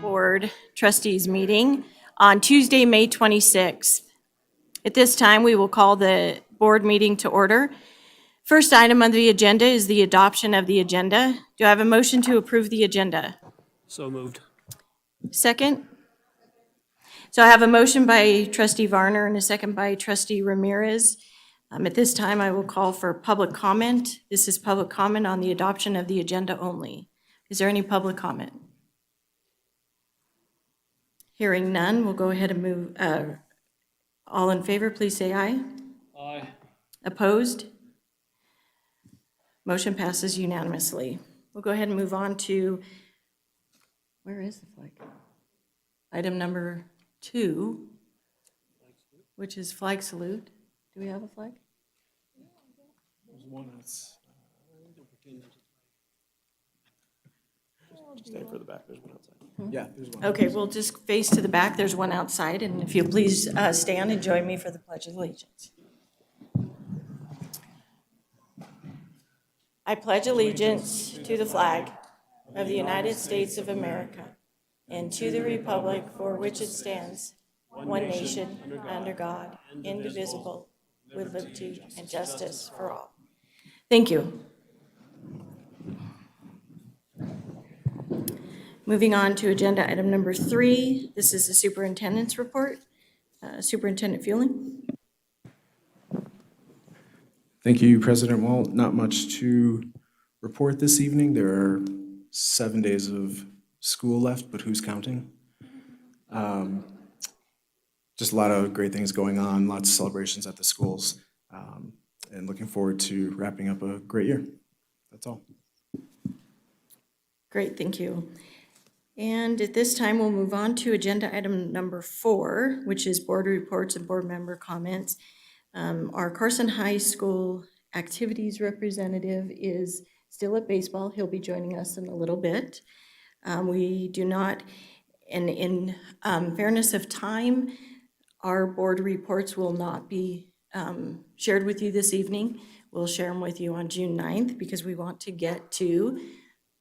Board Trustees meeting on Tuesday, May 26th. At this time, we will call the board meeting to order. First item on the agenda is the adoption of the agenda. Do I have a motion to approve the agenda? So moved. Second? So I have a motion by Trustee Varner and a second by Trustee Ramirez. At this time, I will call for public comment. This is public comment on the adoption of the agenda only. Is there any public comment? Hearing none, we'll go ahead and move. All in favor, please say aye. Aye. Opposed? Motion passes unanimously. We'll go ahead and move on to, where is the flag? Item number 2, which is flag salute. Do we have a flag? There's one that's. Stay for the back. There's one outside. Yeah, there's one. Okay, we'll just face to the back. There's one outside, and if you please stand and join me for the Pledge of Allegiance. I pledge allegiance to the flag of the United States of America and to the republic for which it stands, one nation, under God, indivisible, with liberty and justice for all. Thank you. Moving on to agenda item number 3. This is the superintendent's report. Superintendent Fueling. Thank you, President Walt. Not much to report this evening. There are 7 days of school left, but who's counting? Just a lot of great things going on, lots of celebrations at the schools, and looking forward to wrapping up a great year. That's all. Great, thank you. And at this time, we'll move on to agenda item number 4, which is board reports and board member comments. Our Carson High School activities representative is still at baseball. He'll be joining us in a little bit. We do not, and in fairness of time, our board reports will not be shared with you this evening. We'll share them with you on June 9th because we want to get to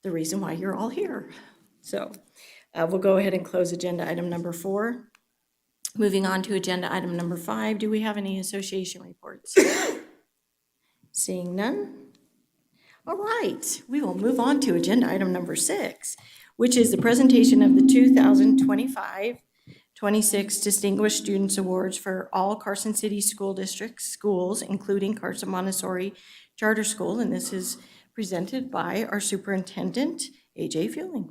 the reason why you're all here. So we'll go ahead and close agenda item number 4. Moving on to agenda item number 5, do we have any association reports? Seeing none? All right, we will move on to agenda item number 6, which is the presentation of the 2025-26 Distinguished Students Awards for all Carson City School District schools, including Carson Montessori Charter School, and this is presented by our superintendent, A.J. Fueling.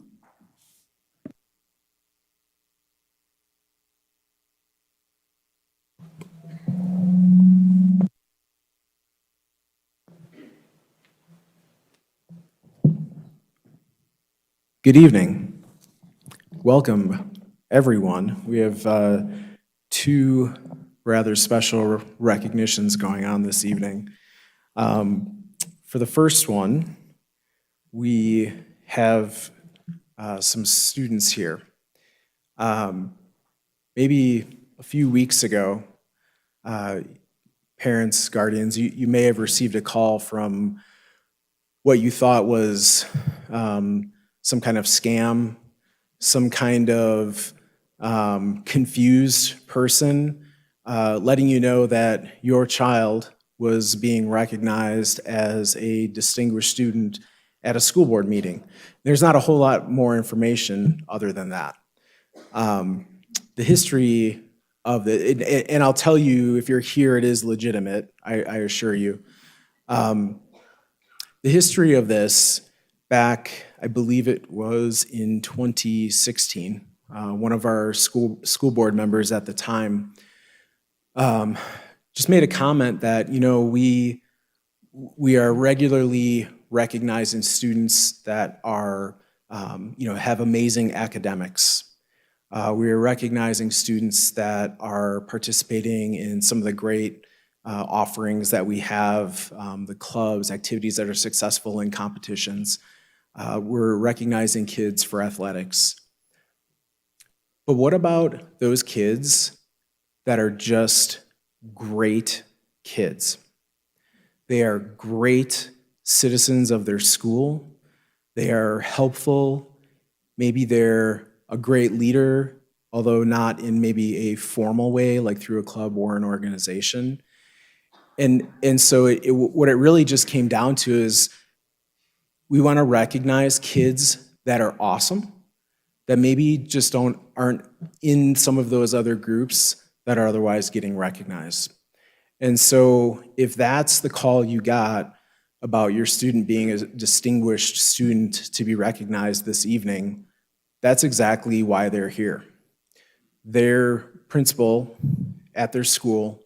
Good evening. Welcome, everyone. We have 2 rather special recognitions going on this evening. For the first one, we have some students here. Maybe a few weeks ago, parents, guardians, you may have received a call from what you thought was some kind of scam, some kind of confused person letting you know that your child was being recognized as a distinguished student at a school board meeting. There's not a whole lot more information other than that. The history of and I'll tell you, if you're here, it is legitimate, I assure you. The history of this, back, I believe it was in 2016, one of our school board members at the time just made a comment that, we are regularly recognizing students that are, have amazing academics. We are recognizing students that are participating in some of the great offerings that we have, the clubs, activities that are successful in competitions. We're recognizing kids for athletics. But what about those kids that are just great kids? They are great citizens of their school. They are helpful. Maybe they're a great leader, although not in maybe a formal way, like through a club or an organization. And so what it really just came down to is we want to recognize kids that are awesome, that maybe just aren't in some of those other groups that are otherwise getting recognized. And so if that's the call you got about your student being a distinguished student to be recognized this evening, that's exactly why they're here. Their principal at their school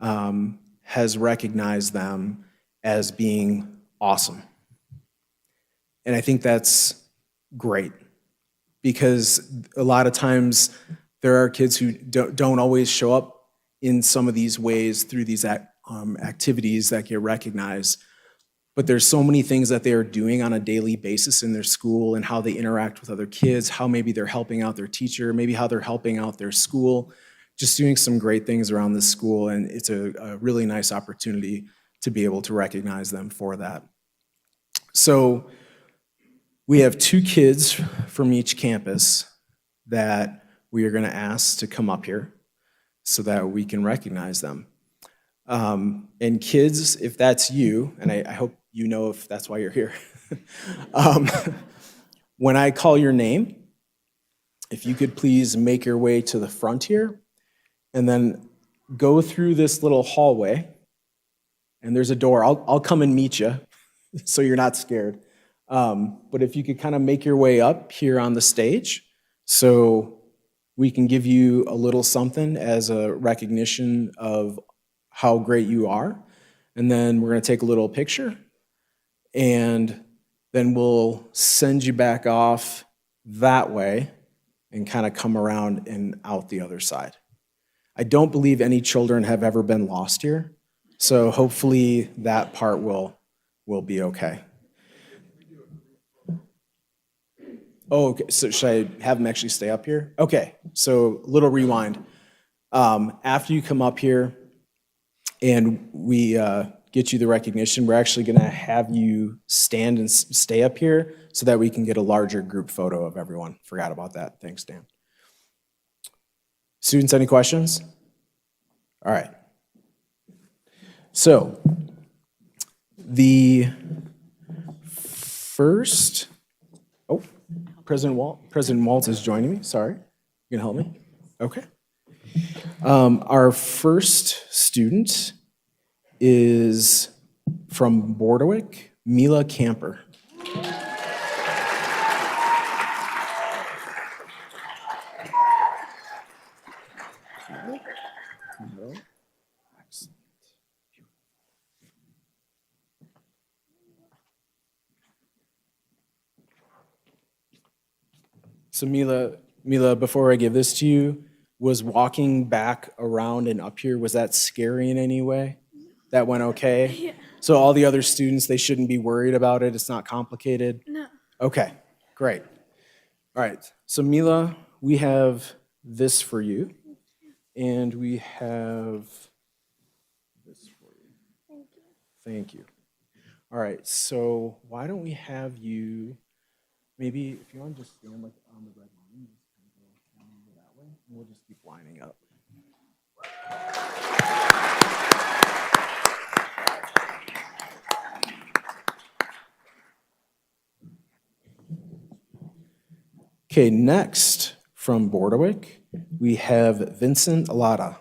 has recognized them as being awesome. And I think that's great, because a lot of times there are kids who don't always show up in some of these ways through these activities that get recognized. But there's so many things that they are doing on a daily basis in their school, and how they interact with other kids, how maybe they're helping out their teacher, maybe how they're helping out their school, just doing some great things around the school. And it's a really nice opportunity to be able to recognize them for that. So we have 2 kids from each campus that we are going to ask to come up here so that we can recognize them. And kids, if that's you, and I hope you know if that's why you're here, when I call your name, if you could please make your way to the front here, and then go through this little hallway, and there's a door. I'll come and meet you, so you're not scared. But if you could kind of make your way up here on the stage, so we can give you a little something as a recognition of how great you are. And then we're going to take a little picture, and then we'll send you back off that way and kind of come around and out the other side. I don't believe any children have ever been lost here, so hopefully that part will be okay. Oh, okay. So should I have them actually stay up here? Okay, so little rewind. After you come up here and we get you the recognition, we're actually going to have you stand and stay up here so that we can get a larger group photo of everyone. Forgot about that. Thanks, Dan. Students, any questions? All right. So the first, President Waltz is joining me. Sorry. You gonna help me? Okay. Our first student is from Bordewick, Mila Camper. So Mila, before I give this to you, was walking back around and up here, was that scary in any way? That went okay? Yeah. So all the other students, they shouldn't be worried about it? It's not complicated? No. Okay, great. All right, so Mila, we have this for you, and we have this for you. Thank you. Thank you. All right, so why don't we have you, maybe if you want to just stand like on the red line, just kind of go down over that way, and we'll just keep lining up. Okay, next from Bordewick, we have Vincent Alada.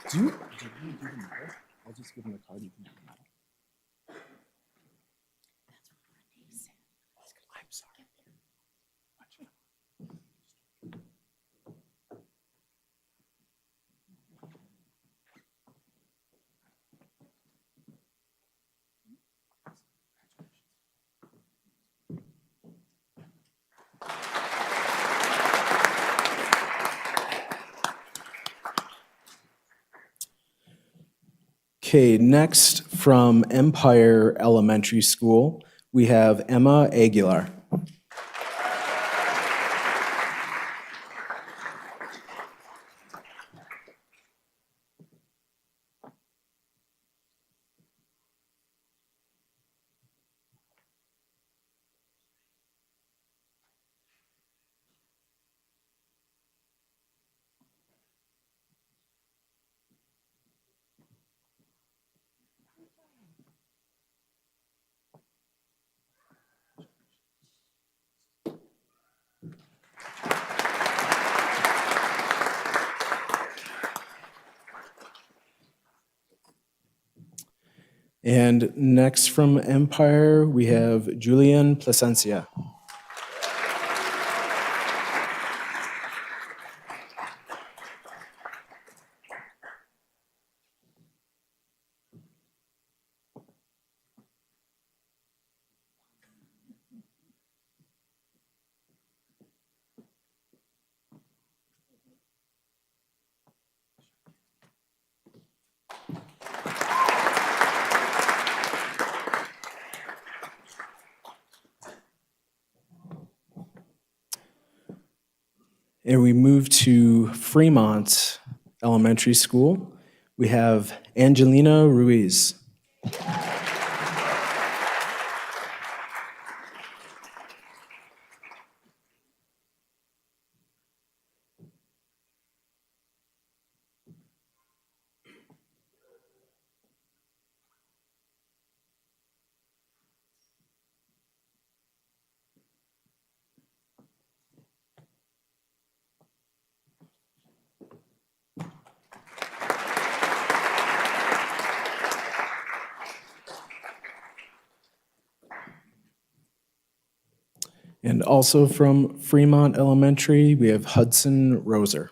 Did you give him the medal? I'll just give him the card. You can give him the medal. I'm sorry. Okay, next from Empire Elementary School, we have Emma Aguilar. And next from Empire, we have Julian Plasencia. And we move to Fremont Elementary School. We have Angelina Ruiz. And also from Fremont Elementary, we have Hudson Roser.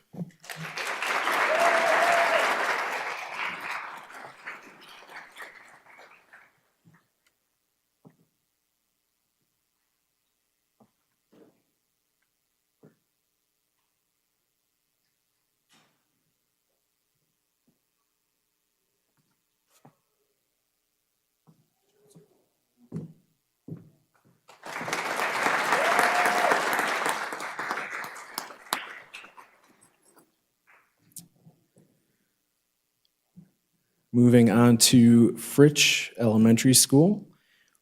Moving on to Fritch Elementary School,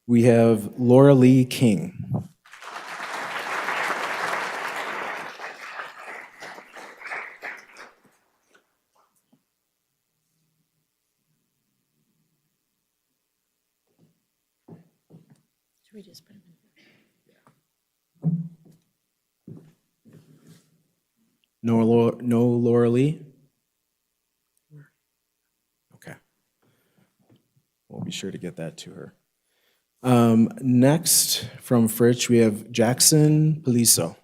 we have Laura Lee King. Should we just put them in? No Laura Lee? Okay. We'll be sure to get that to her. Next, from Fritch, we have Jackson Paliso.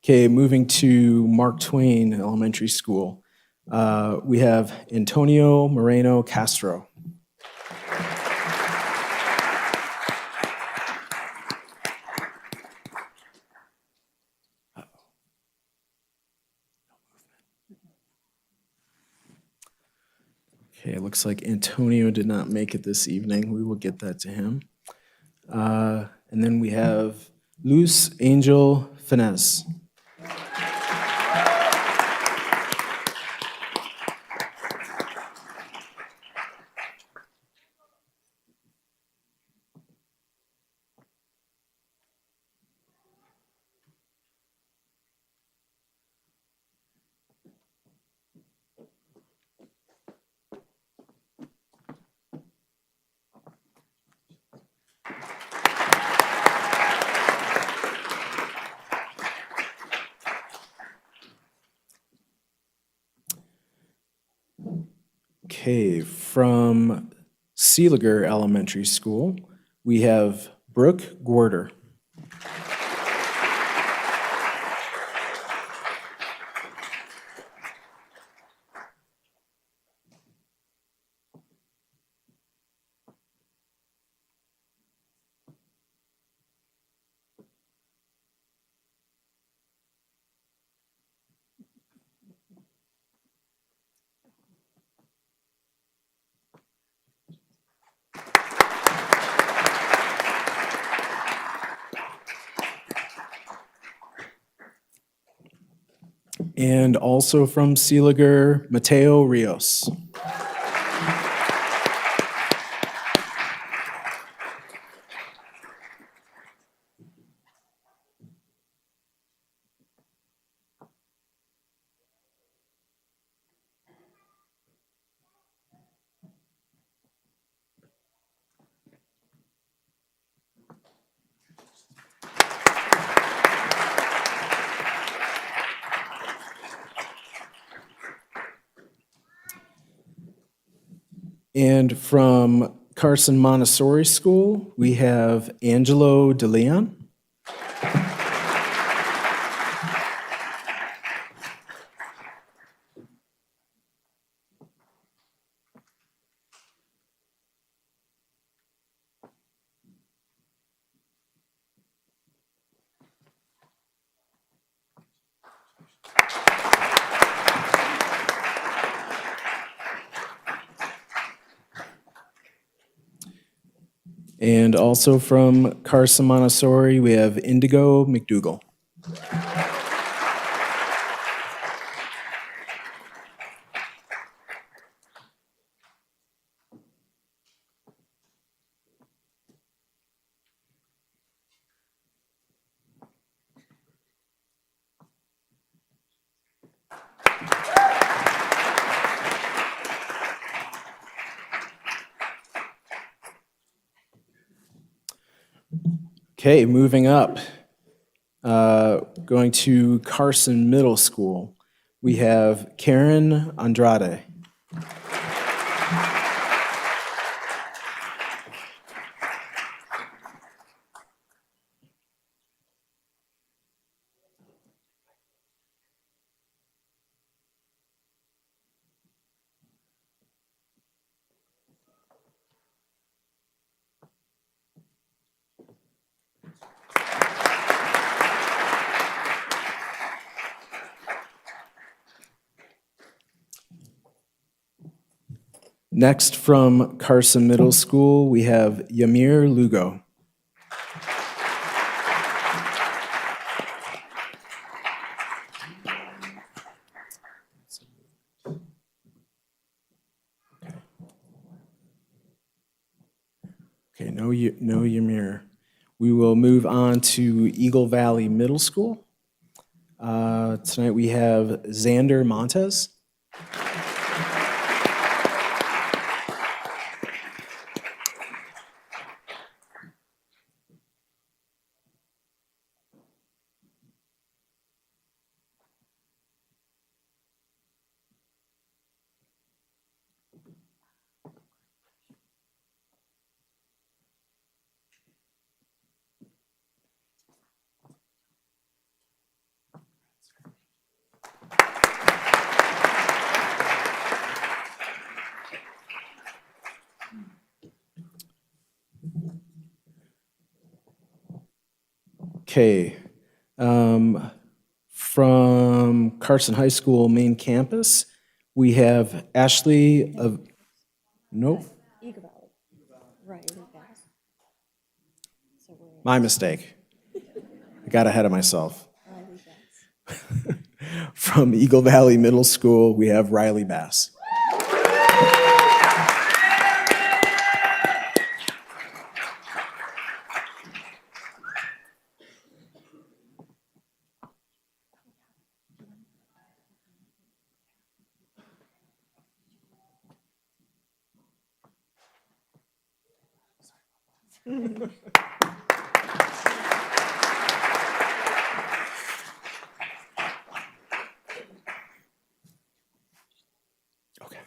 Okay, moving to Mark Twain Elementary School, we have Antonio Moreno Castro. Okay, it looks like Antonio did not make it this evening. We will get that to him. And then we have Luz Angel Finesse. Okay, from Seeliger Elementary School, we have Brooke Gorder. And also from Seeliger, Mateo Rios. And from Carson Montessori School, we have Angelo DeLeon. And also from Carson Montessori, we have Indigo McDougall. Okay, moving up. Going to Carson Middle School, we have Karen Andrade. Next from Carson Middle School, we have Yamir Lugo. Okay, no Yamir. We will move on to Eagle Valley Middle School. Tonight we have Xander Montez. Okay. From Carson High School main campus, we have Ashley of, nope, Eagle Valley. Riley Bass. So we're my mistake. I got ahead of myself. Riley Bass. From Eagle Valley Middle School, we have Riley Bass. Okay.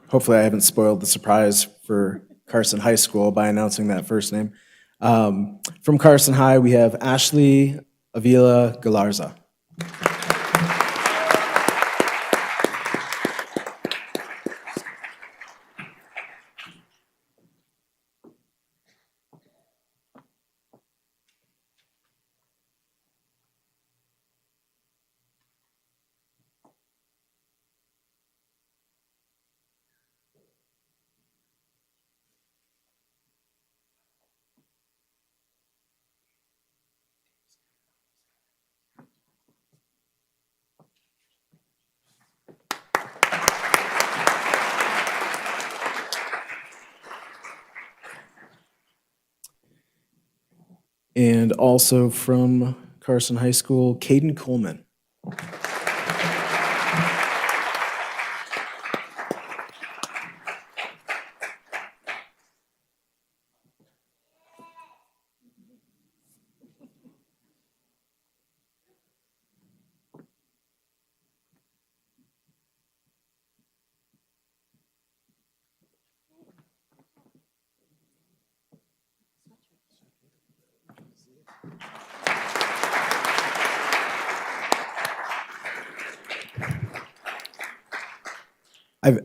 Hopefully I haven't spoiled the surprise for Carson High School by announcing that first name. From Carson High, we have Ashley Avila Galarza. And also from Carson High School, Caden Coleman.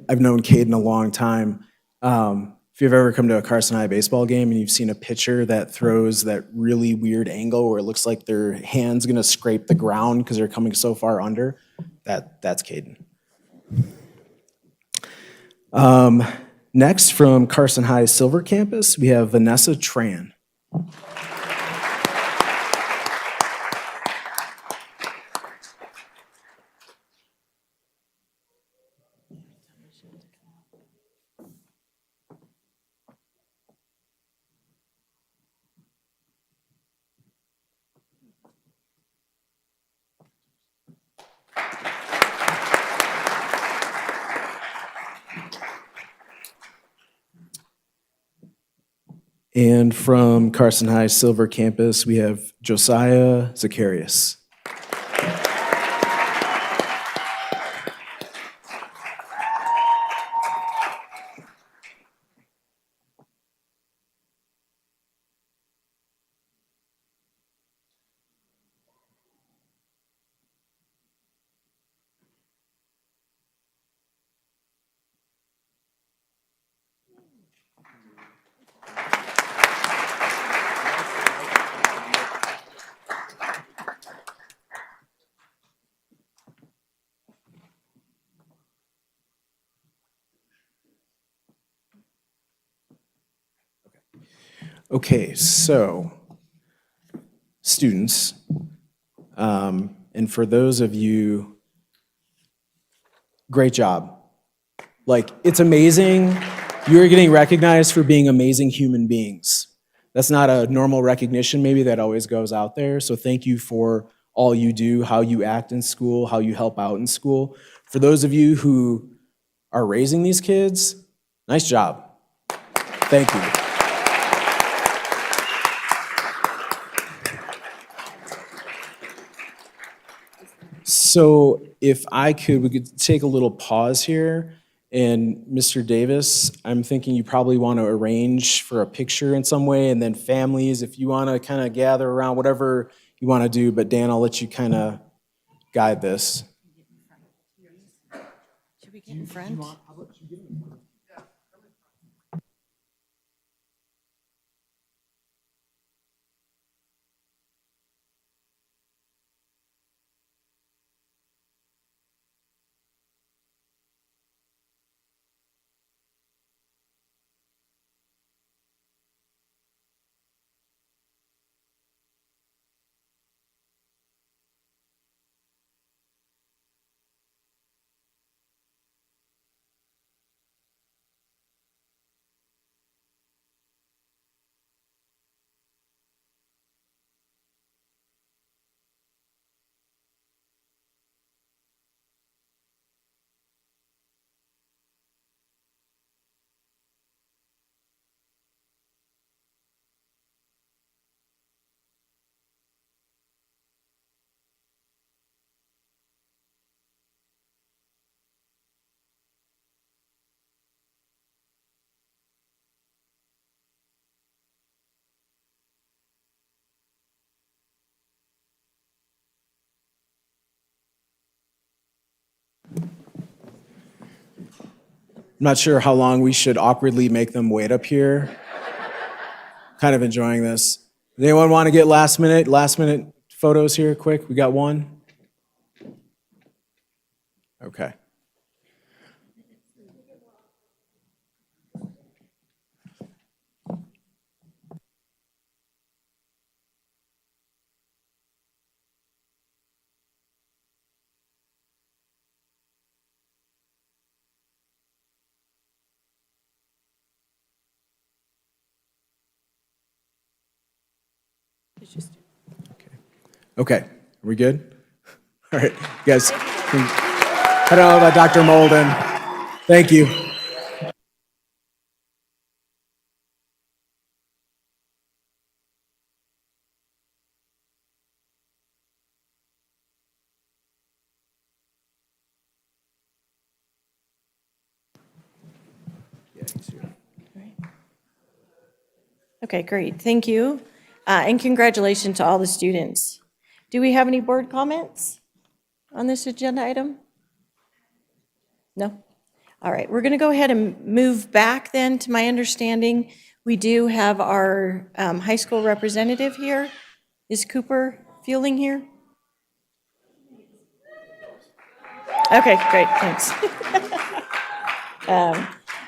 I've known Caden a long time. If you've ever come to a Carson High baseball game and you've seen a pitcher that throws that really weird angle where it looks like their hand's gonna scrape the ground because they're coming so far under, that's Caden. Next, from Carson High Silver Campus, we have Vanessa Tran. And from Carson High Silver Campus, we have Josiah Zacharias. Okay, so students, and for those of you, great job. Like, it's amazing. You're getting recognized for being amazing human beings. That's not a normal recognition maybe that always goes out there. So thank you for all you do, how you act in school, how you help out in school. For those of you who are raising these kids, nice job. Thank you. So if we could take a little pause here. And Mr. Davis, I'm thinking you probably want to arrange for a picture in some way, and then families, if you want to kind of gather around, whatever you want to do. But Dan, I'll let you kind of guide this. Should we get in front? I'm not sure how long we should awkwardly make them wait up here. Kind of enjoying this. Does anyone want to get last minute photos here quick? We got one. Okay. Okay, are we good? All right, you guys, I don't know about Dr. Molden. Thank you. Okay, great, thank you. And congratulations to all the students. Do we have any board comments on this agenda item? No? All right, we're going to go ahead and move back then to my understanding. We do have our high school representative here. Is Cooper Fueling here? Okay, great, thanks.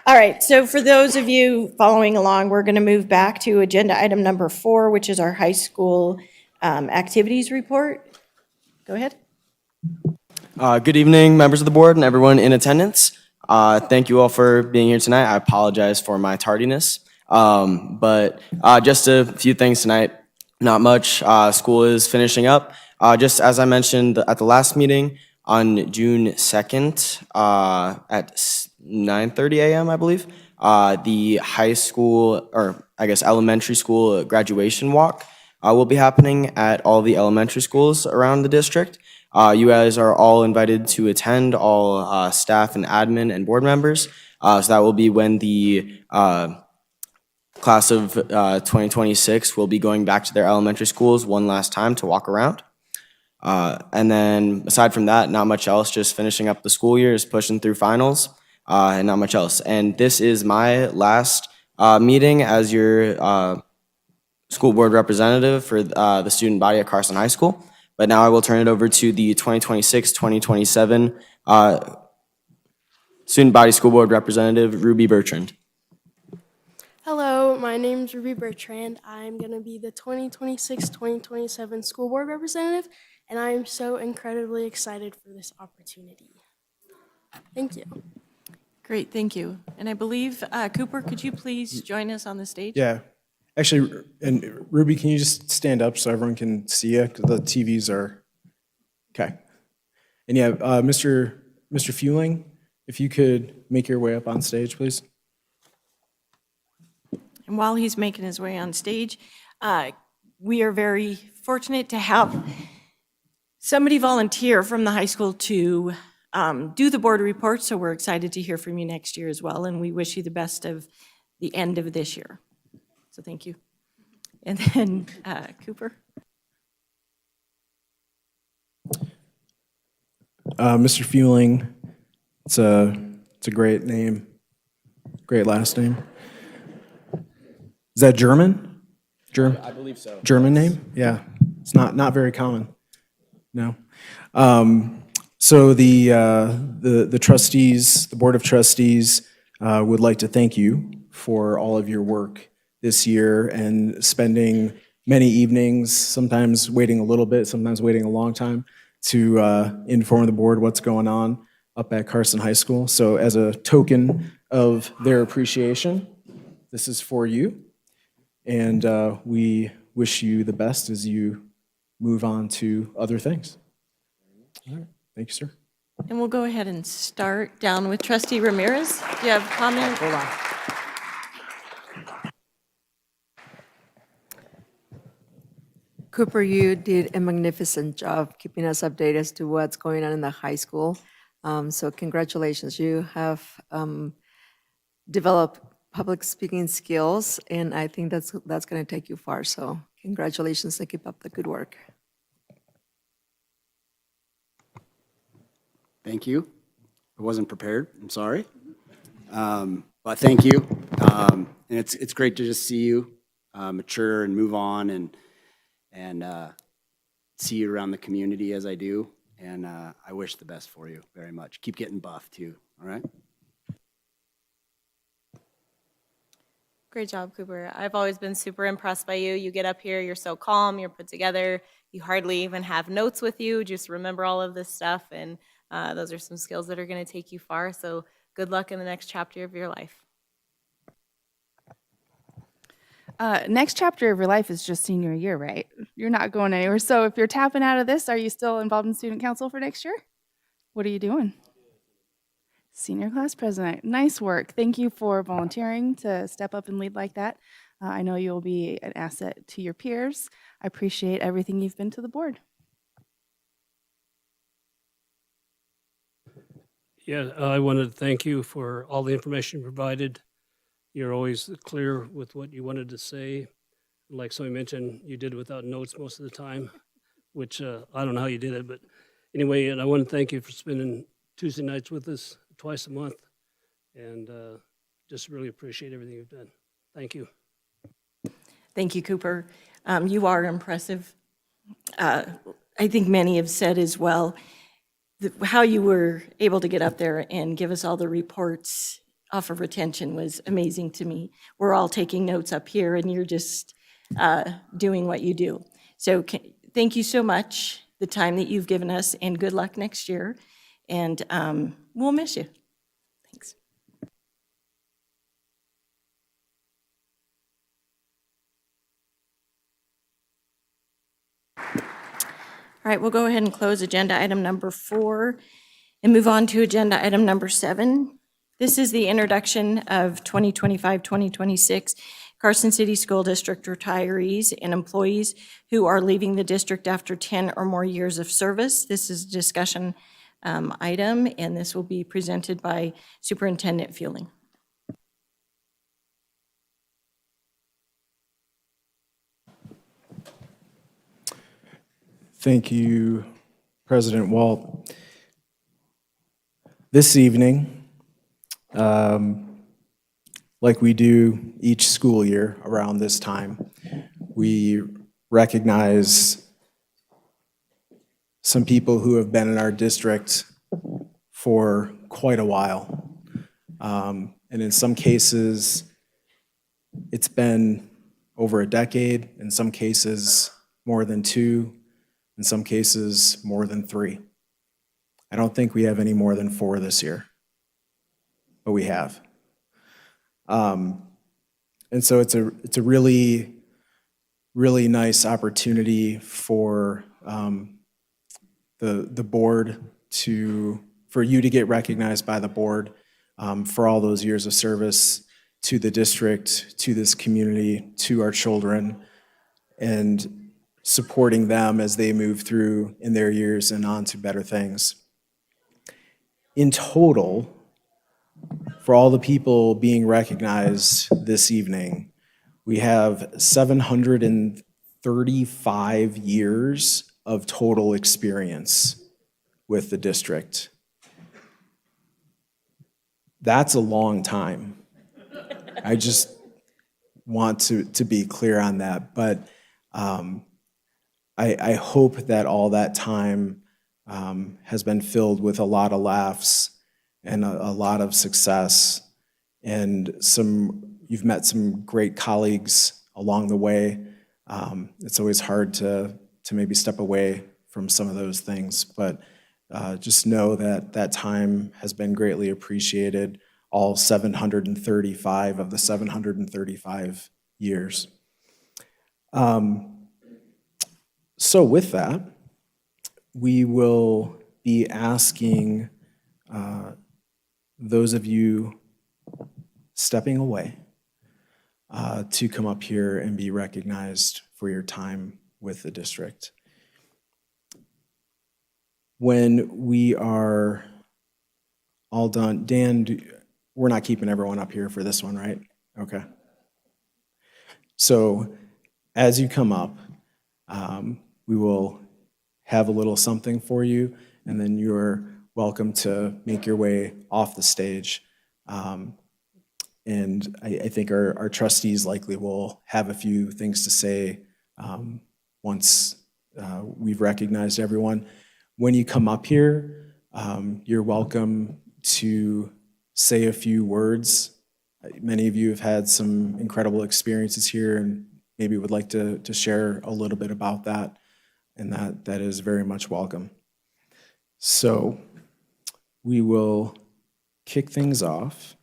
All right, so for those of you following along, we're going to move back to agenda item number 4, which is our high school activities report. Go ahead. Good evening, members of the board and everyone in attendance. Thank you all for being here tonight. I apologize for my tardiness. But just a few things tonight, not much. School is finishing up. Just as I mentioned at the last meeting on June 2nd at 9:30 a.m., I believe, the high school, or I guess elementary school graduation walk will be happening at all the elementary schools around the district. You guys are all invited to attend, all staff and admin and board members. So that will be when the class of 2026 will be going back to their elementary schools one last time to walk around. And then aside from that, not much else, just finishing up the school year, is pushing through finals, and not much else. And this is my last meeting as your school board representative for the student body at Carson High School. But now I will turn it over to the 2026-2027 student body school board representative, Ruby Bertrand. Hello, my name's Ruby Bertrand. I'm going to be the 2026-2027 school board representative, and I am so incredibly excited for this opportunity. Thank you. Great, thank you. And I believe, Cooper, could you please join us on the stage? Yeah, actually, and Ruby, can you just stand up so everyone can see you? Because the TVs are, okay. And yeah, Mr. Fueling, if you could make your way up on stage, please. And while he's making his way on stage, we are very fortunate to have somebody volunteer from the high school to do the board report, so we're excited to hear from you next year as well, and we wish you the best of the end of this year. So thank you. And then Cooper. Mr. Fueling, it's a great name, great last name. Is that German? I believe so. German name? Yeah, it's not very common. No. So the trustees, the board of trustees, would like to thank you for all of your work this year and spending many evenings, sometimes waiting a little bit, sometimes waiting a long time to inform the board what's going on up at Carson High School. So as a token of their appreciation, this is for you. And we wish you the best as you move on to other things. All right. Thank you, sir. And we'll go ahead and start down with Trustee Ramirez. Do you have a comment? Hold on. Cooper, you did a magnificent job keeping us updated as to what's going on in the high school. So congratulations. You have developed public speaking skills, and I think that's going to take you far. So congratulations and keep up the good work. Thank you. I wasn't prepared. I'm sorry. But thank you. And it's great to just see you mature and move on and see you around the community as I do. And I wish the best for you very much. Keep getting buff too. All right. Great job, Cooper. I've always been super impressed by you. You get up here, you're so calm, you're put together. You hardly even have notes with you. Just remember all of this stuff. And those are some skills that are going to take you far. So good luck in the next chapter of your life. Next chapter of your life is just senior year, right? You're not going anywhere. So if you're tapping out of this, are you still involved in student council for next year? What are you doing? Senior class president. Nice work. Thank you for volunteering to step up and lead like that. I know you'll be an asset to your peers. I appreciate everything you've been to the board. Yeah, I wanted to thank you for all the information you provided. You're always clear with what you wanted to say. Like somebody mentioned, you did it without notes most of the time, which I don't know how you did it, but anyway, and I want to thank you for spending Tuesday nights with us twice a month, and just really appreciate everything you've done. Thank you. Thank you, Cooper. You are impressive. I think many have said as well, how you were able to get up there and give us all the reports off of retention was amazing to me. We're all taking notes up here, and you're just doing what you do. So thank you so much, the time that you've given us, and good luck next year. And we'll miss you. Thanks. All right, we'll go ahead and close agenda item number 4 and move on to agenda item number 7. This is the introduction of 2025-2026 Carson City School District retirees and employees who are leaving the district after 10 or more years of service. This is a discussion item, and this will be presented by Superintendent Fueling. Thank you, President Walt. This evening, like we do each school year around this time, we recognize some people who have been in our district for quite a while. And in some cases, it's been over a decade, in some cases, more than 2, in some cases, more than 3. I don't think we have any more than 4 this year, but we have. And so it's a really, really nice opportunity for the board for you to get recognized by the board for all those years of service to the district, to this community, to our children, and supporting them as they move through in their years and on to better things. In total, for all the people being recognized this evening, we have 735 years of total experience with the district. That's a long time. I just want to be clear on that, but I hope that all that time has been filled with a lot of laughs and a lot of success, and you've met some great colleagues along the way. It's always hard to maybe step away from some of those things, but just know that that time has been greatly appreciated, all 735 of the 735 years. So with that, we will be asking those of you stepping away to come up here and be recognized for your time with the district. When we are all done, Dan, we're not keeping everyone up here for this one, right? Okay. So as you come up, we will have a little something for you, and then you're welcome to make your way off the stage. And I think our trustees likely will have a few things to say once we've recognized everyone. When you come up here, you're welcome to say a few words. Many of you have had some incredible experiences here and maybe would like to share a little bit about that, and that is very much welcome. So we will kick things off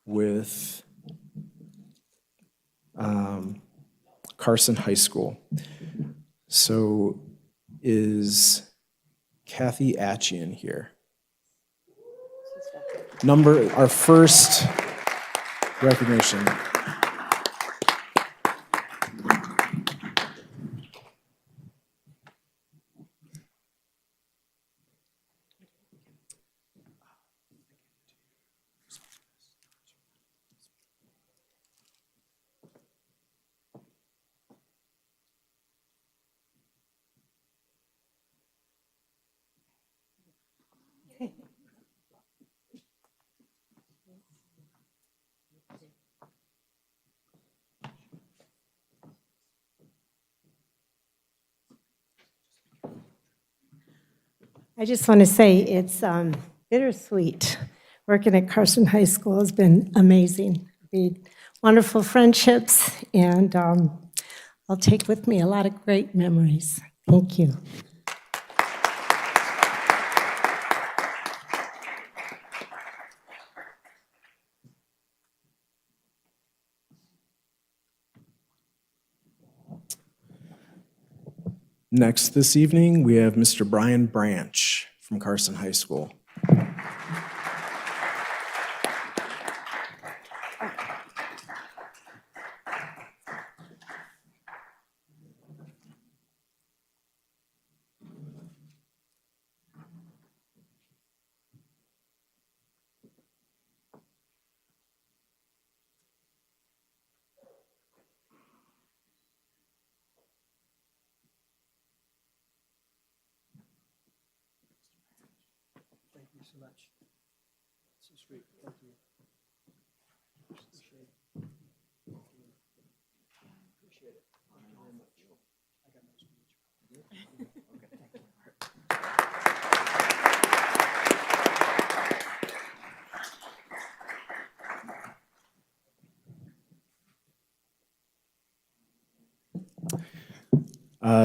with Carson High School. So is Kathy Atchian here? Our first recognition. I just want to say it's bittersweet. Working at Carson High School has been amazing. Made wonderful friendships, and I'll take with me a lot of great memories. Thank you. Next this evening, we have Mr. Brian Branch from Carson High School.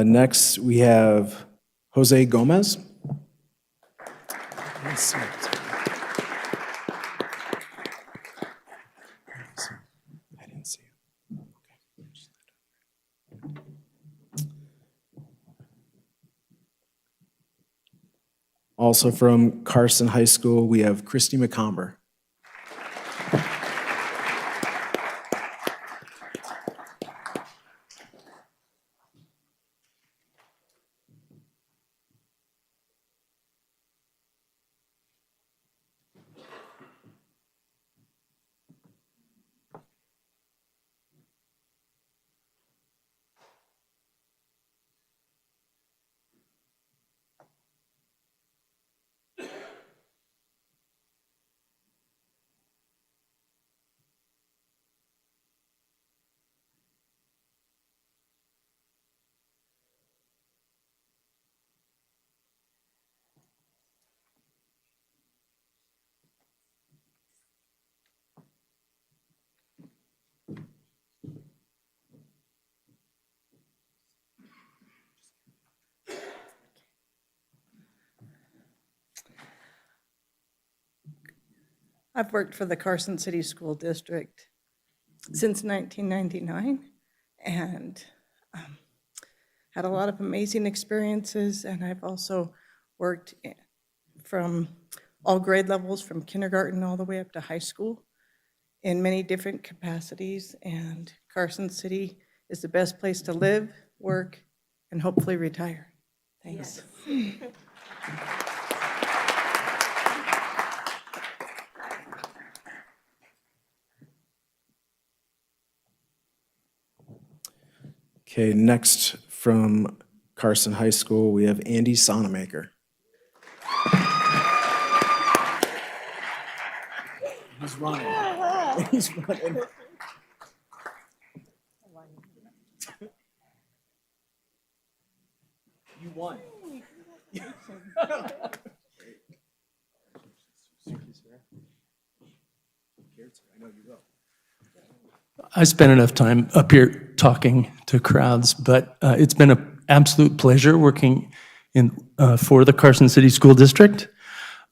Next, we have Jose Gomez. I didn't see him. Okay. Also from Carson High School, we have Christy McComber. I've worked for the Carson City School District since 1999 and had a lot of amazing experiences. And I've also worked from all grade levels, from kindergarten all the way up to high school, in many different capacities. And Carson City is the best place to live, work, and hopefully retire. Thanks. Yes. Okay, next from Carson High School, we have Andy Sonamaker. He's running. He's running. You won. I spent enough time up here talking to crowds, but it's been an absolute pleasure working for the Carson City School District,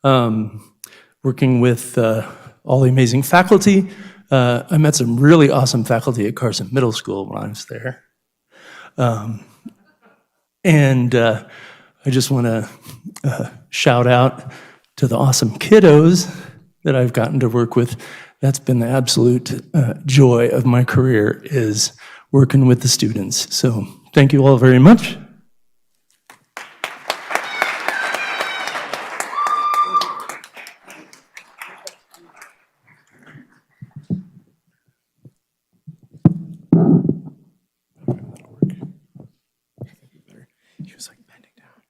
working with all the amazing faculty, I met some really awesome faculty at Carson Middle School when I was there. And I just want to shout out to the awesome kiddos that I've gotten to work with. That's been the absolute joy of my career, is working with the students. So thank you all very much. He was like bending down.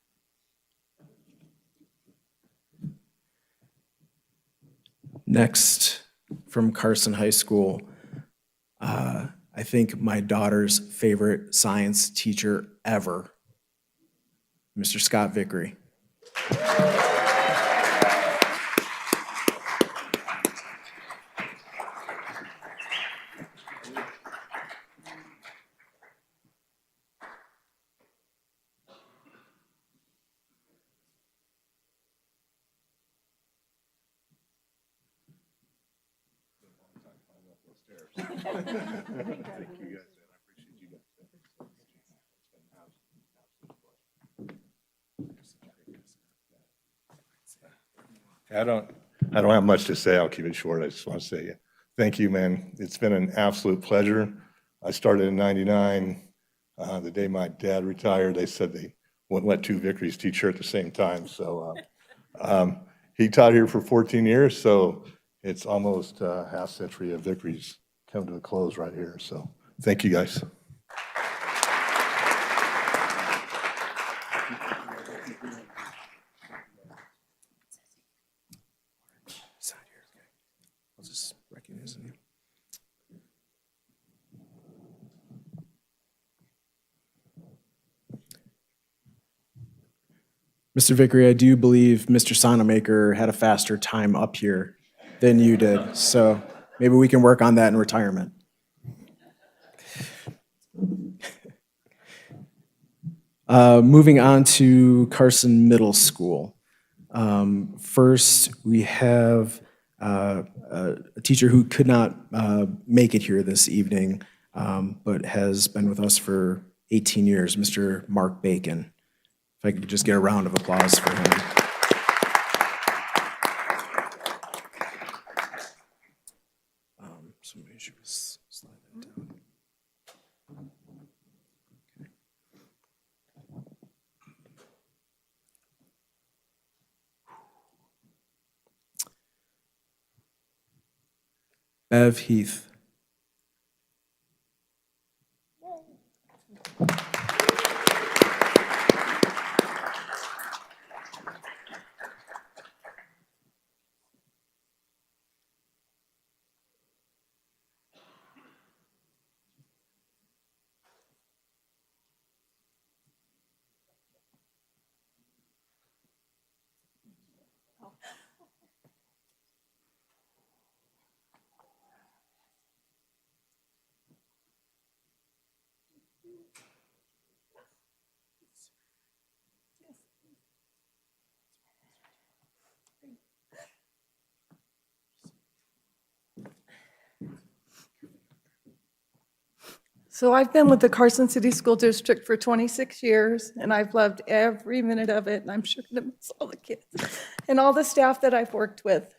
Next, from Carson High School, I think my daughter's favorite science teacher ever, Mr. Scott Vickery. I don't have much to say. I'll keep it short. I just want to say thank you, man. It's been an absolute pleasure. I started in '99. The day my dad retired, they said they wouldn't let two Vickeries teach here at the same time. So he taught here for 14 years, so it's almost a half century of Vickeries come to a close right here. So thank you, guys. Side here, okay. I'll just recognize you. Mr. Vickery, I do believe Mr. Sonamaker had a faster time up here than you did, so maybe we can work on that in retirement. Moving on to Carson Middle School. First, we have a teacher who could not make it here this evening, but has been with us for 18 years, Mr. Mark Bacon. If I could just get a round of applause for him. Somebody should slide that down. Bev Heath. So I've been with the Carson City School District for 26 years, and I've loved every minute of it, and I'm sure going to miss all the kids and all the staff that I've worked with.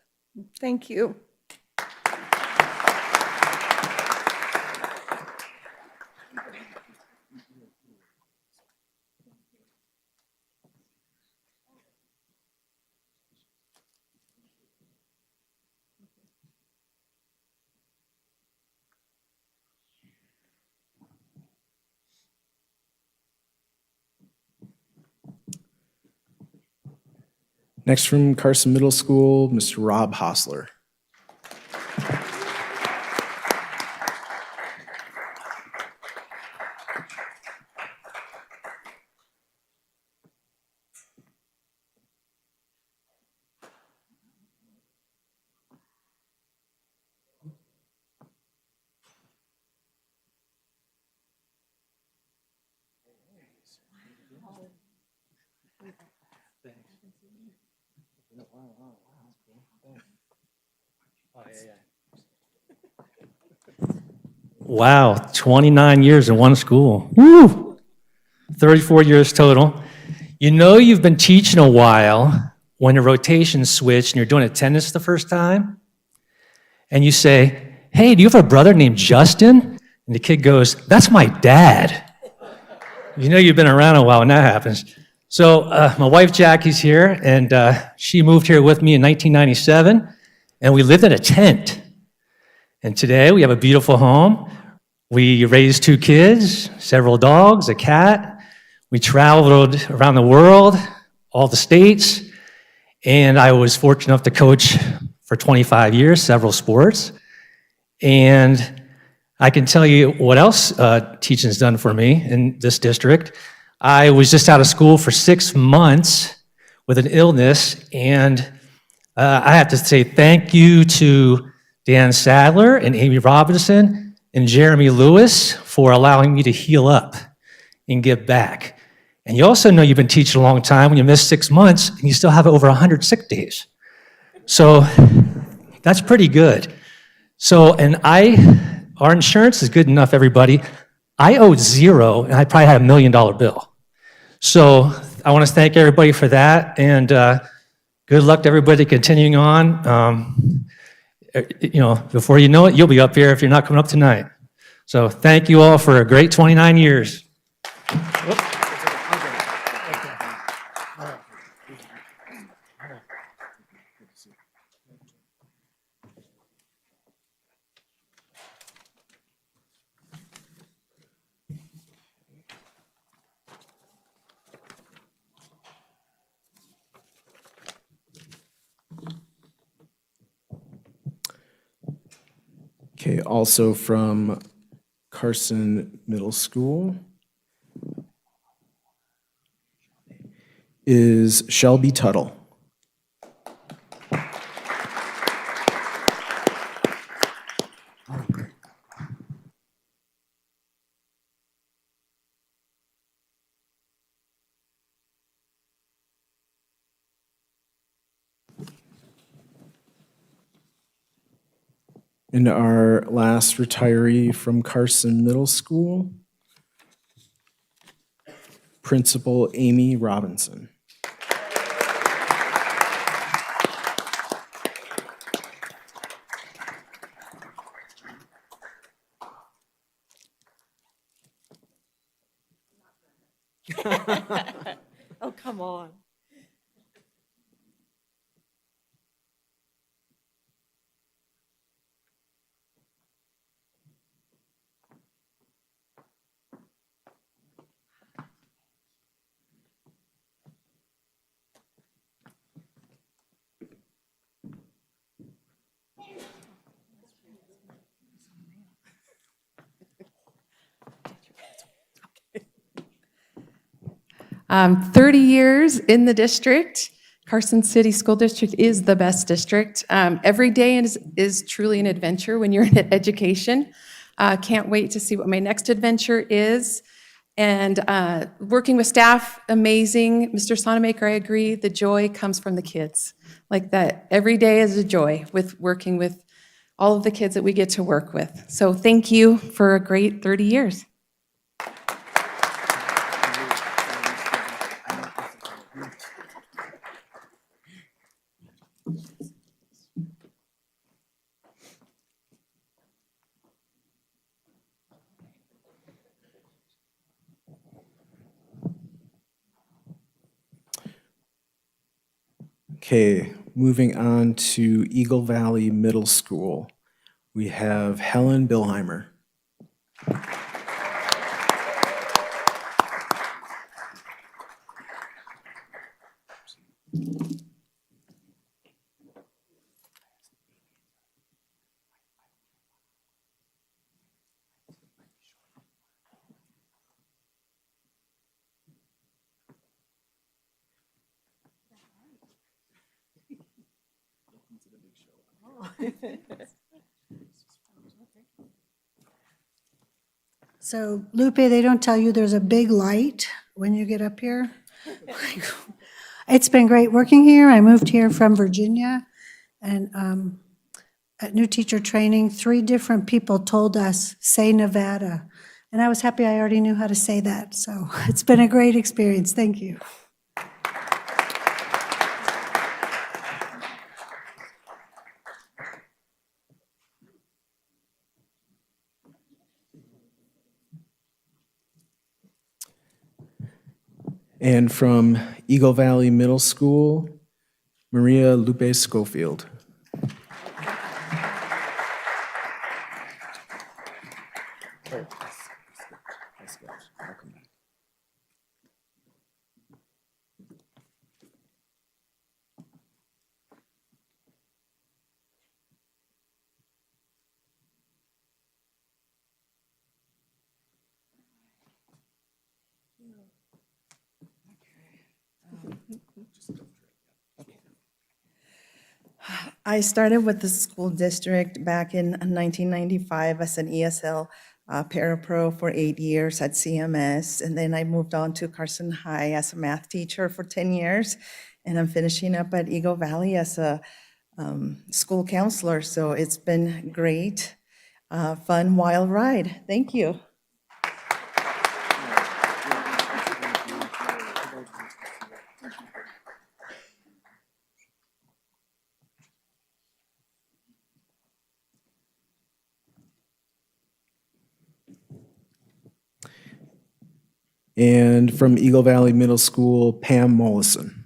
Thank you. Next from Carson Middle School, Mr. Rob Hostler. Wow, 29 years in one school. Woo! 34 years total. You know you've been teaching a while when your rotations switch and you're doing attendance the first time, and you say, "Hey, do you have a brother named Justin?" And the kid goes, "That's my dad." You know you've been around a while when that happens. So my wife Jackie's here, and she moved here with me in 1997, and we lived in a tent. And today we have a beautiful home. We raised 2 kids, several dogs, a cat. We traveled around the world, all the states, and I was fortunate enough to coach for 25 years, several sports. And I can tell you what else teaching's done for me in this district. I was just out of school for 6 months with an illness, and I have to say thank you to Dan Sadler and Amy Robinson and Jeremy Lewis for allowing me to heal up and give back. And you also know you've been teaching a long time when you miss 6 months and you still have over 100 sick days. So that's pretty good. So, and our insurance is good enough, everybody. I owed 0, and I probably had $1 million bill. So I want to thank everybody for that, and good luck to everybody continuing on. Before you know it, you'll be up here if you're not coming up tonight. So thank you all for a great 29 years. Okay, also from Carson Middle School is Shelby Tuttle. And our last retiree from Carson Middle School, Principal Amy Robinson. Oh, come on. Um, 30 years in the district. Carson City School District is the best district. Every day is truly an adventure when you're in education. Can't wait to see what my next adventure is. And working with staff, amazing. Mr. Sonamaker, I agree, the joy comes from the kids. Like that, every day is a joy with working with all of the kids that we get to work with. So thank you for a great 30 years. Okay, moving on to Eagle Valley Middle School. We have Helen Billheimer. So Lupe, they don't tell you there's a big light when you get up here? It's been great working here. I moved here from Virginia, and at new teacher training, 3 different people told us, say Nevada. And I was happy I already knew how to say that. So it's been a great experience. Thank you. And from Eagle Valley Middle School, Maria Lupe Schofield. I started with the school district back in 1995 as an ESL parapro for 8 years at CMS, and then I moved on to Carson High as a math teacher for 10 years, and I'm finishing up at Eagle Valley as a school counselor, so it's been great, fun, wild ride. Thank you. And from Eagle Valley Middle School, Pam Mollison.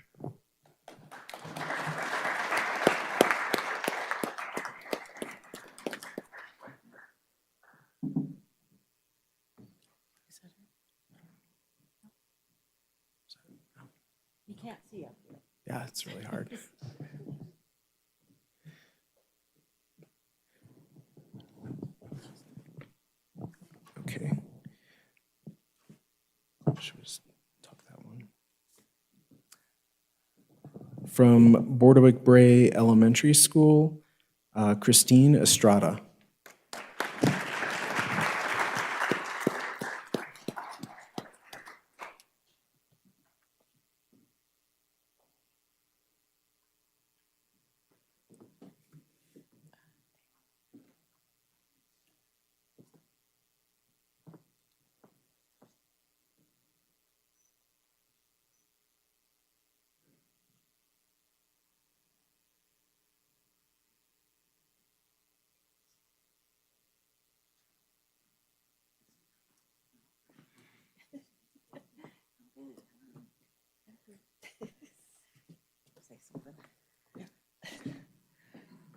You can't see up here. Yeah, it's really hard. Okay. Should we just talk that one? From Bordewick Bray Elementary School, Christine Estrada.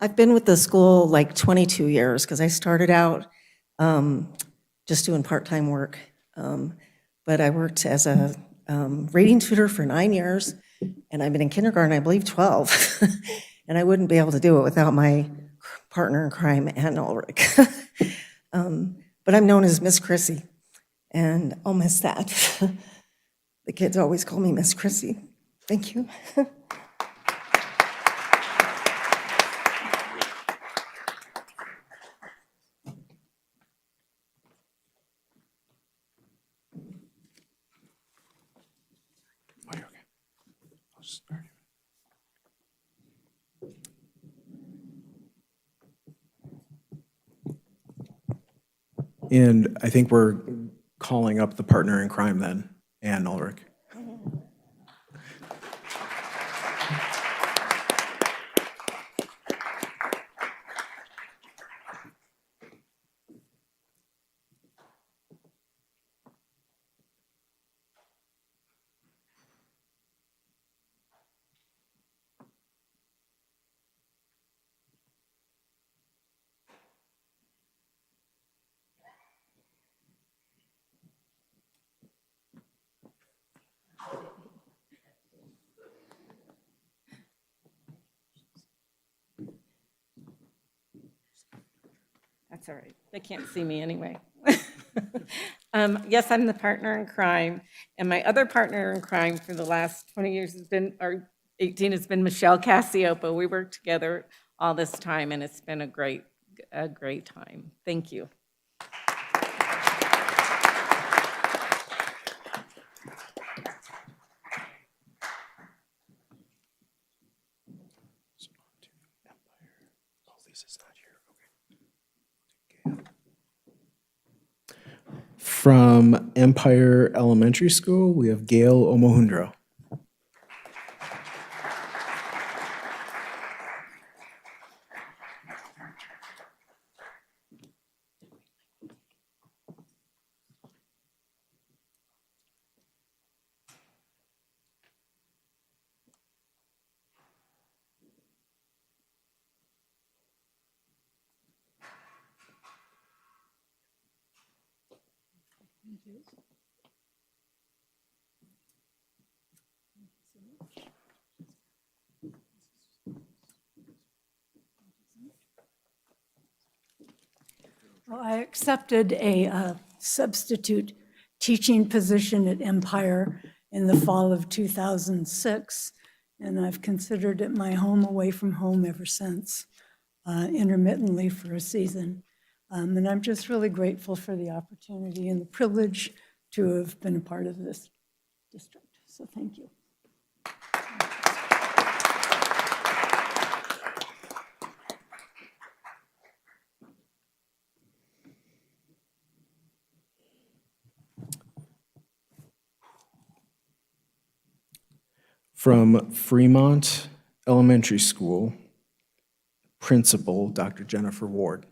I've been with the school like 22 years because I started out just doing part-time work. But I worked as a reading tutor for 9 years, and I've been in kindergarten, I believe, 12. And I wouldn't be able to do it without my partner in crime, Ann Ulrich. But I'm known as Miss Chrissy, and I'll miss that. The kids always call me Miss Chrissy. Thank you. And I think we're calling up the partner in crime then, Ann Ulrich. That's all right. They can't see me anyway. Yes, I'm the partner in crime, and my other partner in crime for the last 20 years has been, or 18, has been Michelle Cassiopo. We worked together all this time, and it's been a great time. Thank you. Oh, Lisa's not here. From Empire Elementary School, we have Gail Omohundro. Well, I accepted a substitute teaching position at Empire in the fall of 2006, and I've considered it my home away from home ever since, intermittently for a season. And I'm just really grateful for the opportunity and the privilege to have been a part of this district. So thank you. From Fremont Elementary School, Principal Dr. Jennifer Ward.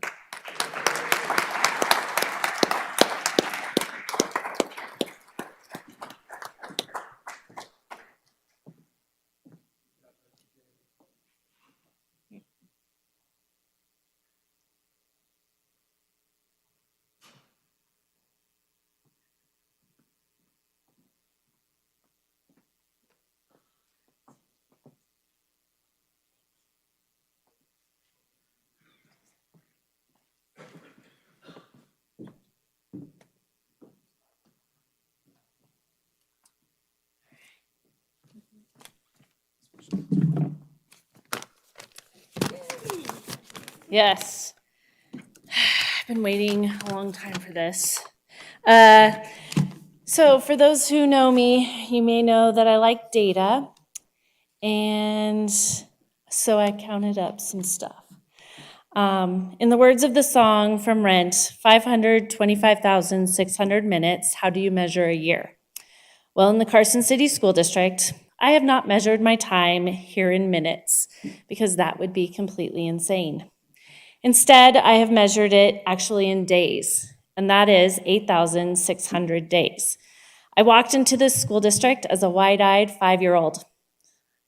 Yes. I've been waiting a long time for this. So for those who know me, you may know that I like data, and so I counted up some stuff. In the words of the song from Rent, 525,600 minutes, how do you measure a year? Well, in the Carson City School District, I have not measured my time here in minutes because that would be completely insane. Instead, I have measured it actually in days, and that is 8,600 days. I walked into this school district as a wide-eyed 5-year-old.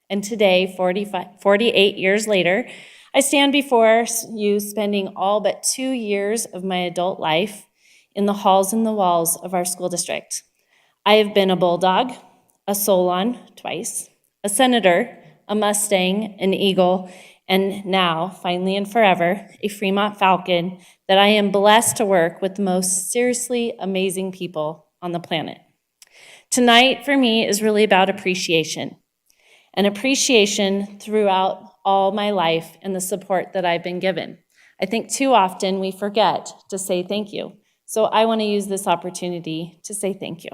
And today, 48 years later, I stand before you spending all but 2 years of my adult life in the halls and the walls of our school district. I have been a bulldog, a Solon twice, a senator, a Mustang, an eagle, and now, finally and forever, a Fremont Falcon that I am blessed to work with the most seriously amazing people on the planet. Tonight, for me, is really about appreciation. And appreciation throughout all my life and the support that I've been given. I think too often we forget to say thank you. So I want to use this opportunity to say thank you.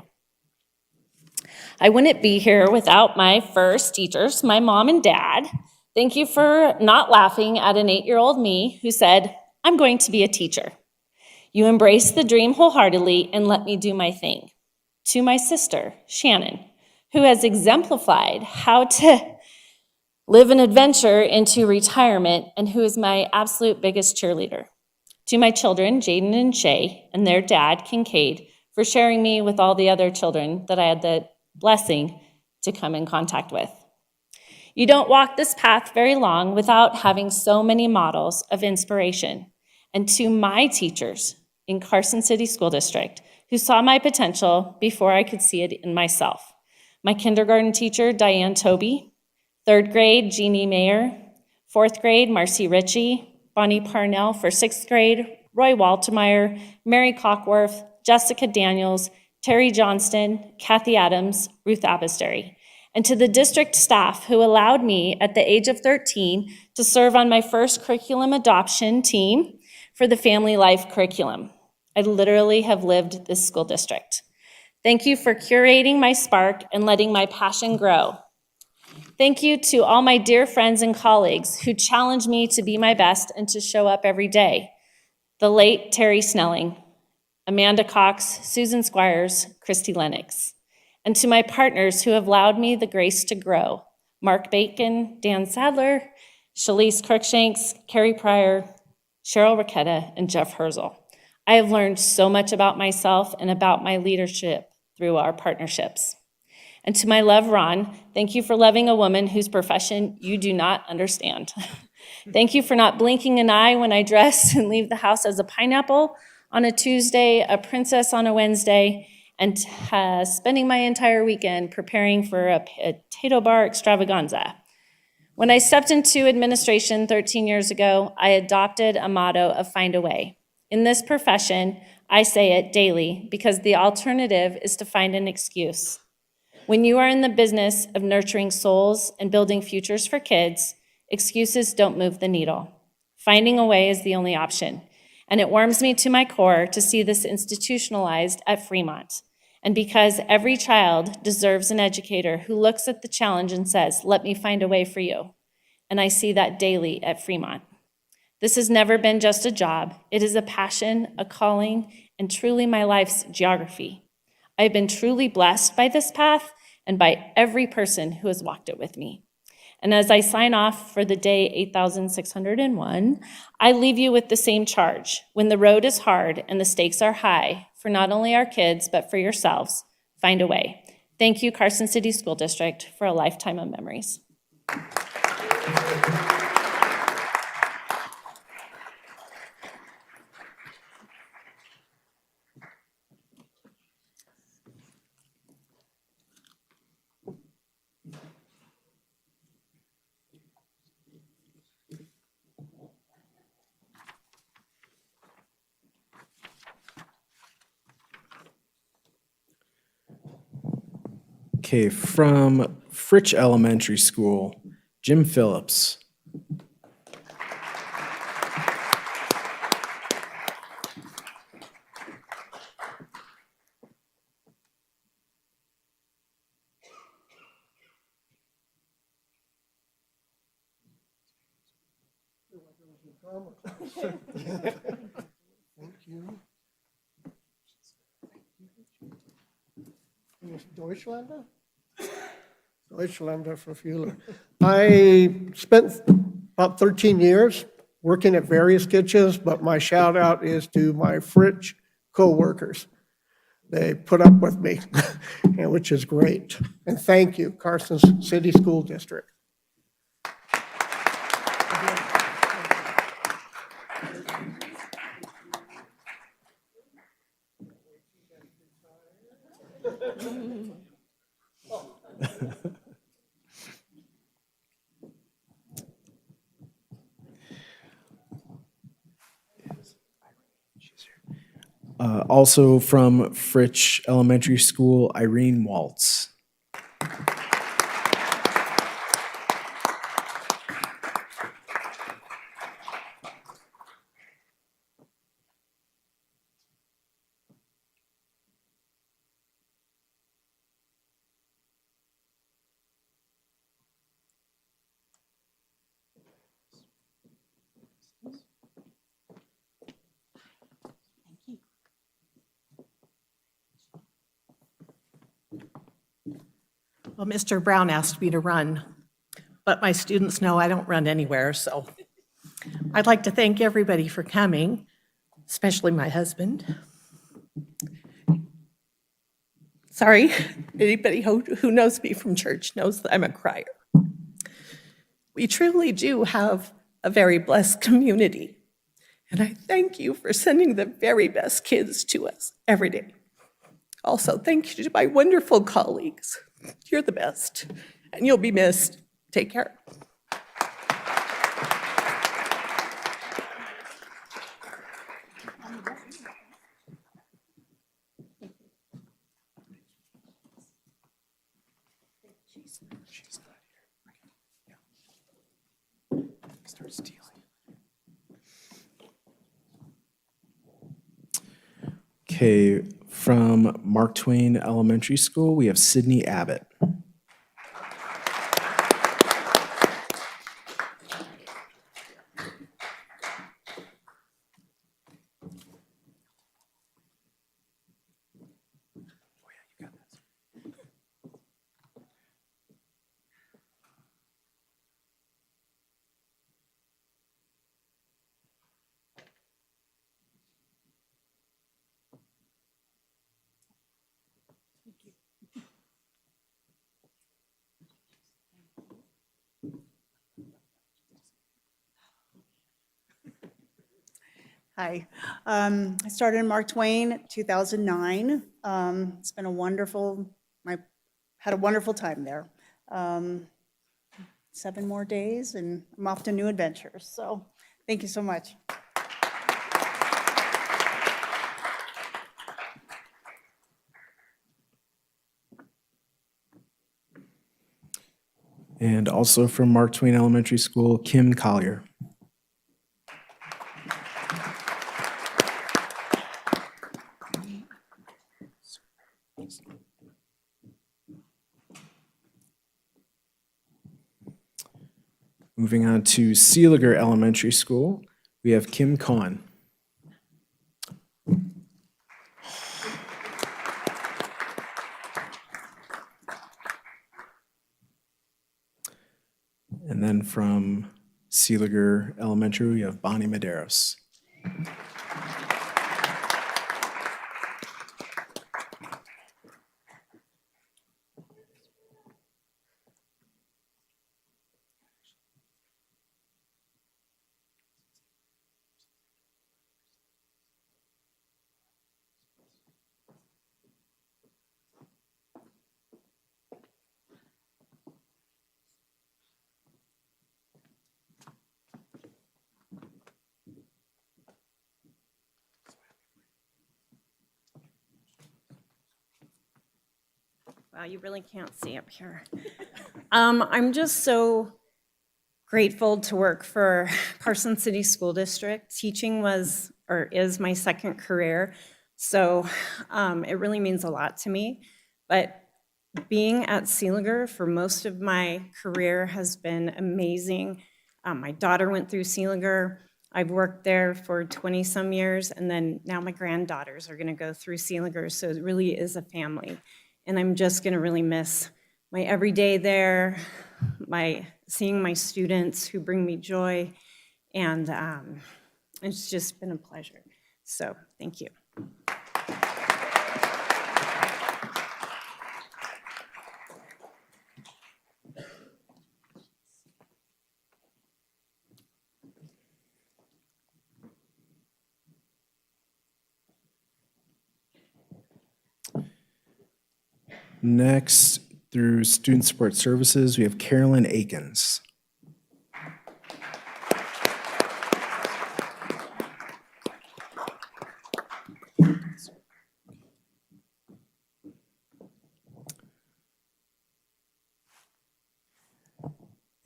I wouldn't be here without my first teachers, my mom and dad. Thank you for not laughing at an 8-year-old me who said, I'm going to be a teacher. You embraced the dream wholeheartedly and let me do my thing. To my sister, Shannon, who has exemplified how to live an adventure into retirement and who is my absolute biggest cheerleader. To my children, Jaden and Shay, and their dad, Kincaid, for sharing me with all the other children that I had the blessing to come in contact with. You don't walk this path very long without having so many models of inspiration. And to my teachers in Carson City School District, who saw my potential before I could see it in myself. My kindergarten teacher, Diane Toby, 3rd grade, Jeannie Mayer, 4th grade, Marcy Ritchie, Bonnie Parnell for 6th grade, Roy Waltermeyer, Mary Cockworth, Jessica Daniels, Terry Johnston, Kathy Adams, Ruth Abastery, and to the district staff who allowed me at the age of 13 to serve on my first curriculum adoption team for the Family Life curriculum. I literally have lived this school district. Thank you for curating my spark and letting my passion grow. Thank you to all my dear friends and colleagues who challenge me to be my best and to show up every day. The late Terry Snelling, Amanda Cox, Susan Squires, Christy Lennox. And to my partners who have allowed me the grace to grow, Mark Bacon, Dan Sadler, Shalise Crookshanks, Carrie Pryor, Cheryl Raquetta, and Jeff Herzl. I have learned so much about myself and about my leadership through our partnerships. And to my love, Ron, thank you for loving a woman whose profession you do not understand. Thank you for not blinking an eye when I dress and leave the house as a pineapple on a Tuesday, a princess on a Wednesday, and spending my entire weekend preparing for a potato bar extravaganza. When I stepped into administration 13 years ago, I adopted a motto of find a way. In this profession, I say it daily because the alternative is to find an excuse. When you are in the business of nurturing souls and building futures for kids, excuses don't move the needle. Finding a way is the only option. And it warms me to my core to see this institutionalized at Fremont. And because every child deserves an educator who looks at the challenge and says, let me find a way for you. And I see that daily at Fremont. This has never been just a job. It is a passion, a calling, and truly my life's geography. I've been truly blessed by this path and by every person who has walked it with me. And as I sign off for the day 8,601, I leave you with the same charge. When the road is hard and the stakes are high, for not only our kids, but for yourselves, find a way. Thank you, Carson City School District, for a lifetime of memories. Okay, from Fritch Elementary School, Jim Phillips. Thank you. Deutschlander? Deutschlander for Fuhler. I spent about 13 years working at various kitchens, but my shout out is to my Fritch co-workers. They put up with me, which is great. And thank you, Carson City School District. Also from Fritch Elementary School, Irene Waltz. Well, Mr. Brown asked me to run, but my students know I don't run anywhere, so I'd like to thank everybody for coming, especially my husband. Sorry, anybody who knows me from church knows that I'm a crier. We truly do have a very blessed community, and I thank you for sending the very best kids to us every day. Also, thank you to my wonderful colleagues. You're the best, and you'll be missed. Take care. She's not here. Yeah. Start stealing. Okay, from Mark Twain Elementary School, we have Sydney Abbott. Hi. I started in Mark Twain 2009. It's been a wonderful, I had a wonderful time there. 7 more days and I'm off to new adventures. So thank you so much. And also from Mark Twain Elementary School, Kim Collier. Moving on to Seeliger Elementary School, we have Kim Kahn. And then from Seeliger Elementary, we have Bonnie Medeiros. Wow, you really can't see up here. I'm just so grateful to work for Carson City School District. Teaching was, or is, my second career, so it really means a lot to me. But being at Seeliger for most of my career has been amazing. My daughter went through Seeliger. I've worked there for 20-some years, and then now my granddaughters are gonna go through Seeliger, so it really is a family. And I'm just gonna really miss my everyday there, seeing my students who bring me joy, and it's just been a pleasure. So thank you. Next, through Student Support Services, we have Carolyn Akins.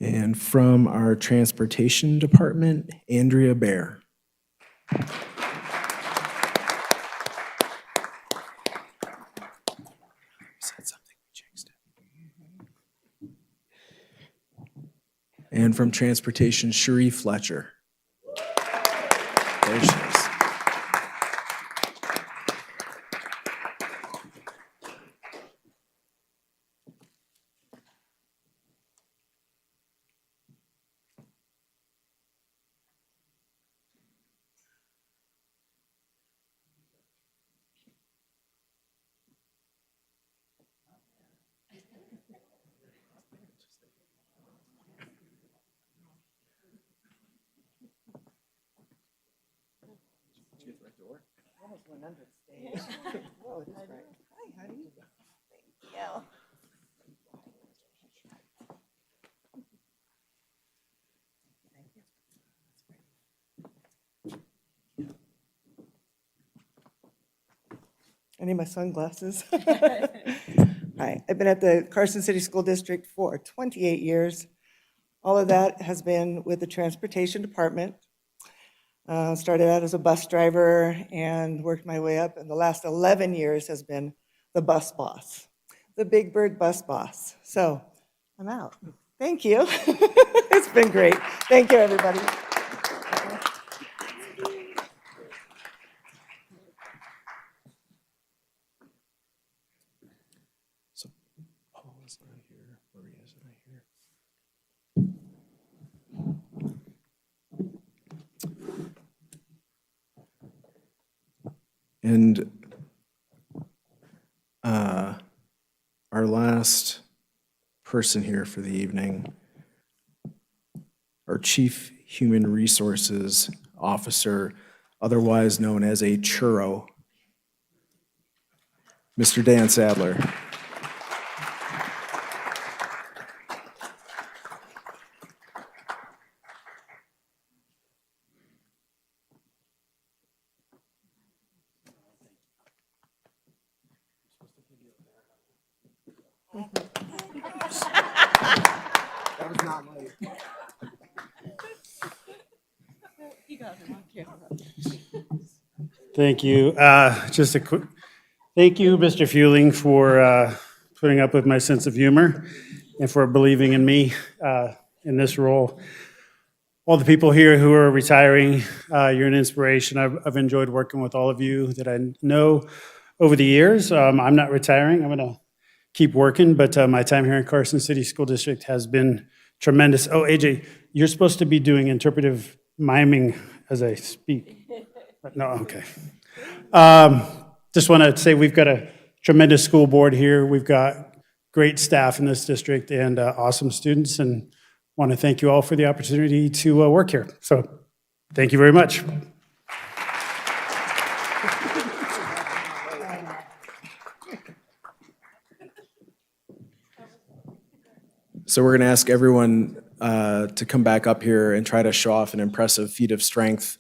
And from our Transportation Department, Andrea Bear. And from Transportation, Cherie Fletcher. There she is. I need my sunglasses. Hi, I've been at the Carson City School District for 28 years. All of that has been with the Transportation Department. Started out as a bus driver and worked my way up, and the last 11 years has been the bus boss, the Big Bird bus boss. So I'm out. Thank you. It's been great. Thank you, everybody. So Paul is not here, Maria's not here. And our last person here for the evening, our Chief Human Resources Officer, otherwise known as a churro, Mr. Dan Sadler. That was not my. Thank you. Just a quick, thank you, Mr. Fueling, for putting up with my sense of humor and for believing in me in this role. All the people here who are retiring, you're an inspiration. I've enjoyed working with all of you that I know over the years. I'm not retiring. I'm going to keep working, but my time here in Carson City School District has been tremendous. Oh, AJ, you're supposed to be doing interpretive miming as I speak. No, okay. Just want to say we've got a tremendous school board here. We've got great staff in this district and awesome students, and want to thank you all for the opportunity to work here. So thank you very much. So we're going to ask everyone to come back up here and try to show off an impressive feat of strength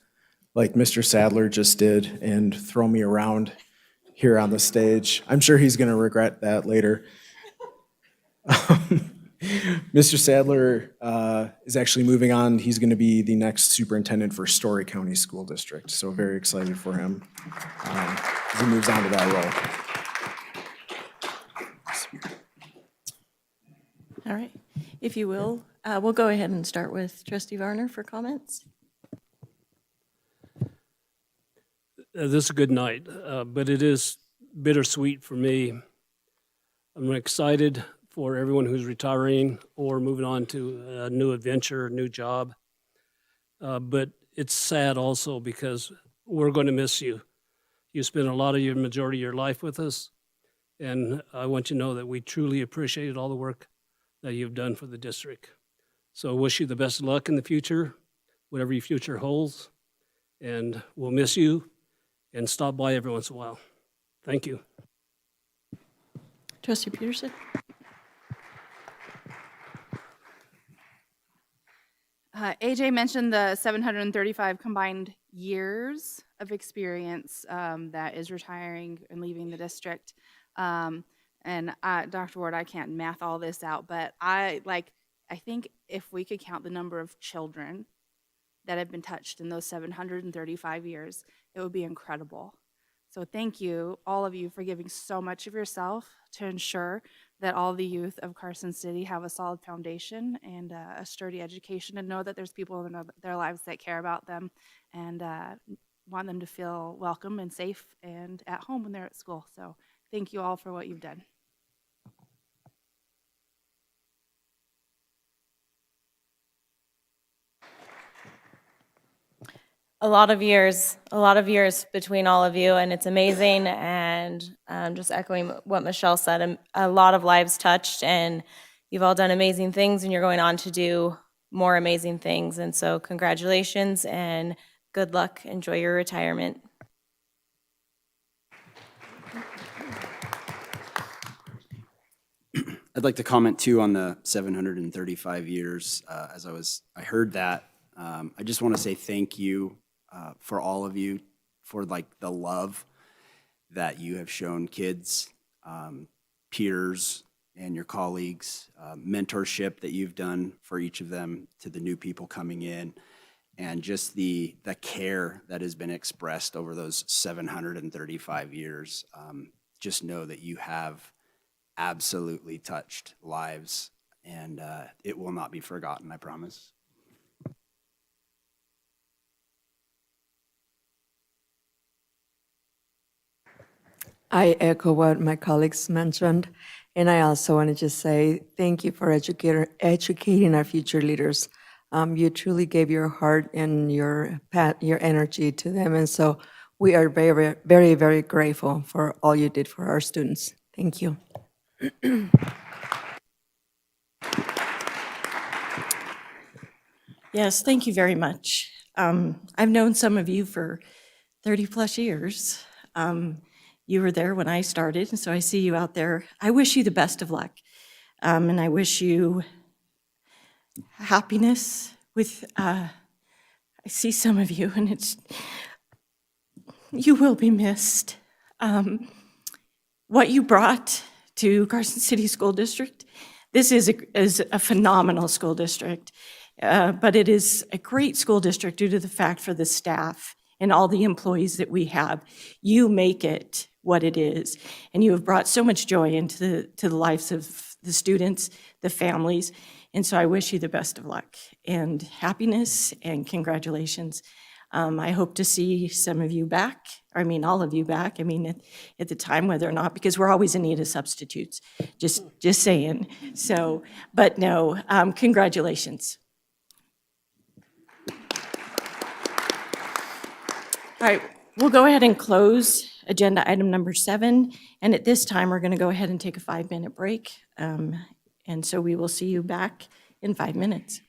like Mr. Sadler just did and throw me around here on the stage. I'm sure he's going to regret that later. Mr. Sadler is actually moving on. He's going to be the next superintendent for Story County School District. So very excited for him as he moves on to that role. All right. If you will, we'll go ahead and start with Trustee Varner for comments. This is a good night, but it is bittersweet for me. I'm excited for everyone who's retiring or moving on to a new adventure, new job. But it's sad also because we're going to miss you. You spent a lot of your majority of your life with us, and I want you to know that we truly appreciated all the work that you've done for the district. So I wish you the best of luck in the future, whatever your future holds, and we'll miss you. And stop by every once in a while. Thank you. Trustee Peterson? AJ mentioned the 735 combined years of experience that is retiring and leaving the district. And Dr. Ward, I can't math all this out, but I think if we could count the number of children that have been touched in those 735 years, it would be incredible. So thank you, all of you, for giving so much of yourself to ensure that all the youth of Carson City have a solid foundation and a sturdy education, and know that there's people in their lives that care about them and want them to feel welcome and safe and at home when they're at school. So thank you all for what you've done. A lot of years between all of you, and it's amazing. And just echoing what Michelle said, a lot of lives touched, and you've all done amazing things, and you're going on to do more amazing things. And so congratulations and good luck. Enjoy your retirement. I'd like to comment too on the 735 years. As I heard that, I just want to say thank you for all of you, for the love that you have shown kids, peers, and your colleagues, mentorship that you've done for each of them to the new people coming in, and just the care that has been expressed over those 735 years. Just know that you have absolutely touched lives, and it will not be forgotten, I promise. I echo what my colleagues mentioned, and I also want to just say thank you for educating our future leaders. You truly gave your heart and your energy to them, and so we are very, very, very grateful for all you did for our students. Thank you. Yes, thank you very much. I've known some of you for 30-plus years. You were there when I started, and so I see you out there. I wish you the best of luck, and I wish you happiness with, I see some of you, and you will be missed. What you brought to Carson City School District, this is a phenomenal school district, but it is a great school district due to the fact for the staff and all the employees that we have. You make it what it is, and you have brought so much joy into the lives of the students, the families, and so I wish you the best of luck and happiness and congratulations. I hope to see some of you back, all of you back, at the time, whether or not, because we're always in need of substitutes, just saying. So, but no, congratulations. All right, we'll go ahead and close agenda item number 7, and at this time, we're gonna go ahead and take a 5-minute break, and so we will see you back in 5 minutes.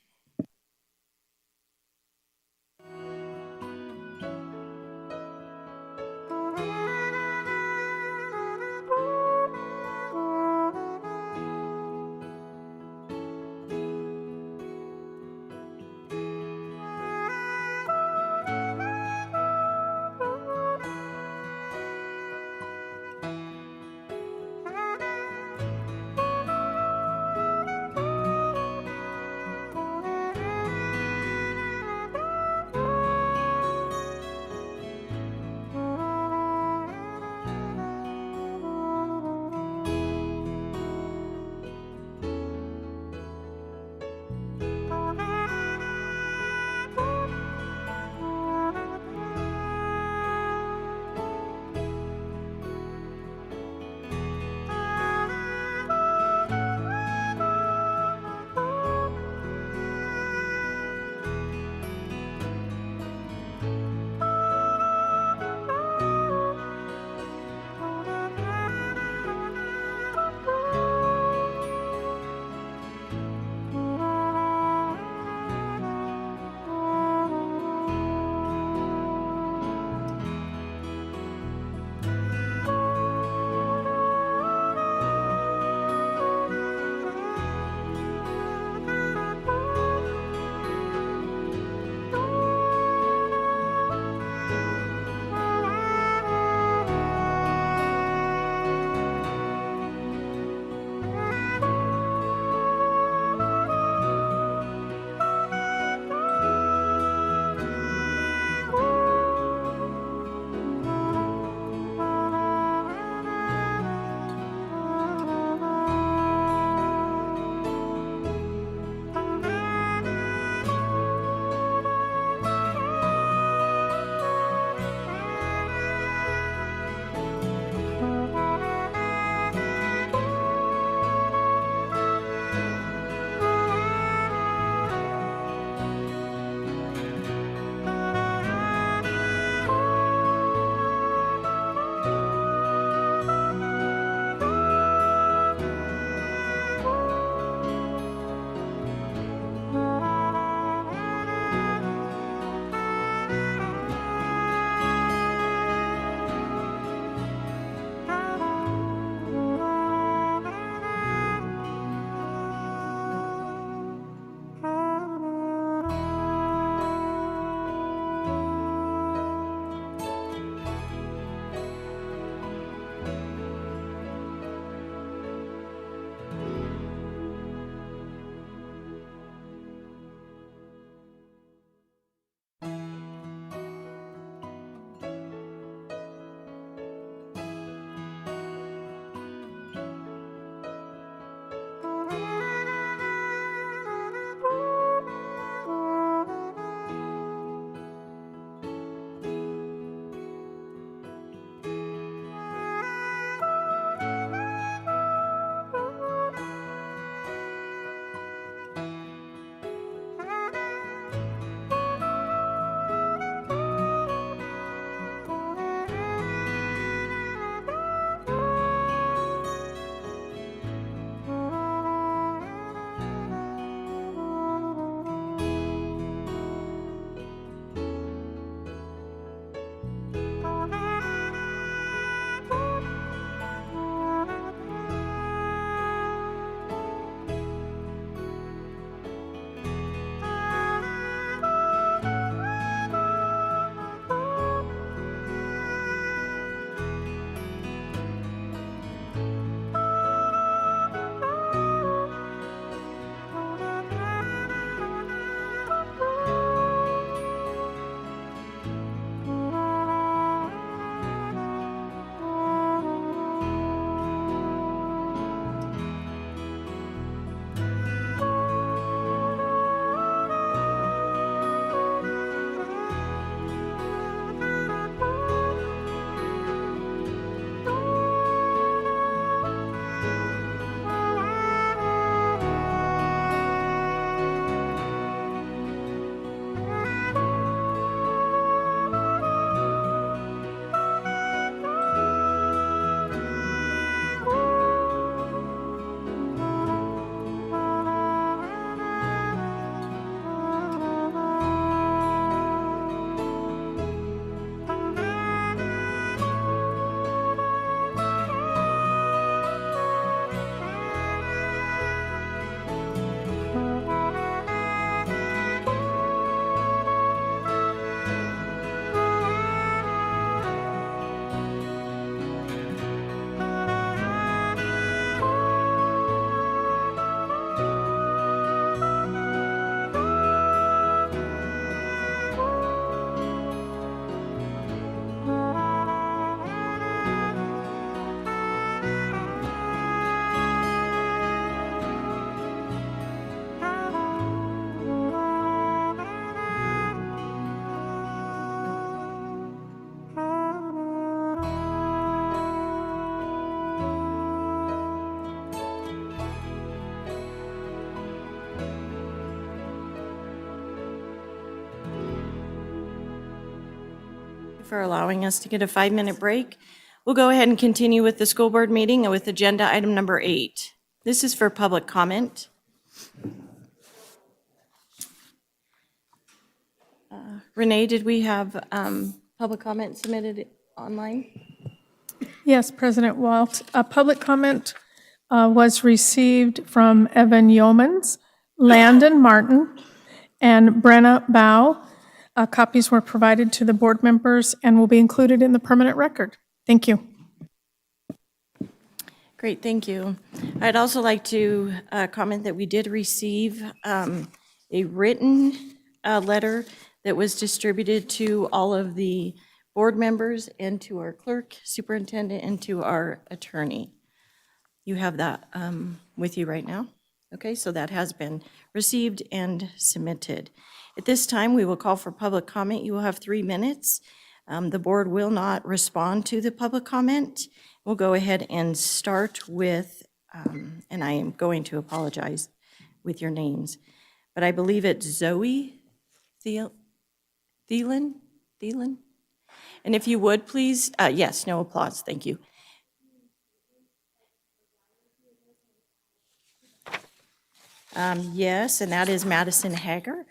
for allowing us to get a 5-minute break. We'll go ahead and continue with the school board meeting with agenda item number 8. This is for public comment. Renee, did we have public comment submitted online? Yes, President Walt. A public comment was received from Evan Yeomans, Landon Martin, and Brenna Bow. Copies were provided to the board members and will be included in the permanent record. Thank you. Great, thank you. I'd also like to comment that we did receive a written letter that was distributed to all of the board members and to our clerk, superintendent, and to our attorney. You have that with you right now. Okay, so that has been received and submitted. At this time, we will call for public comment. You will have 3 minutes. The board will not respond to the public comment. We'll go ahead and start with, and I am going to apologize with your names, but I believe it's Zoe Thielen? And if you would, please, yes, no applause, thank you. Yes, and that is Madison Hager.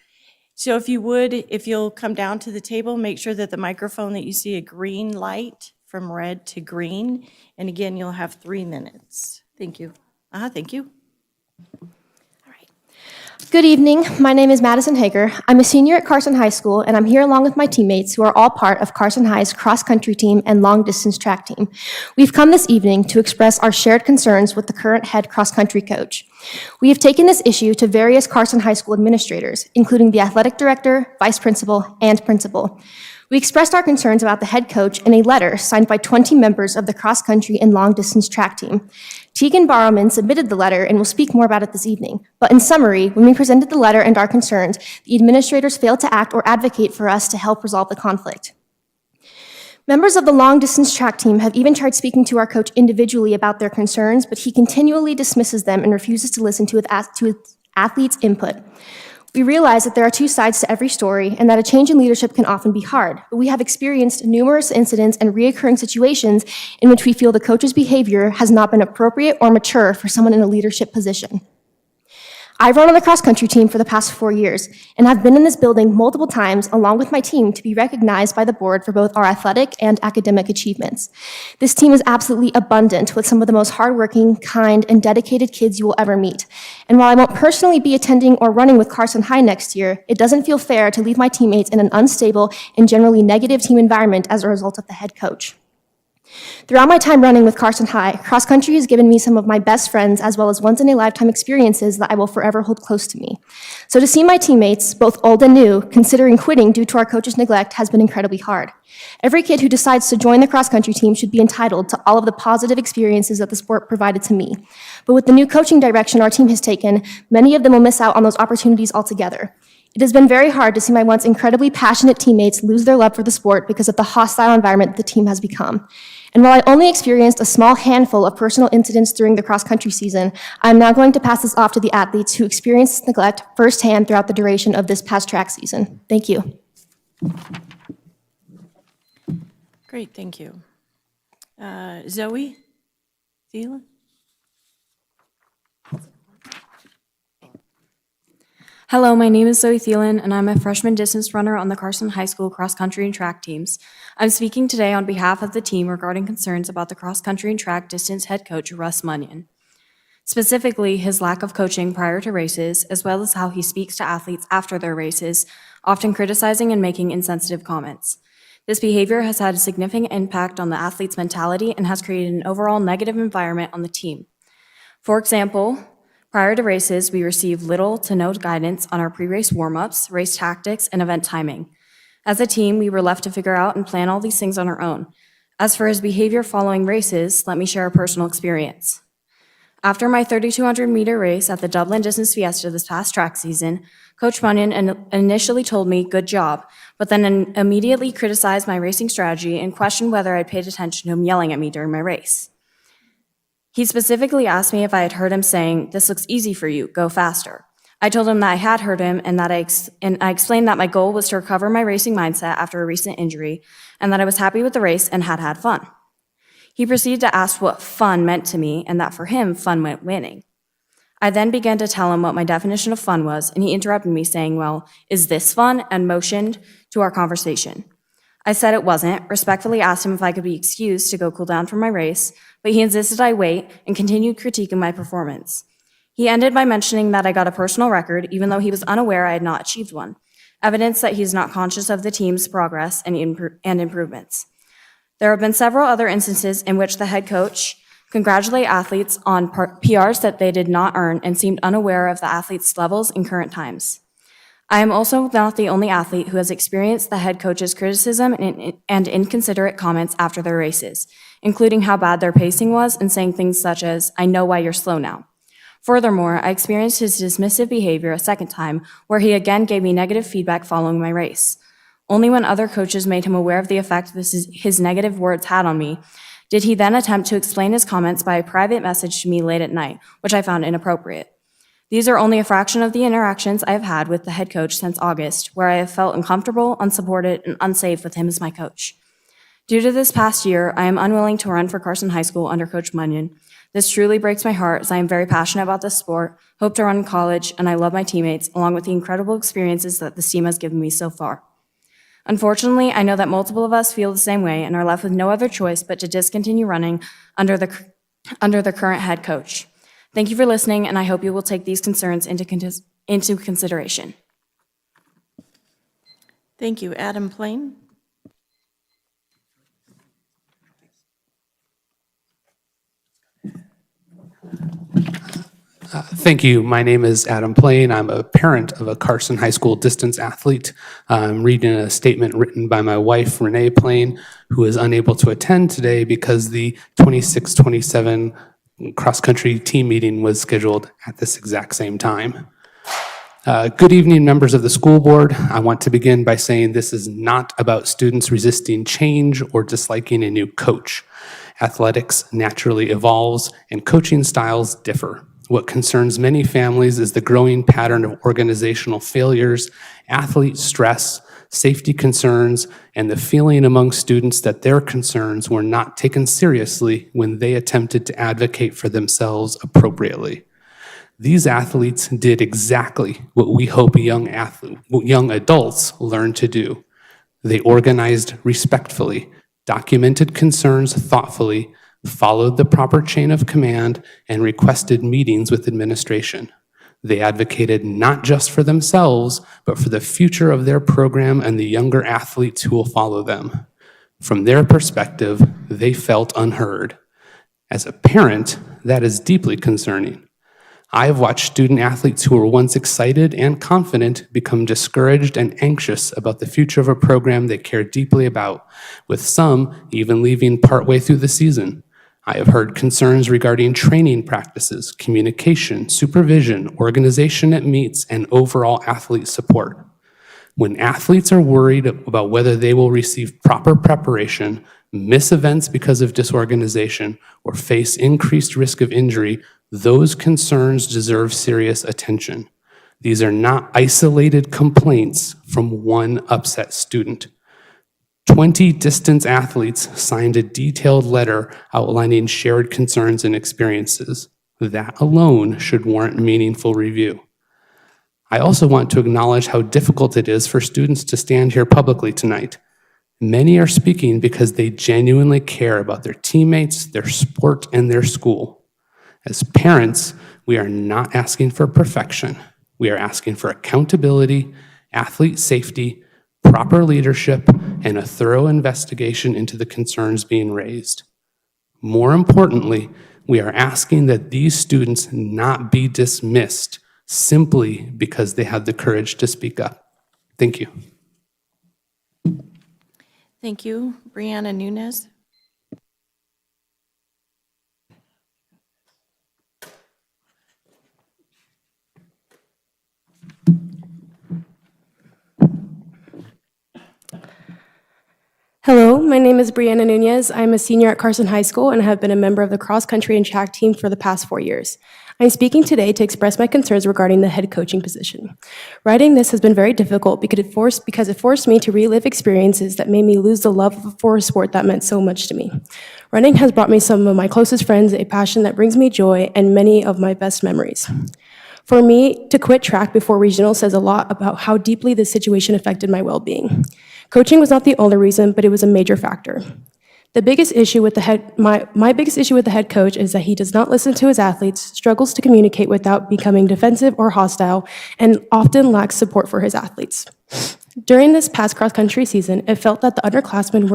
So if you would, if you'll come down to the table, make sure that the microphone that you see a green light from red to green. And again, you'll have 3 minutes. Thank you. Thank you. Good evening. My name is Madison Hager. I'm a senior at Carson High School, and I'm here along with my teammates who are all part of Carson High's cross-country team and long-distance track team. We've come this evening to express our shared concerns with the current head cross-country coach. We have taken this issue to various Carson High School administrators, including the athletic director, vice principal, and principal. We expressed our concerns about the head coach in a letter signed by 20 members of the cross-country and long-distance track team. Tegan Barrowman submitted the letter and will speak more about it this evening. But in summary, when we presented the letter and our concerns, the administrators failed to act or advocate for us to help resolve the conflict. Members of the long-distance track team have even tried speaking to our coach individually about their concerns, but he continually dismisses them and refuses to listen to his athletes' input. We realize that there are 2 sides to every story and that a change in leadership can often be hard, but we have experienced numerous incidents and reoccurring situations in which we feel the coach's behavior has not been appropriate or mature for someone in a leadership position. I've run on the cross-country team for the past 4 years and have been in this building multiple times along with my team to be recognized by the board for both our athletic and academic achievements. This team is absolutely abundant with some of the most hardworking, kind, and dedicated kids you will ever meet. And while I won't personally be attending or running with Carson High next year, it doesn't feel fair to leave my teammates in an unstable and generally negative team environment as a result of the head coach. Throughout my time running with Carson High, cross country has given me some of my best friends as well as once-in-a-lifetime experiences that I will forever hold close to me. So to see my teammates, both old and new, considering quitting due to our coach's neglect has been incredibly hard. Every kid who decides to join the cross-country team should be entitled to all of the positive experiences that the sport provided to me. But with the new coaching direction our team has taken, many of them will miss out on those opportunities altogether. It has been very hard to see my once incredibly passionate teammates lose their love for the sport because of the hostile environment the team has become. And while I only experienced a small handful of personal incidents during the cross-country season, I'm now going to pass this off to the athletes who experienced this neglect firsthand throughout the duration of this past track season. Thank you. Great, thank you. Zoe Thielen? Hello, my name is Zoe Thielen, and I'm a freshman distance runner on the Carson High School cross-country and track teams. I'm speaking today on behalf of the team regarding concerns about the cross-country and track distance head coach, Russ Munyon. Specifically, his lack of coaching prior to races, as well as how he speaks to athletes after their races, often criticizing and making insensitive comments. This behavior has had a significant impact on the athlete's mentality and has created an overall negative environment on the team. For example, prior to races, we receive little to no guidance on our pre-race warm-ups, race tactics, and event timing. As a team, we were left to figure out and plan all these things on our own. As for his behavior following races, let me share a personal experience. After my 3,200-meter race at the Dublin Distance Fiesta this past track season, Coach Munyon initially told me, "Good job," but then immediately criticized my racing strategy and questioned whether I'd paid attention to him yelling at me during my race. He specifically asked me if I had heard him saying, "This looks easy for you, go faster." I told him that I had heard him and I explained that my goal was to recover my racing mindset after a recent injury and that I was happy with the race and had had fun. He proceeded to ask what fun meant to me and that for him, fun meant winning. I then began to tell him what my definition of fun was, and he interrupted me saying, well, is this fun? And motioned to our conversation. I said it wasn't, respectfully asked him if I could be excused to go cool down from my race, but he insisted I wait and continued critiquing my performance. He ended by mentioning that I got a personal record, even though he was unaware I had not achieved one, evidence that he's not conscious of the team's progress and improvements. There have been several other instances in which the head coach congratulated athletes on PRs that they did not earn and seemed unaware of the athletes' levels in current times. I am also not the only athlete who has experienced the head coach's criticism and inconsiderate comments after their races, including how bad their pacing was and saying things such as, I know why you're slow now. Furthermore, I experienced his dismissive behavior a second time, where he again gave me negative feedback following my race. Only when other coaches made him aware of the effect his negative words had on me did he then attempt to explain his comments by a private message to me late at night, which I found inappropriate. These are only a fraction of the interactions I have had with the head coach since August, where I have felt uncomfortable, unsupported, and unsafe with him as my coach. Due to this past year, I am unwilling to run for Carson High School under Coach Munyon. This truly breaks my heart as I am very passionate about this sport, hope to run in college, and I love my teammates, along with the incredible experiences that this team has given me so far. Unfortunately, I know that multiple of us feel the same way and are left with no other choice but to discontinue running under the current head coach. Thank you for listening, and I hope you will take these concerns into consideration. Thank you. Adam Plain? Thank you. My name is Adam Plain. I'm a parent of a Carson High School distance athlete. I'm reading a statement written by my wife, Renee Plain, who is unable to attend today because the 26-27 cross-country team meeting was scheduled at this exact same time. Good evening, members of the school board. I want to begin by saying this is not about students resisting change or disliking a new coach. Athletics naturally evolves and coaching styles differ. What concerns many families is the growing pattern of organizational failures, athlete stress, safety concerns, and the feeling among students that their concerns were not taken seriously when they attempted to advocate for themselves appropriately. These athletes did exactly what we hope young adults learn to do. They organized respectfully, documented concerns thoughtfully, followed the proper chain of command, and requested meetings with administration. They advocated not just for themselves, but for the future of their program and the younger athletes who will follow them. From their perspective, they felt unheard. As a parent, that is deeply concerning. I have watched student athletes who were once excited and confident become discouraged and anxious about the future of a program they care deeply about, with some even leaving partway through the season. I have heard concerns regarding training practices, communication, supervision, organization at meets, and overall athlete support. When athletes are worried about whether they will receive proper preparation, miss events because of disorganization, or face increased risk of injury, those concerns deserve serious attention. These are not isolated complaints from one upset student. 20 distance athletes signed a detailed letter outlining shared concerns and experiences. That alone should warrant meaningful review. I also want to acknowledge how difficult it is for students to stand here publicly tonight. Many are speaking because they genuinely care about their teammates, their sport, and their school. As parents, we are not asking for perfection. We are asking for accountability, athlete safety, proper leadership, and a thorough investigation into the concerns being raised. More importantly, we are asking that these students not be dismissed simply because they had the courage to speak up. Thank you. Thank you. Brianna Nunez? Hello, my name is Brianna Nunez. I'm a senior at Carson High School and have been a member of the cross country and track team for the past 4 years. I'm speaking today to express my concerns regarding the head coaching position. Writing this has been very difficult because it forced me to relive experiences that made me lose the love for a sport that meant so much to me. Running has brought me some of my closest friends, a passion that brings me joy, and many of my best memories. For me, to quit track before regional says a lot about how deeply this situation affected my well-being. Coaching was not the only reason, but it was a major factor. The biggest issue with my biggest issue with the head coach is that he does not listen to his athletes, struggles to communicate without becoming defensive or hostile, and often lacks support for his athletes. During this past cross-country season, it felt that the upperclassmen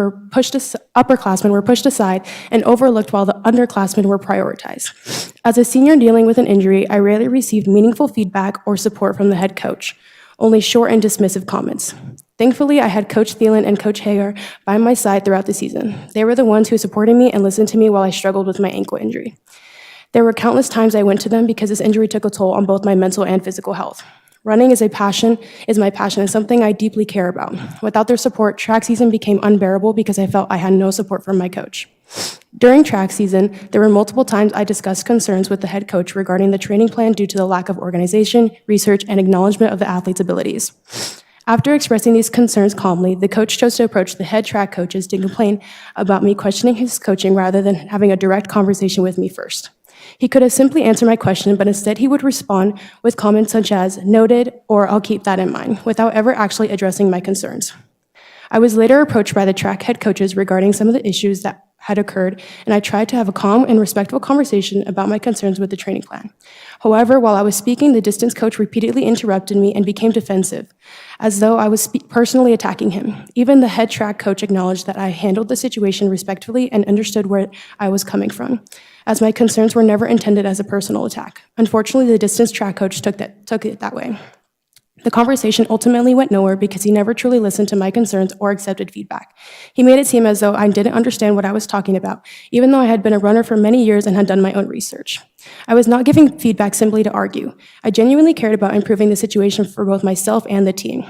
were pushed aside and overlooked while the underclassmen were prioritized. As a senior dealing with an injury, I rarely received meaningful feedback or support from the head coach, only short and dismissive comments. Thankfully, I had Coach Thielen and Coach Hager by my side throughout the season. They were the ones who supported me and listened to me while I struggled with my ankle injury. There were countless times I went to them because this injury took a toll on both my mental and physical health. Running is my passion and something I deeply care about. Without their support, track season became unbearable because I felt I had no support from my coach. During track season, there were multiple times I discussed concerns with the head coach regarding the training plan due to the lack of organization, research, and acknowledgement of the athlete's abilities. After expressing these concerns calmly, the coach chose to approach the head track coaches to complain about me questioning his coaching rather than having a direct conversation with me first. He could have simply answered my question, but instead he would respond with comments such as, "Noted," or "I'll keep that in mind," without ever actually addressing my concerns. I was later approached by the track head coaches regarding some of the issues that had occurred, and I tried to have a calm and respectful conversation about my concerns with the training plan. However, while I was speaking, the distance coach repeatedly interrupted me and became defensive, as though I was personally attacking him. Even the head track coach acknowledged that I handled the situation respectfully and understood where I was coming from, as my concerns were never intended as a personal attack. Unfortunately, the distance track coach took it that way. The conversation ultimately went nowhere because he never truly listened to my concerns or accepted feedback. He made it seem as though I didn't understand what I was talking about, even though I had been a runner for many years and had done my own research. I was not giving feedback simply to argue. I genuinely cared about improving the situation for both myself and the team.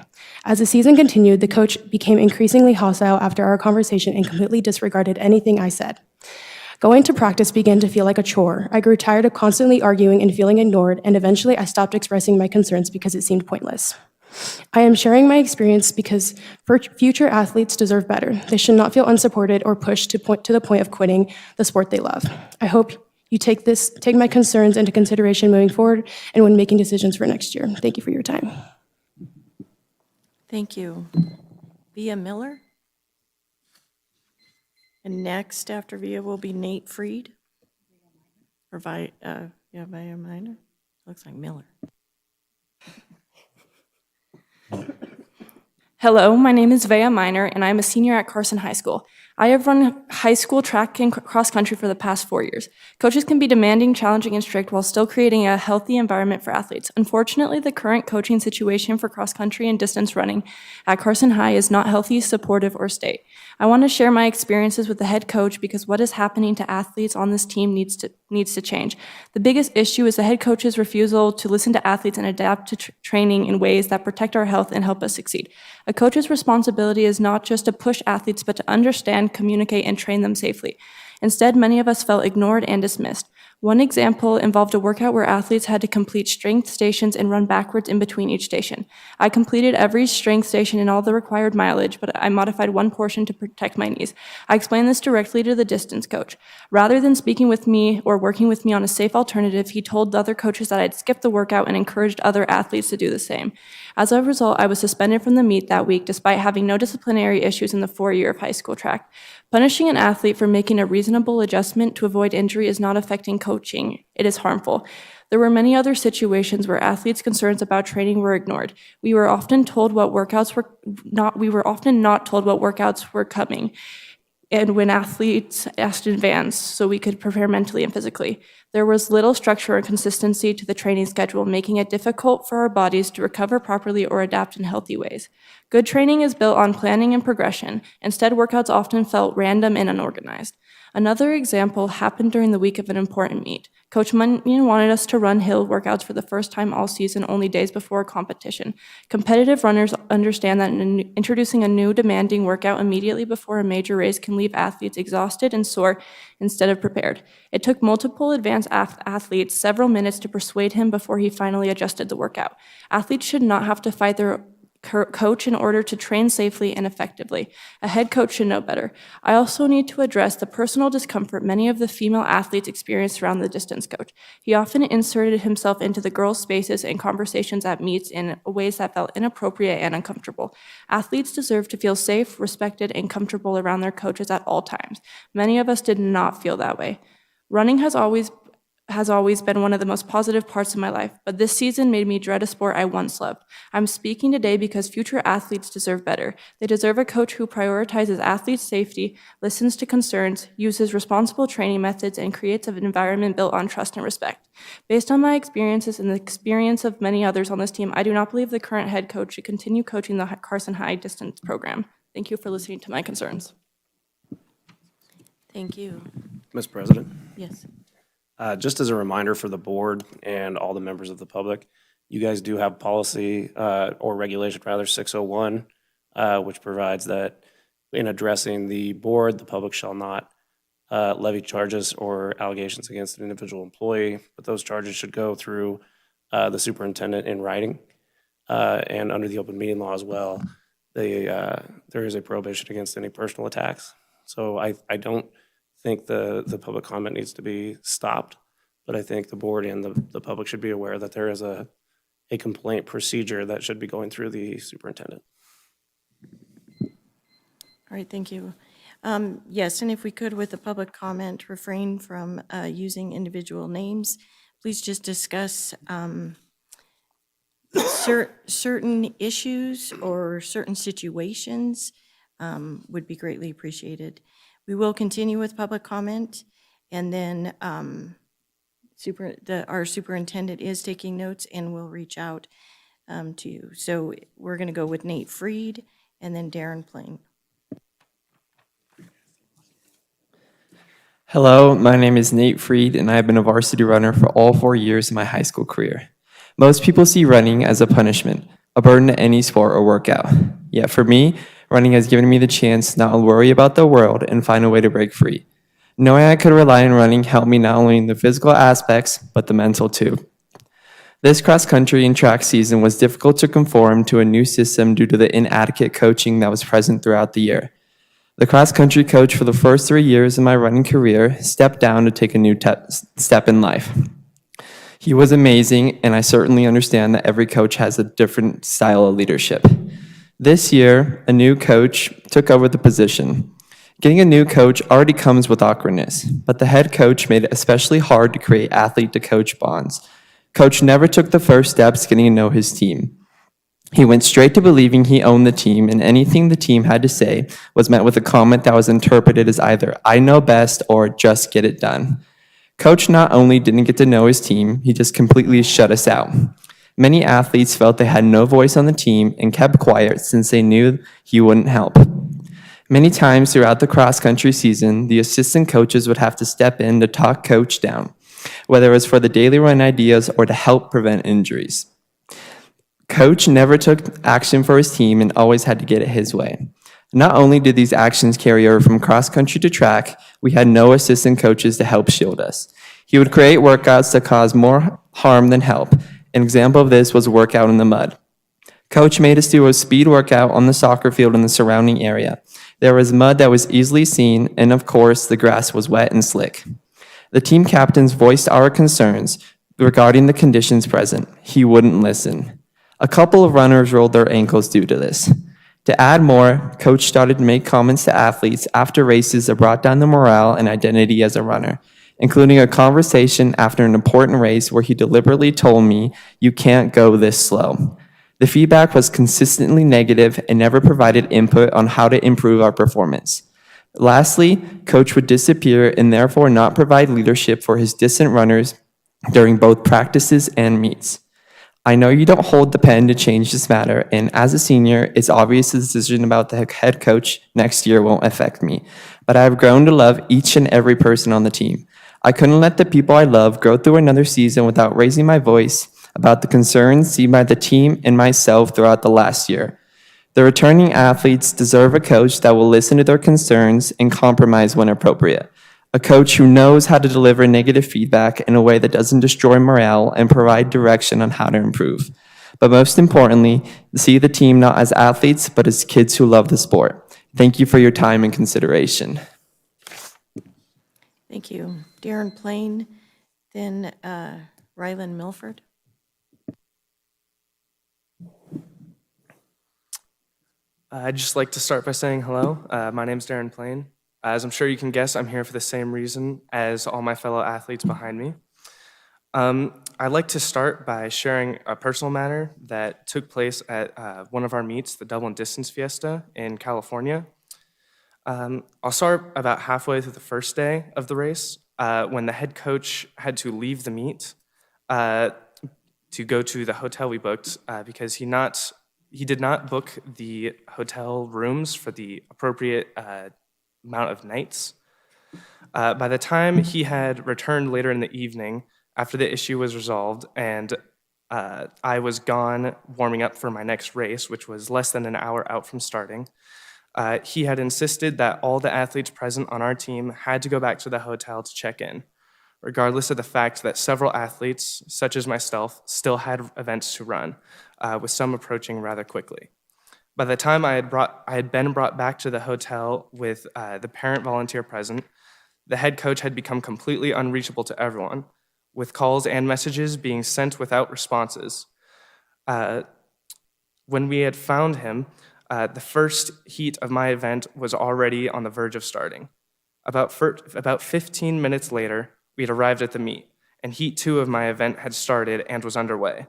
As the season continued, the coach became increasingly hostile after our conversation and completely disregarded anything I said. Going to practice began to feel like a chore. I grew tired of constantly arguing and feeling ignored, and eventually I stopped expressing my concerns because it seemed pointless. I am sharing my experience because future athletes deserve better. They should not feel unsupported or pushed to the point of quitting the sport they love. I hope you take my concerns into consideration moving forward and when making decisions for next year. Thank you for your time. Thank you. Via Miller? And next after Via will be Nate Freed. Or Via Minor? Looks like Miller. Hello, my name is Vea Minor, and I'm a senior at Carson High School. I have run high school track and cross country for the past 4 years. Coaches can be demanding, challenging, and strict while still creating a healthy environment for athletes. Unfortunately, the current coaching situation for cross country and distance running at Carson High is not healthy, supportive, or state. I want to share my experiences with the head coach because what is happening to athletes on this team needs to change. The biggest issue is the head coach's refusal to listen to athletes and adapt to training in ways that protect our health and help us succeed. A coach's responsibility is not just to push athletes, but to understand, communicate, and train them safely. Instead, many of us felt ignored and dismissed. One example involved a workout where athletes had to complete strength stations and run backwards in between each station. I completed every strength station and all the required mileage, but I modified one portion to protect my knees. I explained this directly to the distance coach. Rather than speaking with me or working with me on a safe alternative, he told the other coaches that I'd skipped the workout and encouraged other athletes to do the same. As a result, I was suspended from the meet that week despite having no disciplinary issues in the 4 year of high school track. Punishing an athlete for making a reasonable adjustment to avoid injury is not affecting coaching. It is harmful. There were many other situations where athletes' concerns about training were ignored. We were often not told what workouts were coming, and when athletes asked in advance so we could prepare mentally and physically. There was little structure and consistency to the training schedule, making it difficult for our bodies to recover properly or adapt in healthy ways. Good training is built on planning and progression. Instead, workouts often felt random and unorganized. Another example happened during the week of an important meet. Coach Munyon wanted us to run hill workouts for the first time all season, only days before a competition. Competitive runners understand that introducing a new demanding workout immediately before a major race can leave athletes exhausted and sore instead of prepared. It took multiple advanced athletes several minutes to persuade him before he finally adjusted the workout. Athletes should not have to fight their coach in order to train safely and effectively. A head coach should know better. I also need to address the personal discomfort many of the female athletes experience around the distance coach. He often inserted himself into the girls' spaces and conversations at meets in ways that felt inappropriate and uncomfortable. Athletes deserve to feel safe, respected, and comfortable around their coaches at all times. Many of us did not feel that way. Running has always been one of the most positive parts of my life, but this season made me dread a sport I once loved. I'm speaking today because future athletes deserve better. They deserve a coach who prioritizes athletes' safety, listens to concerns, uses responsible training methods, and creates an environment built on trust and respect. Based on my experiences and the experience of many others on this team, I do not believe the current head coach should continue coaching the Carson High distance program. Thank you for listening to my concerns. Thank you. Ms. President? Yes. Just as a reminder for the board and all the members of the public, you guys do have policy, or regulation rather, 601, which provides that in addressing the board, the public shall not levy charges or allegations against an individual employee, but those charges should go through the superintendent in writing. And under the open meeting law as well, there is a prohibition against any personal attacks. So I don't think the public comment needs to be stopped, but I think the board and the public should be aware that there is a complaint procedure that should be going through the superintendent. All right, thank you. Yes, and if we could, with the public comment, refrain from using individual names. Please just discuss certain issues or certain situations would be greatly appreciated. We will continue with public comment, and then our superintendent is taking notes and will reach out to you. So we're going to go with Nate Freed and then Darren Plain. Hello, my name is Nate Freed, and I have been a varsity runner for all 4 years of my high school career. Most people see running as a punishment, a burden to any sport or workout. Yet for me, running has given me the chance to not worry about the world and find a way to break free. Knowing I could rely on running helped me not only in the physical aspects, but the mental too. This cross-country and track season was difficult to conform to a new system due to the inadequate coaching that was present throughout the year. The cross-country coach for the first 3 years of my running career stepped down to take a new step in life. He was amazing, and I certainly understand that every coach has a different style of leadership. This year, a new coach took over the position. Getting a new coach already comes with awkwardness, but the head coach made it especially hard to create athlete-to-coach bonds. Coach never took the first steps getting to know his team. He went straight to believing he owned the team, and anything the team had to say was met with a comment that was interpreted as either "I know best" or "just get it done." Coach not only didn't get to know his team, he just completely shut us out. Many athletes felt they had no voice on the team and kept quiet since they knew he wouldn't help. Many times throughout the cross-country season, the assistant coaches would have to step in to talk coach down, whether it was for the daily run ideas or to help prevent injuries. Coach never took action for his team and always had to get it his way. Not only did these actions carry over from cross-country to track, we had no assistant coaches to help shield us. He would create workouts that caused more harm than help. An example of this was a workout in the mud. Coach made us do a speed workout on the soccer field in the surrounding area. There was mud that was easily seen, and of course, the grass was wet and slick. The team captains voiced our concerns regarding the conditions present. He wouldn't listen. A couple of runners rolled their ankles due to this. To add more, Coach started to make comments to athletes after races that brought down the morale and identity as a runner, including a conversation after an important race where he deliberately told me, "You can't go this slow." The feedback was consistently negative and never provided input on how to improve our performance. Lastly, Coach would disappear and therefore not provide leadership for his distant runners during both practices and meets. I know you don't hold the pen to change this matter, and as a senior, it's obvious the decision about the head coach next year won't affect me. But I have grown to love each and every person on the team. I couldn't let the people I love go through another season without raising my voice about the concerns seen by the team and myself throughout the last year. The returning athletes deserve a coach that will listen to their concerns and compromise when appropriate. A coach who knows how to deliver negative feedback in a way that doesn't destroy morale and provide direction on how to improve. But most importantly, see the team not as athletes, but as kids who love the sport. Thank you for your time and consideration. Thank you. Darren Plain, then Rylan Milford. I'd just like to start by saying hello. My name's Darren Plain. As I'm sure you can guess, I'm here for the same reason as all my fellow athletes behind me. I'd like to start by sharing a personal matter that took place at one of our meets, the Dublin Distance Fiesta in California. I'll start about halfway through the first day of the race when the head coach had to leave the meet to go to the hotel we booked because he did not book the hotel rooms for the appropriate amount of nights. By the time he had returned later in the evening, after the issue was resolved, and I was gone warming up for my next race, which was less than an hour out from starting, he had insisted that all the athletes present on our team had to go back to the hotel to check in, regardless of the fact that several athletes, such as myself, still had events to run, with some approaching rather quickly. By the time I had been brought back to the hotel with the parent volunteer present, the head coach had become completely unreachable to everyone, with calls and messages being sent without responses. When we had found him, the first heat of my event was already on the verge of starting. About 15 minutes later, we had arrived at the meet, and heat 2 of my event had started and was underway.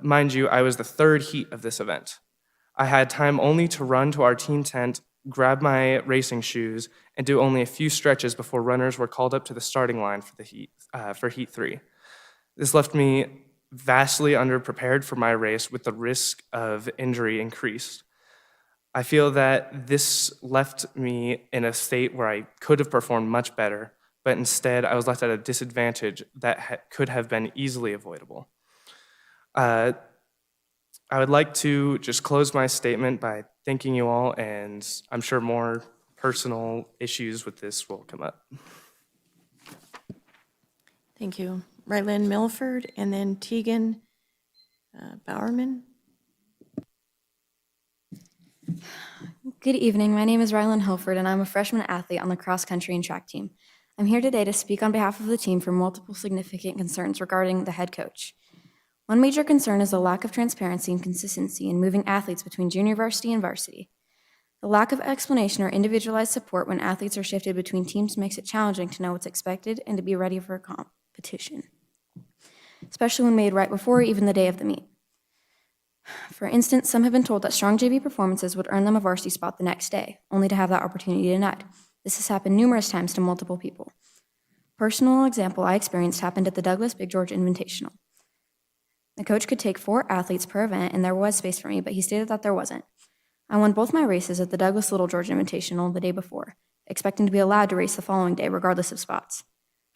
Mind you, I was the third heat of this event. I had time only to run to our team tent, grab my racing shoes, and do only a few stretches before runners were called up to the starting line for heat 3. This left me vastly underprepared for my race, with the risk of injury increased. I feel that this left me in a state where I could have performed much better, but instead I was left at a disadvantage that could have been easily avoidable. I would like to just close my statement by thanking you all, and I'm sure more personal issues with this will come up. Thank you. Rylan Milford, and then Tegan Bowerman. Good evening. My name is Rylan Hilford, and I'm a freshman athlete on the cross country and track team. I'm here today to speak on behalf of the team for multiple significant concerns regarding the head coach. One major concern is the lack of transparency and consistency in moving athletes between junior varsity and varsity. The lack of explanation or individualized support when athletes are shifted between teams makes it challenging to know what's expected and to be ready for a competition, especially when made right before or even the day of the meet. For instance, some have been told that strong JV performances would earn them a varsity spot the next day, only to have that opportunity denied. This has happened numerous times to multiple people. Personal example I experienced happened at the Douglas Big George Invitational. The coach could take 4 athletes per event, and there was space for me, but he stated that there wasn't. I won both my races at the Douglas Little George Invitational the day before, expecting to be allowed to race the following day regardless of spots.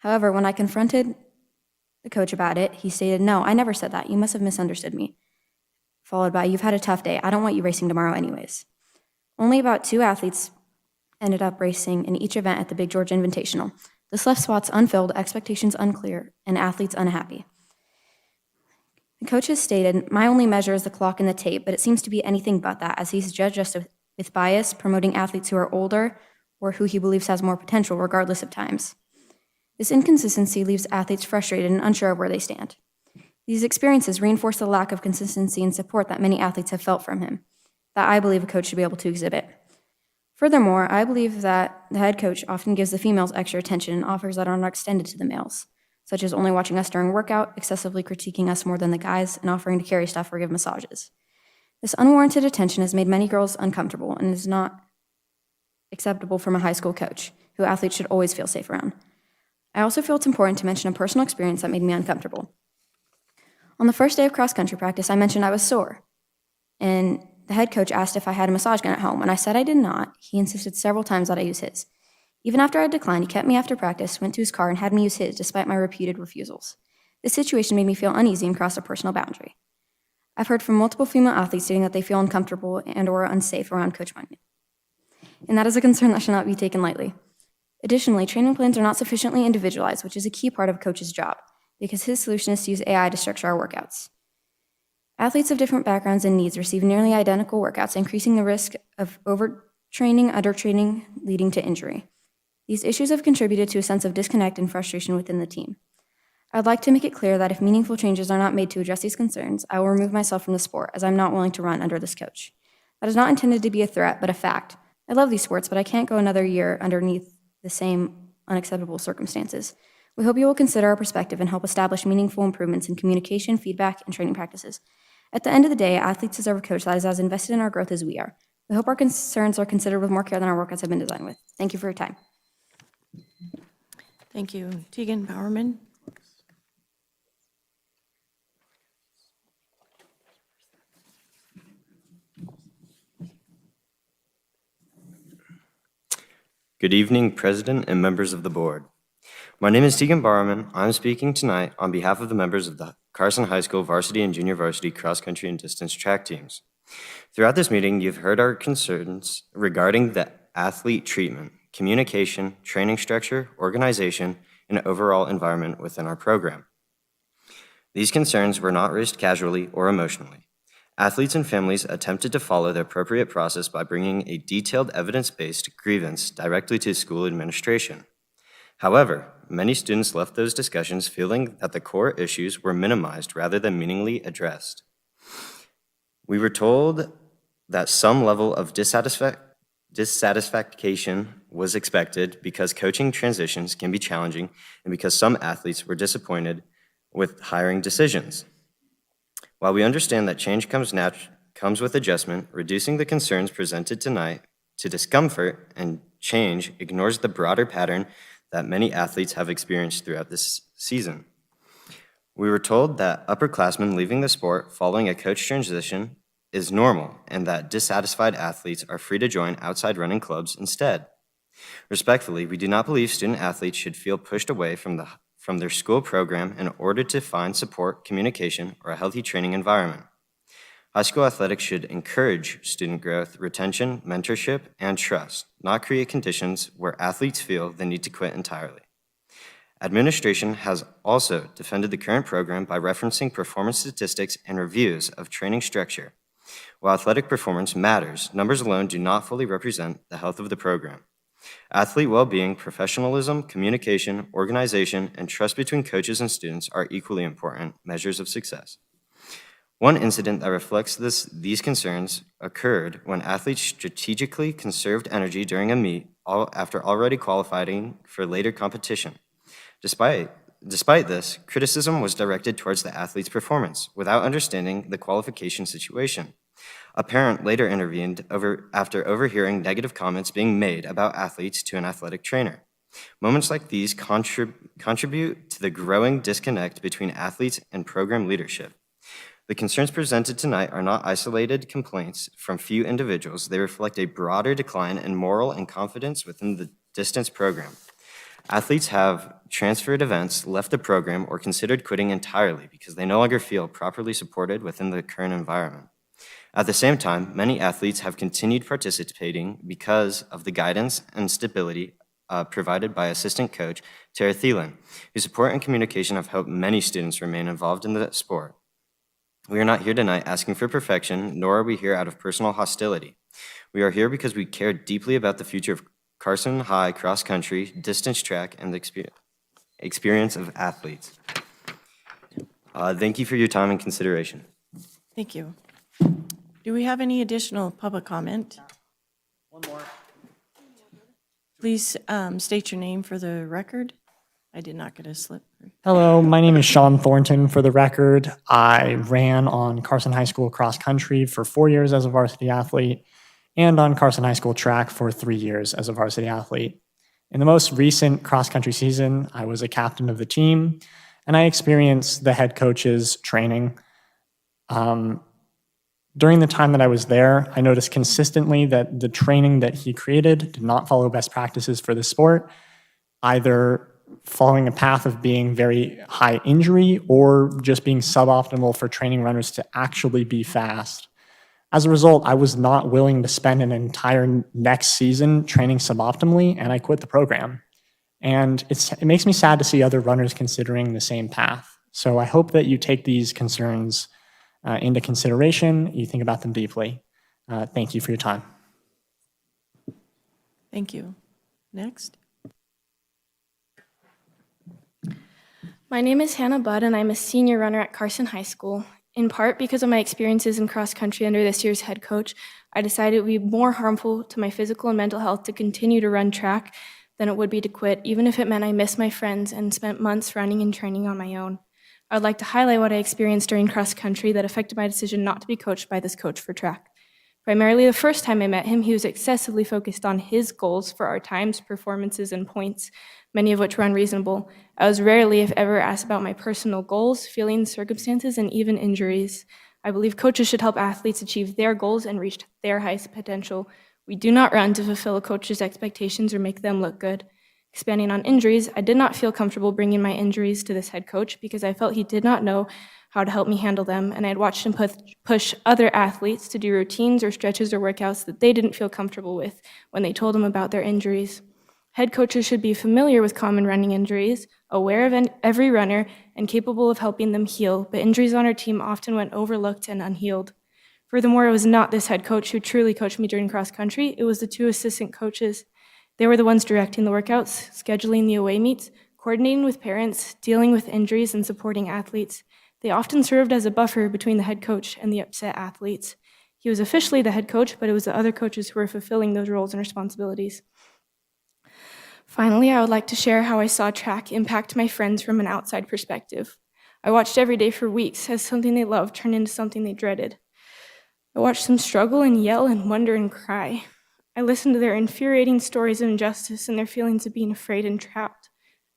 However, when I confronted the coach about it, he stated, "No, I never said that. You must have misunderstood me." Followed by, "You've had a tough day. I don't want you racing tomorrow anyways." Only about 2 athletes ended up racing in each event at the Big George Invitational. This left spots unfilled, expectations unclear, and athletes unhappy. The coach has stated, "My only measure is the clock and the tape, but it seems to be anything but that, as he's judged us with bias, promoting athletes who are older or who he believes has more potential, regardless of times." This inconsistency leaves athletes frustrated and unsure of where they stand. These experiences reinforce the lack of consistency and support that many athletes have felt from him, that I believe a coach should be able to exhibit. Furthermore, I believe that the head coach often gives the females extra attention and offers that are not extended to the males, such as only watching us during workout, excessively critiquing us more than the guys, and offering to carry stuff or give massages. This unwarranted attention has made many girls uncomfortable and is not acceptable from a high school coach, who athletes should always feel safe around. I also feel it's important to mention a personal experience that made me uncomfortable. On the first day of cross-country practice, I mentioned I was sore, and the head coach asked if I had a massage gun at home, and I said I did not. He insisted several times that I use his. Even after I declined, he kept me after practice, went to his car, and had me use his despite my repeated refusals. This situation made me feel uneasy and crossed a personal boundary. I've heard from multiple female athletes stating that they feel uncomfortable and/or unsafe around Coach Munyon, and that is a concern that should not be taken lightly. Additionally, training plans are not sufficiently individualized, which is a key part of a coach's job, because his solution is to use AI to structure our workouts. Athletes of different backgrounds and needs receive nearly identical workouts, increasing the risk of overtraining, undertraining, leading to injury. These issues have contributed to a sense of disconnect and frustration within the team. I'd like to make it clear that if meaningful changes are not made to address these concerns, I will remove myself from the sport, as I'm not willing to run under this coach. That is not intended to be a threat, but a fact. I love these sports, but I can't go another year underneath the same unacceptable circumstances. We hope you will consider our perspective and help establish meaningful improvements in communication, feedback, and training practices. At the end of the day, athletes deserve a coach that is as invested in our growth as we are. We hope our concerns are considered with more care than our workouts have been designed with. Thank you for your time. Thank you. Tegan Bowerman? Good evening, President and members of the board. My name is Tegan Barman. I'm speaking tonight on behalf of the members of the Carson High School varsity and junior varsity cross country and distance track teams. Throughout this meeting, you've heard our concerns regarding the athlete treatment, communication, training structure, organization, and overall environment within our program. These concerns were not raised casually or emotionally. Athletes and families attempted to follow the appropriate process by bringing a detailed evidence-based grievance directly to school administration. However, many students left those discussions feeling that the core issues were minimized rather than meaningfully addressed. We were told that some level of dissatisfaction was expected because coaching transitions can be challenging and because some athletes were disappointed with hiring decisions. While we understand that change comes with adjustment, reducing the concerns presented tonight to discomfort and change ignores the broader pattern that many athletes have experienced throughout this season. We were told that upperclassmen leaving the sport following a coach transition is normal and that dissatisfied athletes are free to join outside running clubs instead. Respectfully, we do not believe student athletes should feel pushed away from their school program in order to find support, communication, or a healthy training environment. High school athletics should encourage student growth, retention, mentorship, and trust, not create conditions where athletes feel the need to quit entirely. Administration has also defended the current program by referencing performance statistics and reviews of training structure. While athletic performance matters, numbers alone do not fully represent the health of the program. Athlete well-being, professionalism, communication, organization, and trust between coaches and students are equally important measures of success. One incident that reflects these concerns occurred when athletes strategically conserved energy during a meet after already qualifying for later competition. Despite this, criticism was directed towards the athlete's performance without understanding the qualification situation. A parent later intervened after overhearing negative comments being made about athletes to an athletic trainer. Moments like these contribute to the growing disconnect between athletes and program leadership. The concerns presented tonight are not isolated complaints from few individuals. They reflect a broader decline in moral and confidence within the distance program. Athletes have transferred events, left the program, or considered quitting entirely because they no longer feel properly supported within the current environment. At the same time, many athletes have continued participating because of the guidance and stability provided by assistant coach Tara Thielen, whose support and communication have helped many students remain involved in the sport. We are not here tonight asking for perfection, nor are we here out of personal hostility. We are here because we care deeply about the future of Carson High cross country, distance track, and the experience of athletes. Thank you for your time and consideration. Thank you. Do we have any additional public comment? One more. Please state your name for the record. I did not get a slip. Hello, my name is Sean Thornton. For the record, I ran on Carson High School cross country for 4 years as a varsity athlete and on Carson High School track for 3 years as a varsity athlete. In the most recent cross country season, I was a captain of the team and I experienced the head coach's training. During the time that I was there, I noticed consistently that the training that he created did not follow best practices for the sport, either following a path of being very high injury or just being suboptimal for training runners to actually be fast. As a result, I was not willing to spend an entire next season training suboptimally, and I quit the program. And it makes me sad to see other runners considering the same path. So I hope that you take these concerns into consideration, you think about them deeply. Thank you for your time. Thank you. Next. My name is Hannah Budd, and I'm a senior runner at Carson High School. In part because of my experiences in cross country under this year's head coach, I decided it would be more harmful to my physical and mental health to continue to run track than it would be to quit, even if it meant I missed my friends and spent months running and training on my own. I would like to highlight what I experienced during cross country that affected my decision not to be coached by this coach for track. Primarily the first time I met him, he was excessively focused on his goals for our times, performances, and points, many of which were unreasonable. I was rarely, if ever, asked about my personal goals, feelings, circumstances, and even injuries. I believe coaches should help athletes achieve their goals and reach their highest potential. We do not run to fulfill a coach's expectations or make them look good. Expanding on injuries, I did not feel comfortable bringing my injuries to this head coach because I felt he did not know how to help me handle them, and I had watched him push other athletes to do routines or stretches or workouts that they didn't feel comfortable with when they told him about their injuries. Head coaches should be familiar with common running injuries, aware of every runner, and capable of helping them heal, but injuries on our team often went overlooked and unhealed. Furthermore, it was not this head coach who truly coached me during cross country, it was the two assistant coaches. They were the ones directing the workouts, scheduling the away meets, coordinating with parents, dealing with injuries, and supporting athletes. They often served as a buffer between the head coach and the upset athletes. He was officially the head coach, but it was the other coaches who were fulfilling those roles and responsibilities. Finally, I would like to share how I saw track impact my friends from an outside perspective. I watched every day for weeks as something they loved turned into something they dreaded. I watched them struggle and yell and wonder and cry. I listened to their infuriating stories of injustice and their feelings of being afraid and trapped.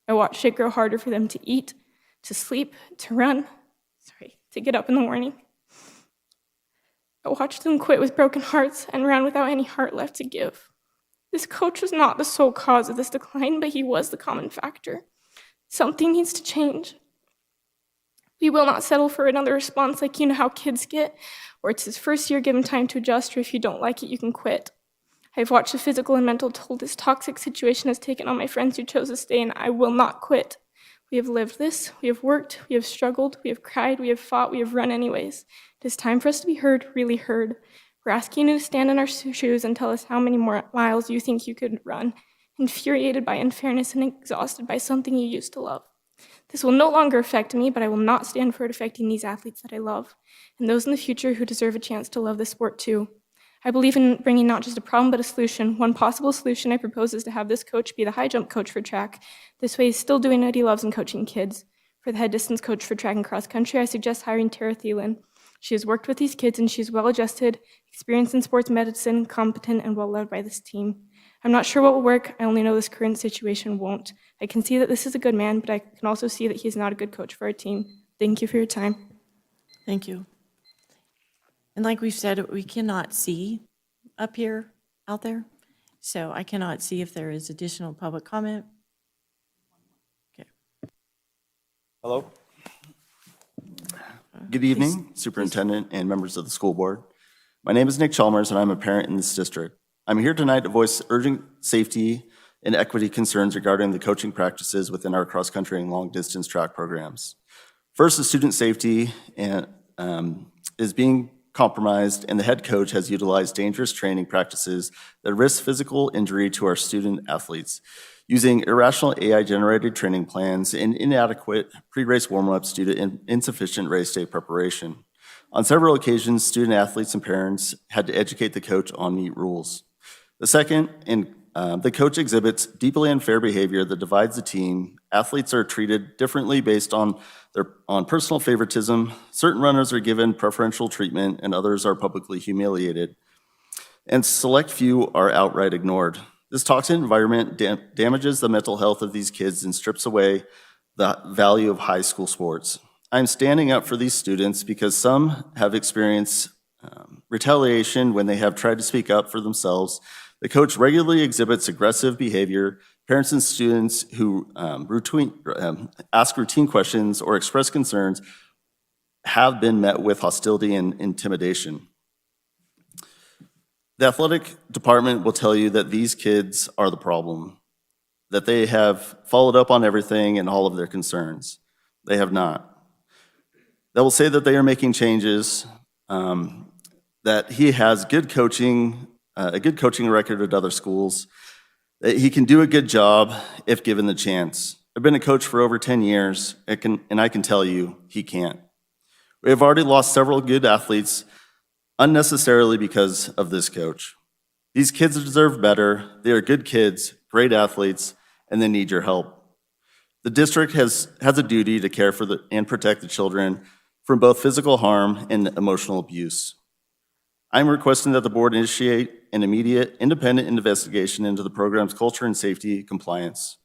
I watched it grow harder for them to eat, to sleep, to run, to get up in the morning. I watched them quit with broken hearts and run without any heart left to give. This coach was not the sole cause of this decline, but he was the common factor. Something needs to change. We will not settle for another response like you know how kids get, or it's his first year, given time to adjust, or if you don't like it, you can quit. I've watched the physical and mental toll this toxic situation has taken on my friends who chose to stay, and I will not quit. We have lived this, we have worked, we have struggled, we have cried, we have fought, we have run anyways. It is time for us to be heard, really heard. We're asking you to stand in our shoes and tell us how many more miles you think you could run, infuriated by unfairness and exhausted by something you used to love. This will no longer affect me, but I will not stand for it affecting these athletes that I love, and those in the future who deserve a chance to love this sport too. I believe in bringing not just a problem, but a solution. One possible solution I propose is to have this coach be the high jump coach for track. This way he's still doing what he loves and coaching kids. For the head distance coach for track and cross country, I suggest hiring Tara Thielen. She has worked with these kids and she's well-adjusted, experienced in sports medicine, competent, and well-led by this team. I'm not sure what will work. I only know this current situation won't. I can see that this is a good man, but I can also see that he's not a good coach for our team. Thank you for your time. Thank you. And like we've said, we cannot see up here, out there, so I cannot see if there is additional public comment. Okay. Hello. Good evening, Superintendent and members of the school board. My name is Nick Chalmers, and I'm a parent in this district. I'm here tonight to voice urgent safety and equity concerns regarding the coaching practices within our cross-country and long-distance track programs. First, the student safety is being compromised, and the head coach has utilized dangerous training practices that risk physical injury to our student athletes, using irrational AI-generated training plans and inadequate pre-race warm-ups due to insufficient race day preparation. On several occasions, student athletes and parents had to educate the coach on meet rules. The second, the coach exhibits deeply unfair behavior that divides the team. Athletes are treated differently based on personal favoritism. Certain runners are given preferential treatment and others are publicly humiliated. And select few are outright ignored. This toxic environment damages the mental health of these kids and strips away the value of high school sports. I'm standing up for these students because some have experienced retaliation when they have tried to speak up for themselves. The coach regularly exhibits aggressive behavior. Parents and students who ask routine questions or express concerns have been met with hostility and intimidation. The athletic department will tell you that these kids are the problem, that they have followed up on everything and all of their concerns. They have not. They will say that they are making changes, that he has good coaching, a good coaching record at other schools, that he can do a good job if given the chance. I've been a coach for over 10 years, and I can tell you he can't. We have already lost several good athletes unnecessarily because of this coach. These kids deserve better. They are good kids, great athletes, and they need your help. The district has a duty to care for and protect the children from both physical harm and emotional abuse. I'm requesting that the board initiate an immediate independent investigation into the program's culture and safety compliance.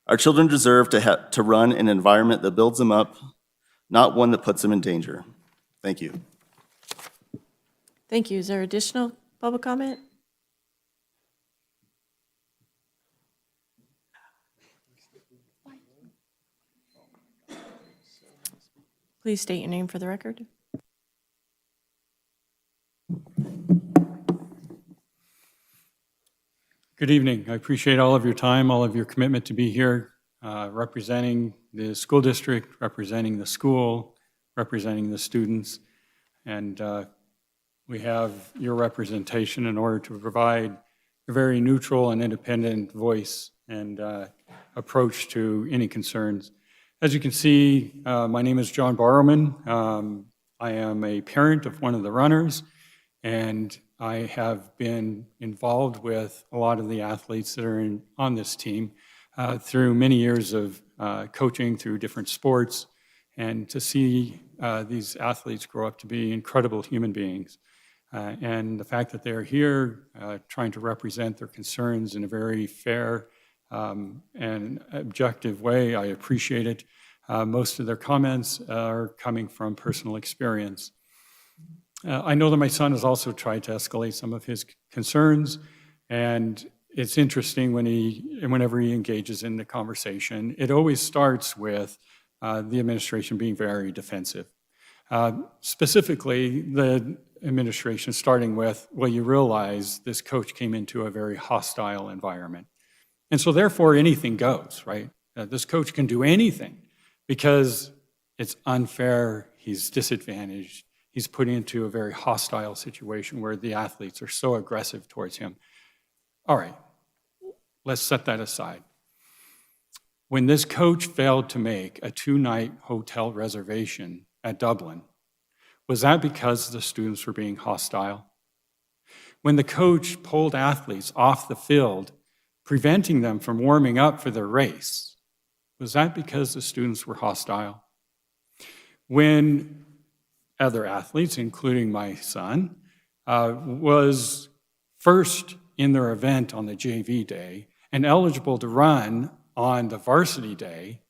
Our children deserve to run an environment that builds them up, not one that puts them in danger. Thank you. Thank you. Is there additional public comment? Please state your name for the record. Good evening. I appreciate all of your time, all of your commitment to be here, representing the school district, representing the school, representing the students. And we have your representation in order to provide a very neutral and independent voice and approach to any concerns. As you can see, my name is John Borrowman. I am a parent of one of the runners, and I have been involved with a lot of the athletes that are on this team through many years of coaching through different sports, and to see these athletes grow up to be incredible human beings. And the fact that they're here trying to represent their concerns in a very fair and objective way, I appreciate it. Most of their comments are coming from personal experience. I know that my son has also tried to escalate some of his concerns, and it's interesting whenever he engages in the conversation, it always starts with the administration being very defensive. Specifically, the administration starting with, well, you realize this coach came into a very hostile environment. And so therefore anything goes, right? This coach can do anything because it's unfair, he's disadvantaged, he's put into a very hostile situation where the athletes are so aggressive towards him. All right, let's set that aside. When this coach failed to make a 2-night hotel reservation at Dublin, was that because the students were being hostile? When the coach pulled athletes off the field, preventing them from warming up for their race, was that because the students were hostile? When other athletes, including my son, was first in their event on the JV day and eligible to run on the varsity day,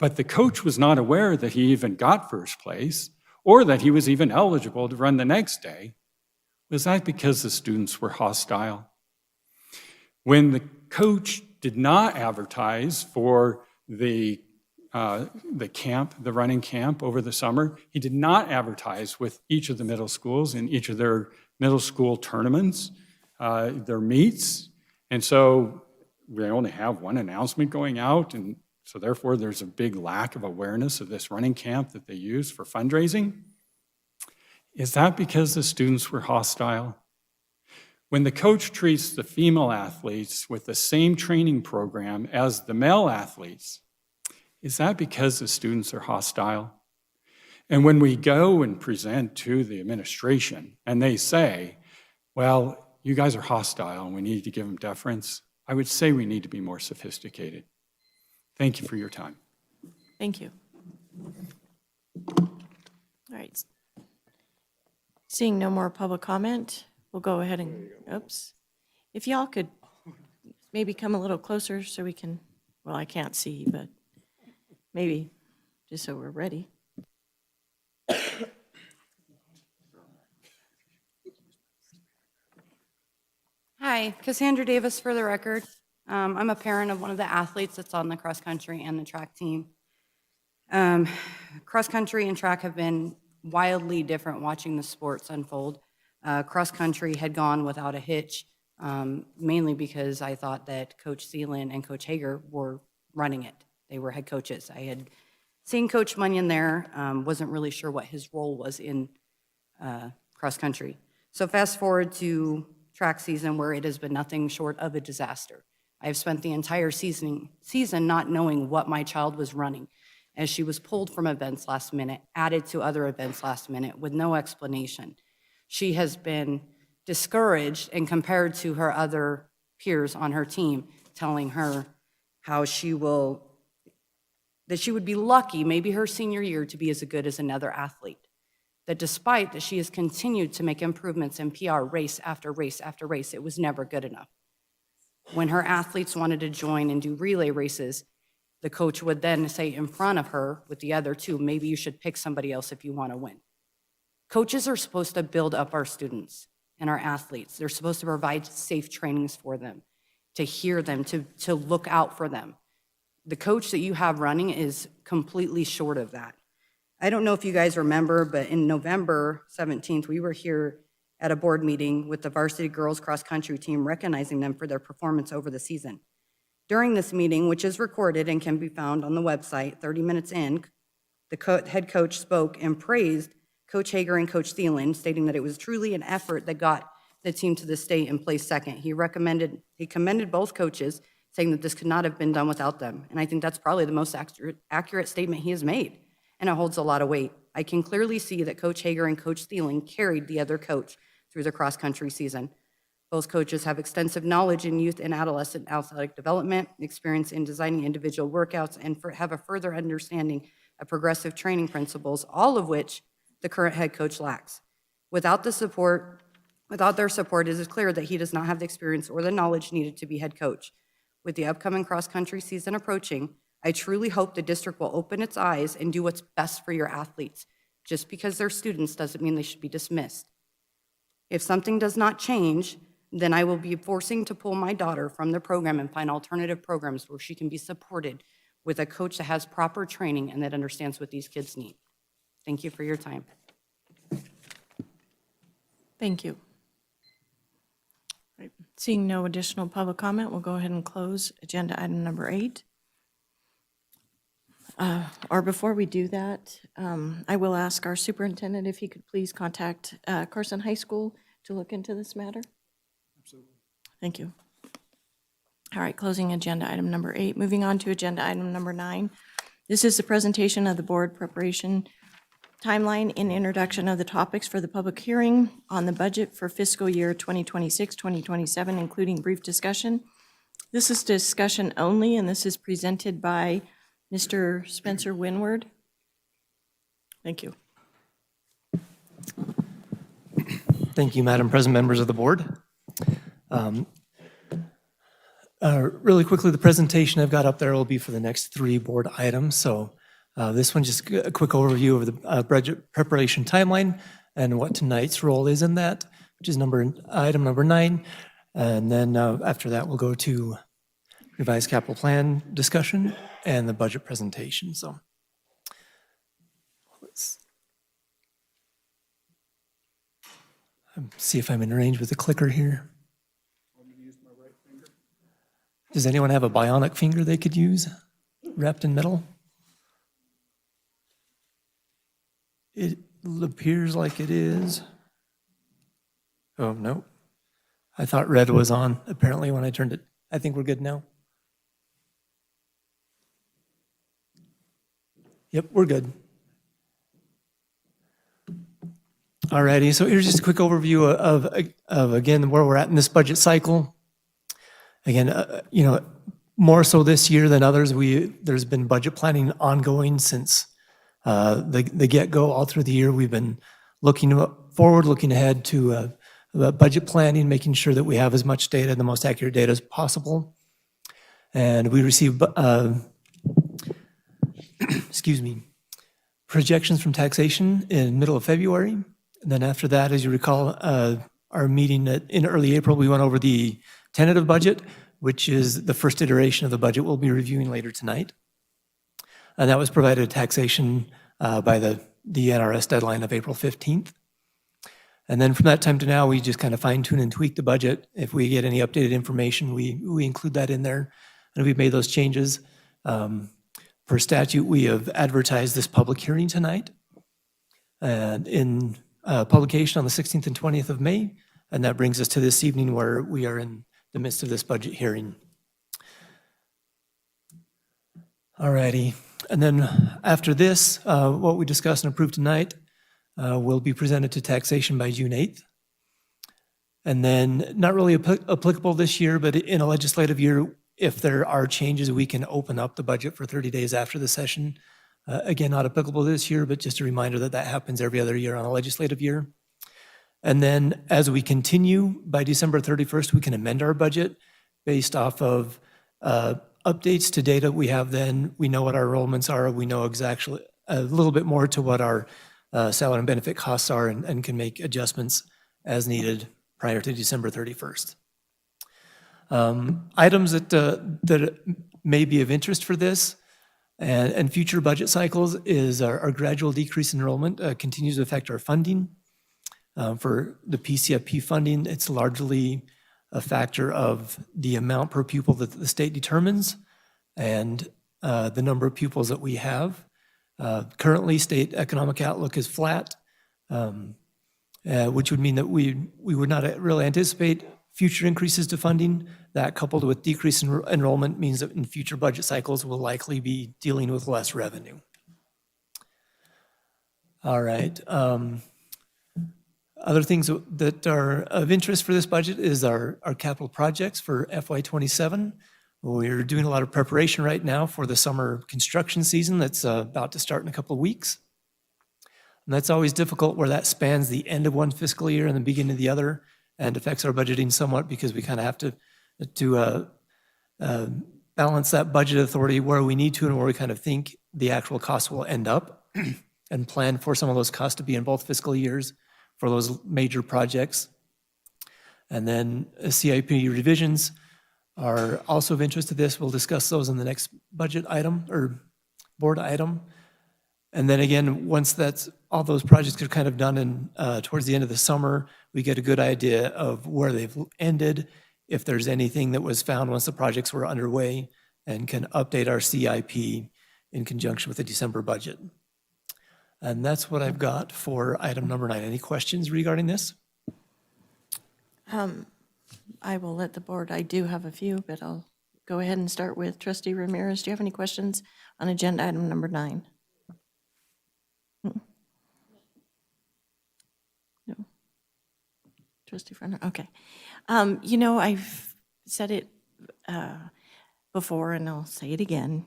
but the coach was not aware that he even got first place or that he was even eligible to run the next day, was that because the students were hostile? When the coach did not advertise for the camp, the running camp over the summer, he did not advertise with each of the middle schools in each of their middle school tournaments, their meets, and so we only have one announcement going out, and so therefore there's a big lack of awareness of this running camp that they use for fundraising. Is that because the students were hostile? When the coach treats the female athletes with the same training program as the male athletes, is that because the students are hostile? And when we go and present to the administration and they say, well, you guys are hostile and we need to give them deference, I would say we need to be more sophisticated. Thank you for your time. Thank you. All right. Seeing no more public comment, we'll go ahead and, oops. If y'all could maybe come a little closer so we can, well, I can't see, but maybe, just so we're ready. Hi, Cassandra Davis for the record. I'm a parent of one of the athletes that's on the cross country and the track team. Cross country and track have been wildly different watching the sports unfold. Cross country had gone without a hitch, mainly because I thought that Coach Thielen and Coach Hager were running it. They were head coaches. I had seen Coach Munyon there, wasn't really sure what his role was in cross country. So fast forward to track season where it has been nothing short of a disaster. I have spent the entire season not knowing what my child was running, as she was pulled from events last minute, added to other events last minute with no explanation. She has been discouraged and compared to her other peers on her team, telling her how that she would be lucky maybe her senior year to be as good as another athlete. That despite that she has continued to make improvements in PR race after race after race, it was never good enough. When her athletes wanted to join and do relay races, the coach would then say in front of her with the other two, maybe you should pick somebody else if you want to win. Coaches are supposed to build up our students and our athletes. They're supposed to provide safe trainings for them, to hear them, to look out for them. The coach that you have running is completely short of that. I don't know if you guys remember, but in November 17th, we were here at a board meeting with the varsity girls cross country team, recognizing them for their performance over the season. During this meeting, which is recorded and can be found on the website, 30 minutes in, the head coach spoke and praised Coach Hager and Coach Thielen, stating that it was truly an effort that got the team to the state and placed second. He commended both coaches, saying that this could not have been done without them. And I think that's probably the most accurate statement he has made. And it holds a lot of weight. I can clearly see that Coach Hager and Coach Thielen carried the other coach through the cross-country season. Both coaches have extensive knowledge in youth and adolescent athletic development, experience in designing individual workouts, and have a further understanding of progressive training principles, all of which the current head coach lacks. Without their support, it is clear that he does not have the experience or the knowledge needed to be head coach. With the upcoming cross-country season approaching, I truly hope the district will open its eyes and do what's best for your athletes. Just because they're students doesn't mean they should be dismissed. If something does not change, then I will be forcing to pull my daughter from the program and find alternative programs where she can be supported with a coach that has proper training and that understands what these kids need. Thank you for your time. Thank you. Right. Seeing no additional public comment, we'll go ahead and close agenda item number 8. Or before we do that, I will ask our superintendent if he could please contact Carson High School to look into this matter. Absolutely. Thank you. All right, closing agenda item number 8. Moving on to agenda item number 9. This is the presentation of the board preparation timeline and introduction of the topics for the public hearing on the budget for fiscal year 2026-2027, including brief discussion. This is discussion only, and this is presented by Mr. Spencer Winward. Thank you. Thank you, Madam President, members of the board. Really quickly, the presentation I've got up there will be for the next 3 board items. So this one, just a quick overview of the budget preparation timeline and what tonight's role is in that, which is item number 9. And then after that, we'll go to revised capital plan discussion and the budget presentation. So let's see if I'm in range with the clicker here. Does anyone have a bionic finger they could use wrapped in metal? It appears like it is. Oh, no. I thought red was on, apparently, when I turned it. I think we're good now. Yep, we're good. All righty, so here's just a quick overview of again, where we're at in this budget cycle. Again, more so this year than others, there's been budget planning ongoing since the get-go. All through the year, we've been looking forward, looking ahead to budget planning, making sure that we have as much data, the most accurate data as possible. And we receive projections from taxation in middle of February. And then after that, as you recall, our meeting in early April, we went over the tentative budget, which is the first iteration of the budget we'll be reviewing later tonight. And that was provided taxation by the NRS deadline of April 15th. And then from that time to now, we just kind of fine tune and tweak the budget. If we get any updated information, we include that in there. And we've made those changes. Per statute, we have advertised this public hearing tonight and in publication on the 16th and 20th of May. And that brings us to this evening where we are in the midst of this budget hearing. All righty. And then after this, what we discussed and approved tonight will be presented to taxation by June 8th. And then not really applicable this year, but in a legislative year, if there are changes, we can open up the budget for 30 days after the session. Again, not applicable this year, but just a reminder that that happens every other year on a legislative year. And then as we continue, by December 31st, we can amend our budget based off of updates to data we have then. We know what our enrollments are. We know exactly a little bit more to what our salary and benefit costs are and can make adjustments as needed prior to December 31st. Items that may be of interest for this and future budget cycles is our gradual decrease in enrollment continues to affect our funding. For the PCFP funding, it's largely a factor of the amount per pupil that the state determines and the number of pupils that we have. Currently, state economic outlook is flat, which would mean that we would not really anticipate future increases to funding. That coupled with decrease in enrollment means that in future budget cycles, we'll likely be dealing with less revenue. All right. Other things that are of interest for this budget is our capital projects for FY27. We're doing a lot of preparation right now for the summer construction season that's about to start in a couple of weeks. And that's always difficult where that spans the end of one fiscal year and the beginning of the other and affects our budgeting somewhat because we kind of have to balance that budget authority where we need to and where we kind of think the actual costs will end up and plan for some of those costs to be in both fiscal years for those major projects. And then CIP revisions are also of interest to this. We'll discuss those in the next budget item or board item. And then again, once that's all those projects are kind of done and towards the end of the summer, we get a good idea of where they've ended, if there's anything that was found once the projects were underway, and can update our CIP in conjunction with the December budget. And that's what I've got for item number 9. Any questions regarding this? I will let the board, I do have a few, but I'll go ahead and start with Trustee Ramirez. Do you have any questions on agenda item number 9? No. Trustee Frenner, okay. You know, I've said it before and I'll say it again.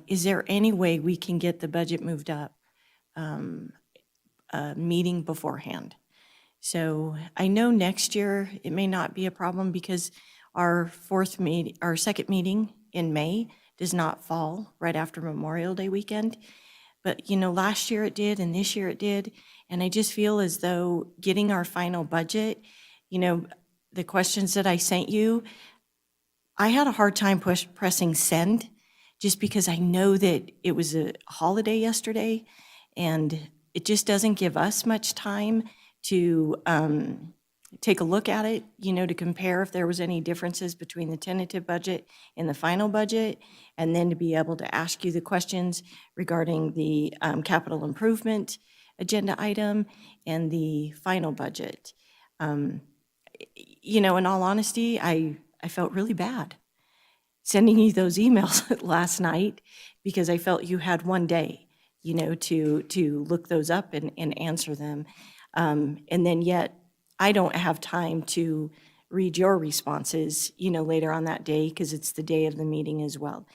Is there any way we can get the budget moved up a meeting beforehand? So I know next year it may not be a problem because our second meeting in May does not fall right after Memorial Day weekend. But, you know, last year it did and this year it did. And I just feel as though getting our final budget, you know, the questions that I sent you, I had a hard time pressing send just because I know that it was a holiday yesterday and it just doesn't give us much time to take a look at it, you know, to compare if there was any differences between the tentative budget and the final budget, and then to be able to ask you the questions regarding the capital improvement agenda item and the final budget. You know, in all honesty, I felt really bad sending you those emails last night because I felt you had one day, you know, to look those up and answer them. And then yet I don't have time to read your responses, you know, later on that day because it's the day of the meeting as well.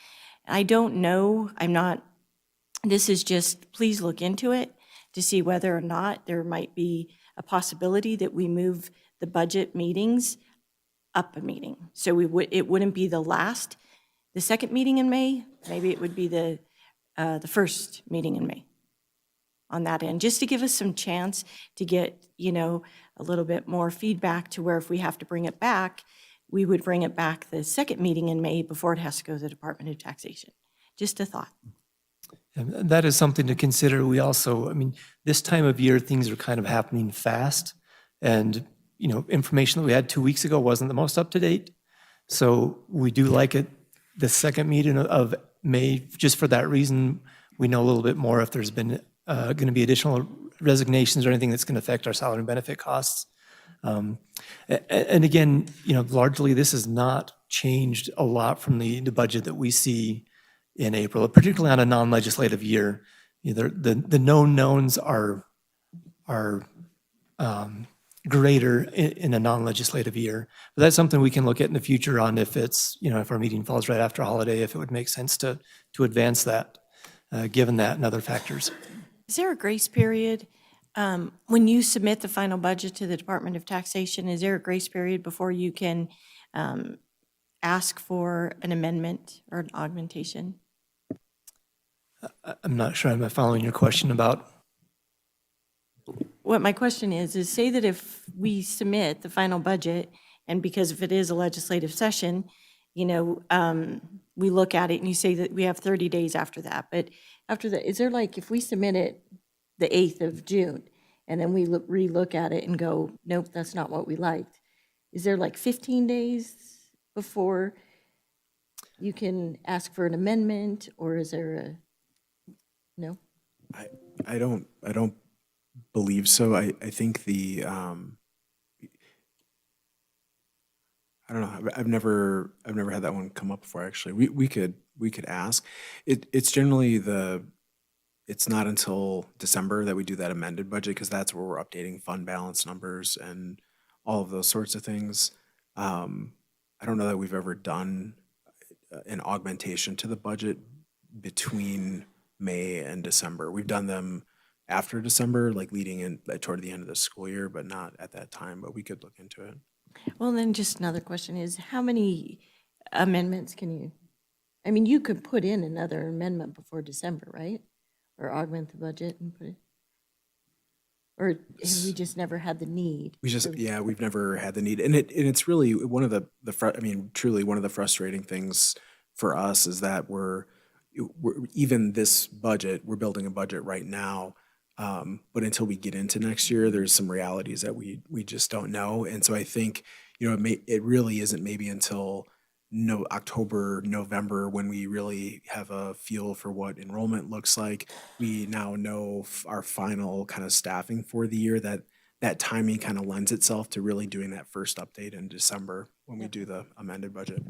I don't know, this is just, please look into it to see whether or not there might be a possibility that we move the budget meetings up a meeting. So it wouldn't be the second meeting in May, maybe it would be the the first meeting in May on that end, just to give us some chance to get, a little bit more feedback to where if we have to bring it back, we would bring it back the second meeting in May before it has to go to the Department of Taxation. Just a thought. And that is something to consider. We also, this time of year, things are kind of happening fast. And, information that we had 2 weeks ago wasn't the most up to date. So we do like it, the second meeting of May, just for that reason. We know a little bit more if there's been going to be additional resignations or anything that's going to affect our salary and benefit costs. And again, largely this has not changed a lot from the budget that we see in April, particularly on a non-legislative year. The known knowns are greater in a non-legislative year. But that's something we can look at in the future on if it's, if our meeting falls right after a holiday, if it would make sense to advance that, given that and other factors. Is there a grace period? When you submit the final budget to the Department of Taxation, is there a grace period before you can ask for an amendment or an augmentation? I'm not sure I'm following your question about. What my question is say that if we submit the final budget, and because if it is a legislative session, we look at it and you say that we have 30 days after that. But after that, is there if we submit it the 8th of June, and then we re-look at it and go, nope, that's not what we liked. Is there 15 days before you can ask for an amendment, or is there no? I don't believe so. I think I don't know. I've never had that one come up before. Actually, we could ask. It's generally it's not until December that we do that amended budget, because that's where we're updating fund balance numbers and all of those sorts of things. I don't know that we've ever done an augmentation to the budget between May and December. We've done them after December, leading in toward the end of the school year, but not at that time. But we could look into it. Well, then just another question is, how many amendments can you, you could put in another amendment before December, right? Or augment the budget and put it, or have we just never had the need? We've never had the need. And it's really one of truly one of the frustrating things for us is that we're even this budget, we're building a budget right now. But until we get into next year, there's some realities that we just don't know. And so I think, it really isn't maybe until October, November, when we really have a feel for what enrollment looks like. We now know our final kind of staffing for the year, that timing kind of lends itself to really doing that first update in December when we do the amended budget.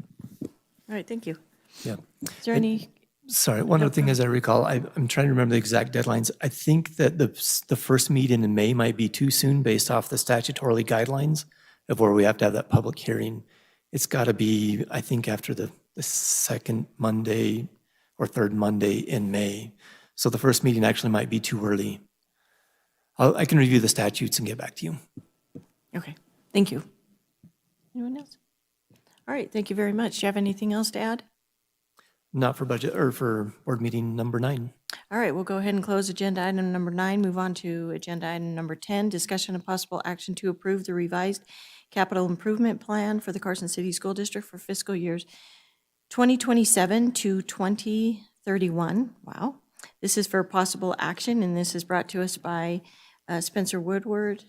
All right, thank you. Yeah. Is there any? Sorry, one other thing as I recall, I'm trying to remember the exact deadlines. I think that the first meeting in May might be too soon based off the statutorily guidelines of where we have to have that public hearing. It's got to be, I think, after the second Monday or third Monday in May. So the first meeting actually might be too early. I can review the statutes and get back to you. Okay, thank you. Anyone else? All right, thank you very much. Do you have anything else to add? Not for budget, or for board meeting number 9. All right, we'll go ahead and close agenda item number 9, move on to agenda item number 10, discussion of possible action to approve the revised capital improvement plan for the Carson City School District for fiscal years 2027 to 2031. Wow. This is for possible action, and this is brought to us by Spencer Windward,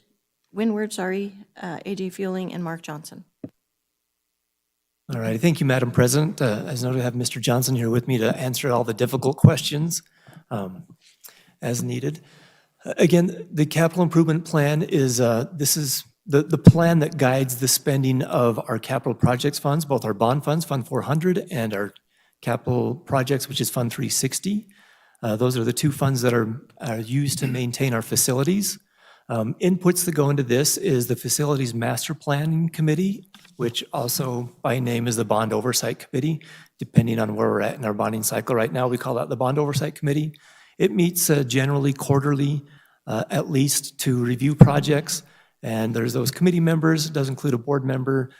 AJ Fueling, and Mark Johnson. All right, thank you, Madam President. As noted, I have Mr. Johnson here with me to answer all the difficult questions as needed. Again, the capital improvement plan is, this is the plan that guides the spending of our capital projects funds, both our bond funds, Fund 400, and our capital projects, which is Fund 360. Those are the two funds that are used to maintain our facilities. Inputs that go into this is the Facilities Master Planning Committee, which also by name is the Bond Oversight Committee, depending on where we're at in our bonding cycle. Right now, we call that the Bond Oversight Committee. It meets generally quarterly, at least, to review projects. And there's those committee members. It does include a board member.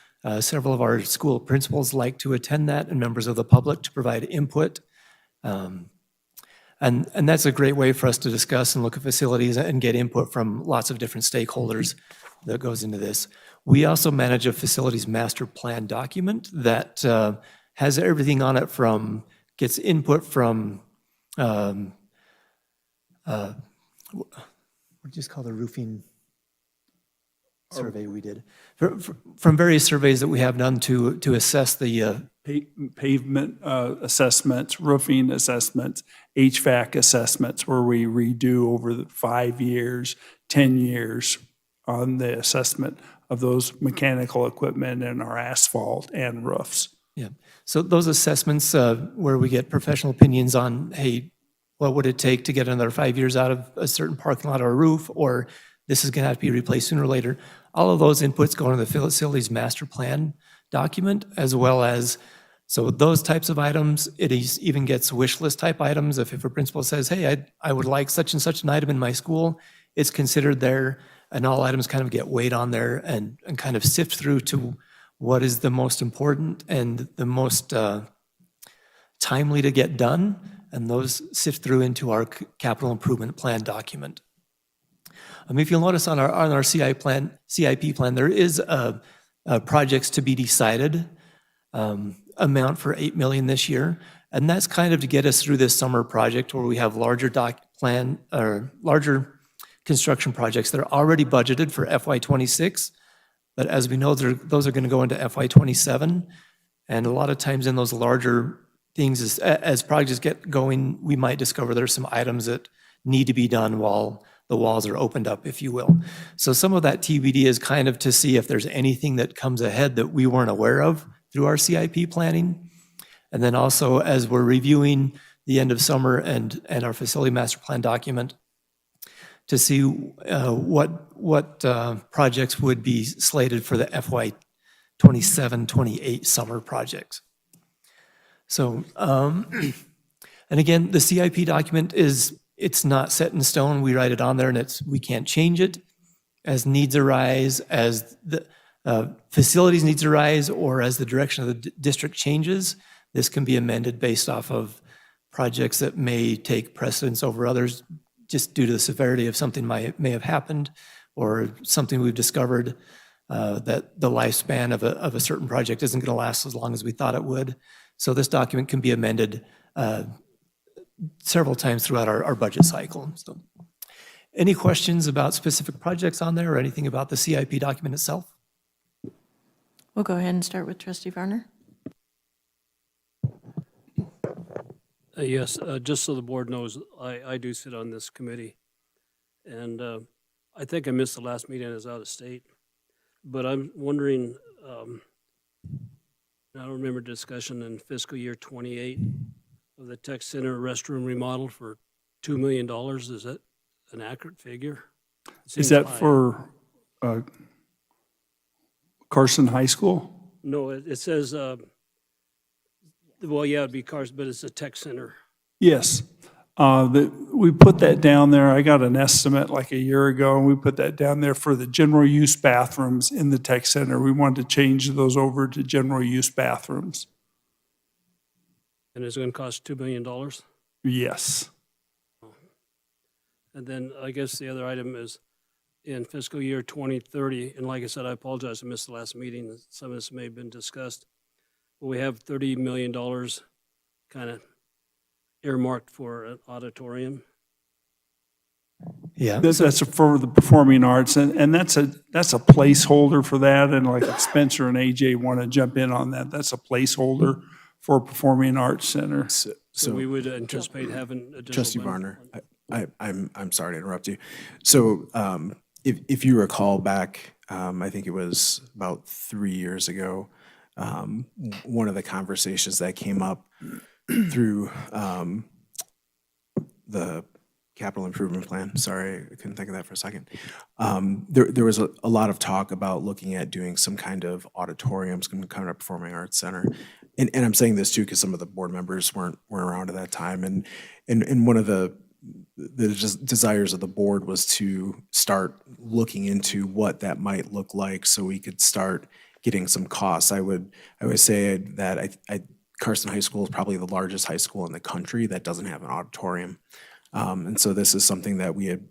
Several of our school principals like to attend that, and members of the public to provide input. And that's a great way for us to discuss and look at facilities and get input from lots of different stakeholders that goes into this. We also manage a facilities master plan document that has everything on it gets input from, what do you just call the roofing survey we did? From various surveys that we have done to assess the Pavement assessments, roofing assessments, HVAC assessments, where we redo over the 5 years, 10 years on the assessment of those mechanical equipment and our asphalt and roofs. Yeah, so those assessments where we get professional opinions on, hey, what would it take to get another 5 years out of a certain parking lot or roof, or this is going to have to be replaced sooner or later. All of those inputs go into the facilities master plan document, as well as, so those types of items, it even gets wish list type items. If a principal says, hey, I would like such and such an item in my school, it's considered there, and all items kind of get weighed on there and kind of sift through to what is the most important and the most timely to get done, and those sift through into our capital improvement plan document. If you'll notice on our CIP plan, there is a projects to be decided amount for $8 million this year, and that's kind of to get us through this summer project where we have larger construction projects that are already budgeted for FY26, but as we know, those are going to go into FY27, and a lot of times in those larger things, as projects get going, we might discover there's some items that need to be done while the walls are opened up, if you will. So some of that TBD is kind of to see if there's anything that comes ahead that we weren't aware of through our CIP planning. And then also, as we're reviewing the end of summer and our facility master plan document, to see what projects would be slated for the FY27-28 summer projects. So, and again, the CIP document it's not set in stone. We write it on there, and we can't change it as needs arise, as the facilities needs arise, or as the direction of the district changes. This can be amended based off of projects that may take precedence over others, just due to the severity of something may have happened, or something we've discovered that the lifespan of a certain project isn't going to last as long as we thought it would. So this document can be amended several times throughout our budget cycle. So, any questions about specific projects on there or anything about the CIP document itself? We'll go ahead and start with Trustee Varner. Yes, just so the board knows, I do sit on this committee. And I think I missed the last meeting. I was out of state. But I'm wondering, I don't remember discussion in fiscal year 28 of the tech center restroom remodel for $2 million. Is that an accurate figure? Is that for Carson High School? No, it says, well, yeah, it'd be Carson, but it's a tech center. Yes. We put that down there. I got an estimate like a year ago, and we put that down there for the general use bathrooms in the tech center. We wanted to change those over to general use bathrooms. And it's going to cost $2 million? Yes. And then I guess the other item is in fiscal year 2030, and like I said, I apologize, I missed the last meeting. Some of this may have been discussed. But we have $30 million kind of earmarked for an auditorium. Yeah. That's for the performing arts, and that's a placeholder for that. And like if Spencer and AJ want to jump in on that, that's a placeholder for Performing Arts Center. So we would anticipate having additional. Trustee Varner, I'm sorry to interrupt you. So if you recall back, I think it was about 3 years ago, one of the conversations that came up through the capital improvement plan, sorry, I couldn't think of that for a second. There was a lot of talk about looking at doing some kind of auditorium, some kind of performing arts center. And I'm saying this too because some of the board members weren't around at that time. And one of the desires of the board was to start looking into what that might look like so we could start getting some costs. I would say that Carson High School is probably the largest high school in the country that doesn't have an auditorium. And so this is something that we had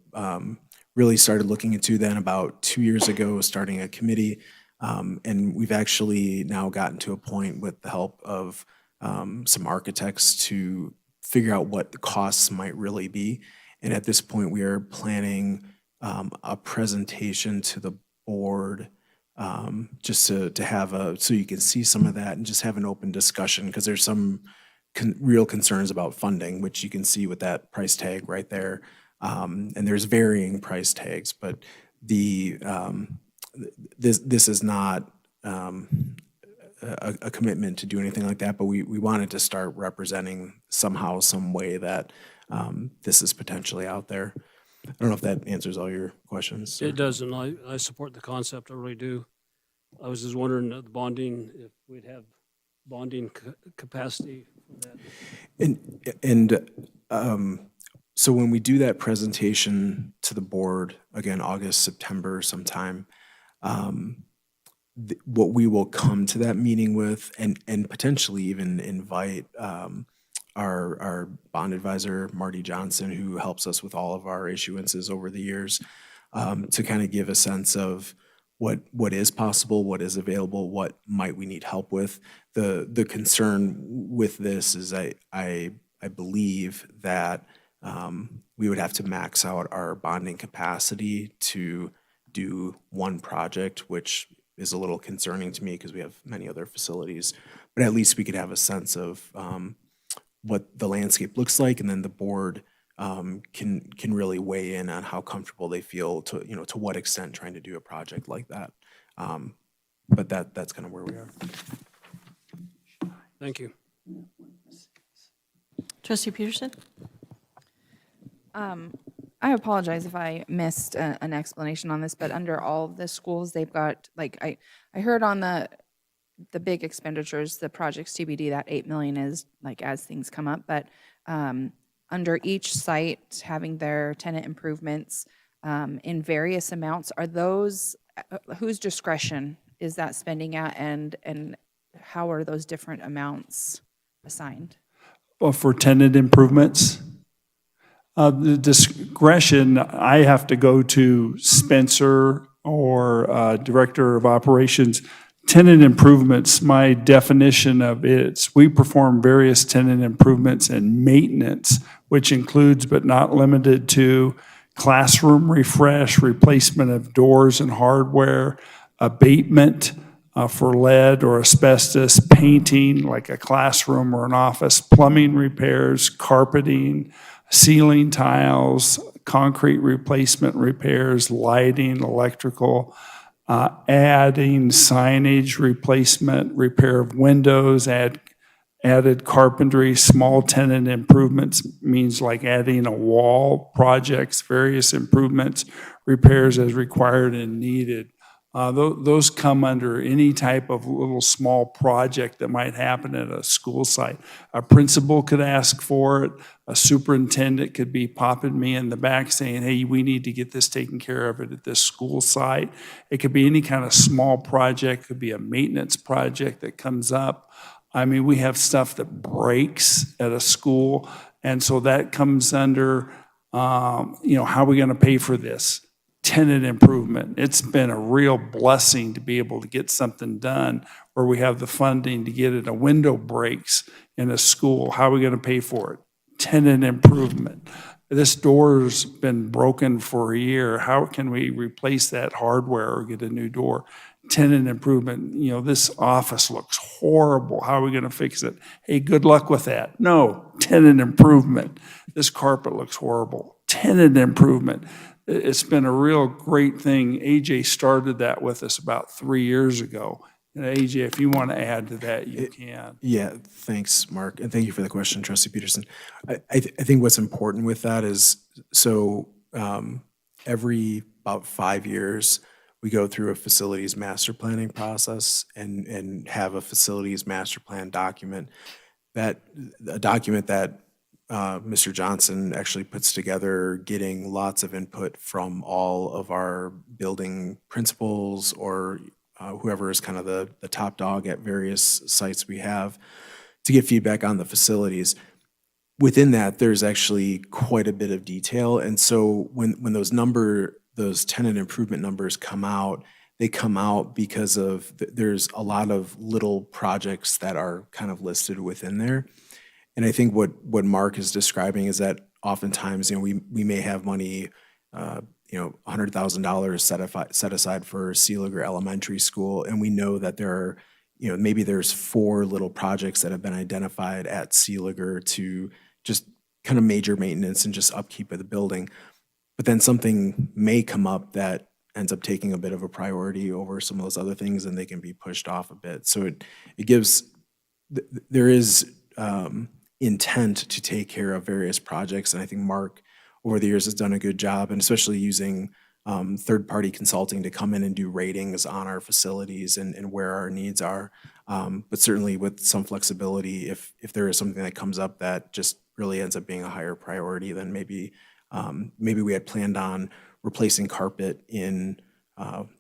really started looking into then about 2 years ago, starting a committee. And we've actually now gotten to a point with the help of some architects to figure out what the costs might really be. And at this point, we are planning a presentation to the board just to have so you can see some of that and just have an open discussion, because there's some real concerns about funding, which you can see with that price tag right there. And there's varying price tags, but this is not a commitment to do anything like that, but we wanted to start representing somehow, some way that this is potentially out there. I don't know if that answers all your questions. It does, and I support the concept, I really do. I was just wondering the bonding, if we'd have bonding capacity for that. And so when we do that presentation to the board, again, August, September sometime, what we will come to that meeting with, and potentially even invite our bond advisor, Marty Johnson, who helps us with all of our issuances over the years, to kind of give a sense of what is possible, what is available, what might we need help with. The concern with this is I believe that we would have to max out our bonding capacity to do one project, which is a little concerning to me because we have many other facilities. But at least we could have a sense of what the landscape looks like, and then the board can really weigh in on how comfortable they feel to what extent trying to do a project like that. But that's kind of where we are. Thank you. Trustee Peterson? I apologize if I missed an explanation on this, but under all of the schools, they've got, like, I heard on the big expenditures, the projects TBD, that 8 million is like as things come up, but under each site having their tenant improvements in various amounts, are those, whose discretion is that spending at, and how are those different amounts assigned? Well, for tenant improvements, the discretion, I have to go to Spencer or Director of Operations. Tenant improvements, my definition of it's, we perform various tenant improvements and maintenance, which includes but not limited to classroom refresh, replacement of doors and hardware, abatement for lead or asbestos, painting like a classroom or an office, plumbing repairs, carpeting, ceiling tiles, concrete replacement repairs, lighting, electrical, adding signage replacement, repair of windows, added carpentry, small tenant improvements means like adding a wall, projects, various improvements, repairs as required and needed. Those come under any type of little small project that might happen at a school site. A principal could ask for it. A superintendent could be popping me in the back saying, hey, we need to get this taken care of at this school site. It could be any kind of small project. It could be a maintenance project that comes up. I mean, we have stuff that breaks at a school, and so that comes under, how are we going to pay for this? Tenant improvement. It's been a real blessing to be able to get something done where we have the funding to get it. A window breaks in a school. How are we going to pay for it? Tenant improvement. This door's been broken for a year. How can we replace that hardware or get a new door? Tenant improvement. This office looks horrible. How are we going to fix it? Hey, good luck with that. No, tenant improvement. This carpet looks horrible. Tenant improvement. It's been a real great thing. AJ started that with us about 3 years ago. And AJ, if you want to add to that, you can. Yeah, thanks, Mark, and thank you for the question, Trustee Peterson. I think what's important with that is, so every about 5 years, we go through a facilities master planning process and have a facilities master plan document. A document that Mr. Johnson actually puts together, getting lots of input from all of our building principals or whoever is kind of the top dog at various sites we have, to get feedback on the facilities. Within that, there's actually quite a bit of detail. And so when those tenant improvement numbers come out, they come out because of, there's a lot of little projects that are kind of listed within there. And I think what Mark is describing is that oftentimes, we may have money, $100,000 set aside for Sealiger Elementary School, and we know that there are, maybe there's 4 little projects that have been identified at Sealiger to just kind of major maintenance and just upkeep of the building. But then something may come up that ends up taking a bit of a priority over some of those other things, and they can be pushed off a bit. So it gives, there is intent to take care of various projects, and I think Mark over the years has done a good job, and especially using third-party consulting to come in and do ratings on our facilities and where our needs are. But certainly with some flexibility, if there is something that comes up that just really ends up being a higher priority, then maybe we had planned on replacing carpet in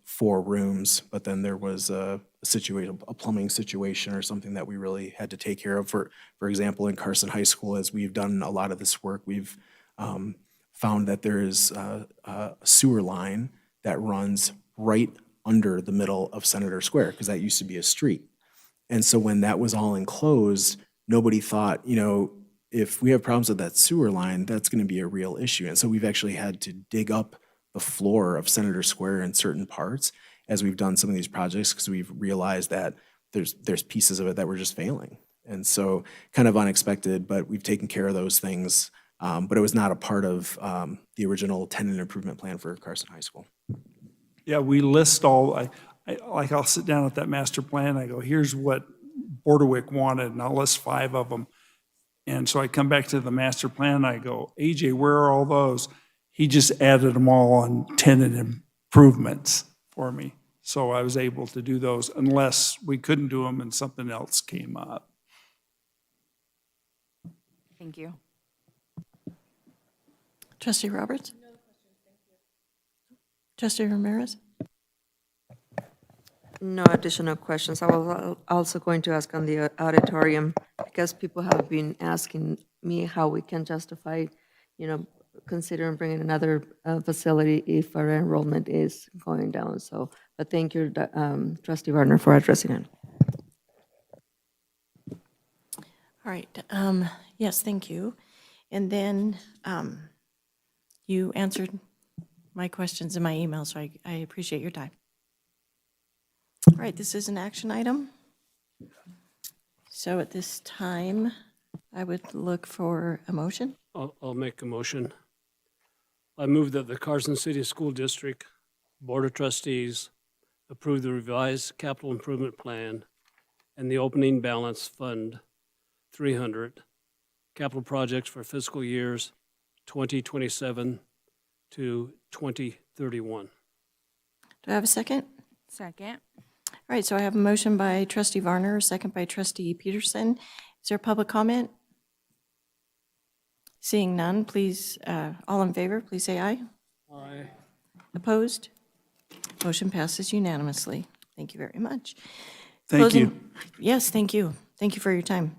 4 rooms, but then there was a plumbing situation or something that we really had to take care of. For example, in Carson High School, as we've done a lot of this work, we've found that there is a sewer line that runs right under the middle of Senator Square, because that used to be a street. And so when that was all enclosed, nobody thought, if we have problems with that sewer line, that's going to be a real issue. And so we've actually had to dig up the floor of Senator Square in certain parts as we've done some of these projects, because we've realized that there's pieces of it that were just failing. And so kind of unexpected, but we've taken care of those things. But it was not a part of the original tenant improvement plan for Carson High School. Yeah, we list all, I'll sit down at that master plan, I go, here's what Bordewick wanted, and I'll list 5 of them. And so I come back to the master plan, and I go, AJ, where are all those? He just added them all on tenant improvements for me. So I was able to do those unless we couldn't do them and something else came up. Thank you. Trustee Roberts? No questions, thank you. Trustee Ramirez? No additional questions. I was also going to ask on the auditorium, because people have been asking me how we can justify, considering bringing another facility if our enrollment is going down. So, but thank you, Trustee Warner, for addressing it. All right. Yes, thank you. And then you answered my questions in my email, so I appreciate your time. All right, this is an action item. So at this time, I would look for a motion. I'll make a motion. I move that the Carson City School District Board of Trustees approve the revised capital improvement plan and the opening balance fund 300 capital projects for fiscal years 2027 to 2031. Do I have a second? Second. All right, so I have a motion by Trustee Varner, a second by Trustee Peterson. Is there public comment? Seeing none, please, all in favor, please say aye. Aye. Opposed? Motion passes unanimously. Thank you very much. Thank you. Yes, thank you. Thank you for your time.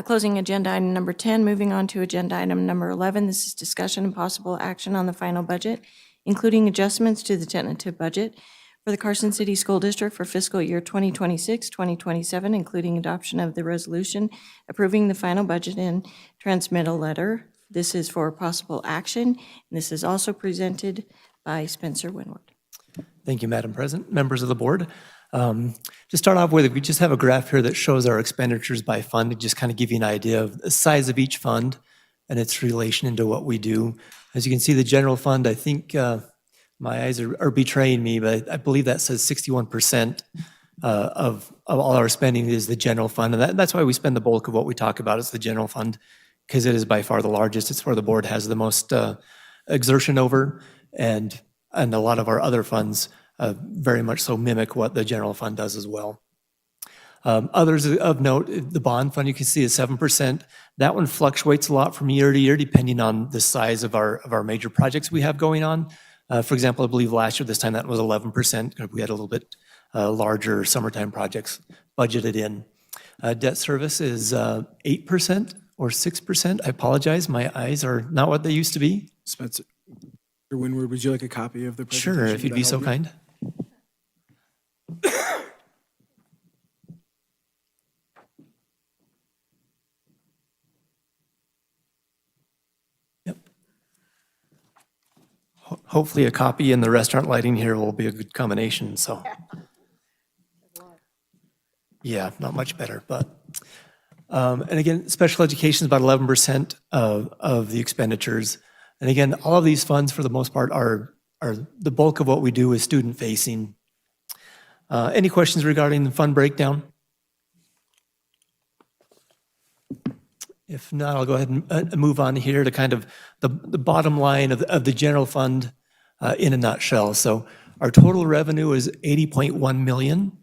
Closing agenda item number 10, moving on to agenda item number 11. This is discussion and possible action on the final budget, including adjustments to the tentative budget for the Carson City School District for fiscal year 2026, 2027, including adoption of the resolution approving the final budget and transmittal letter. This is for possible action, and this is also presented by Spencer Winward. Thank you, Madam President, members of the board. To start off with, we just have a graph here that shows our expenditures by fund to just kind of give you an idea of the size of each fund and its relation into what we do. As you can see, the general fund, I think my eyes are betraying me, but I believe that says 61% of all our spending is the general fund. And that's why we spend the bulk of what we talk about is the general fund, because it is by far the largest. It's where the board has the most exertion over, and a lot of our other funds very much so mimic what the general fund does as well. Others of note, the bond fund you can see is 7%. That one fluctuates a lot from year to year depending on the size of our major projects we have going on. For example, I believe last year this time that was 11%. We had a little bit larger summertime projects budgeted in. Debt service is 8% or 6%. I apologize, my eyes are not what they used to be. Spencer Winward, would you like a copy of the presentation? Sure, if you'd Would be that so help you? kind. Yep. Hopefully a copy and the restaurant lighting here will be a good combination, so. Yeah, not much better, but, and again, special education is about 11% of the expenditures. And again, all of these funds, for the most part, are the bulk of what we do is student-facing. Any questions regarding the fund breakdown? If not, I'll go ahead and move on here to kind of the bottom line of the general fund in a nutshell. So our total revenue is $80.1 million.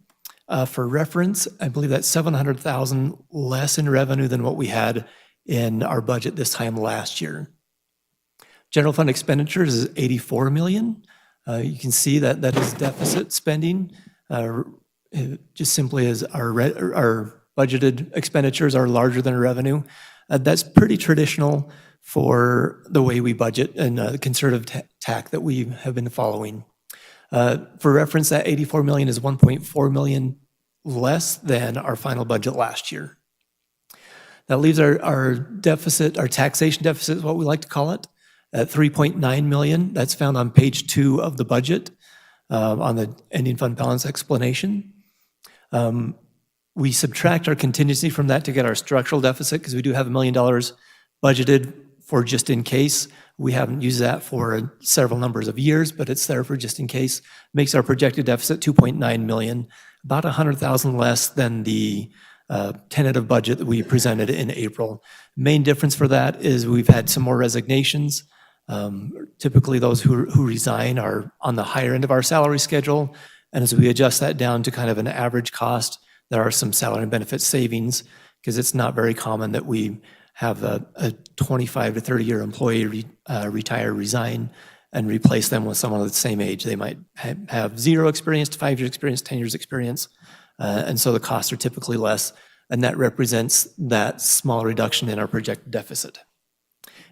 For reference, I believe that's $700,000 less in revenue than what we had in our budget this time last year. General fund expenditures is $84 million. You can see that that is deficit spending, just simply as our budgeted expenditures are larger than revenue. That's pretty traditional for the way we budget and the conservative tack that we have been following. For reference, that $84 million is $1.4 million less than our final budget last year. That leaves our deficit, our taxation deficit is what we like to call it, at $3.9 million. That's found on page 2 of the budget on the ending fund balance explanation. We subtract our contingency from that to get our structural deficit because we do have $1 million budgeted for just in case. We haven't used that for several numbers of years, but it's there for just in case. Makes our projected deficit $2.9 million, about $100,000 less than the tentative budget that we presented in April. Main difference for that is we've had some more resignations. Typically those who resign are on the higher end of our salary schedule. And as we adjust that down to kind of an average cost, there are some salary and benefit savings because it's not very common that we have a 25 to 30-year employee retire, resign, and replace them with someone of the same age. They might have 0 experience to 5 years experience, 10 years experience, and so the costs are typically less, and that represents that small reduction in our projected deficit.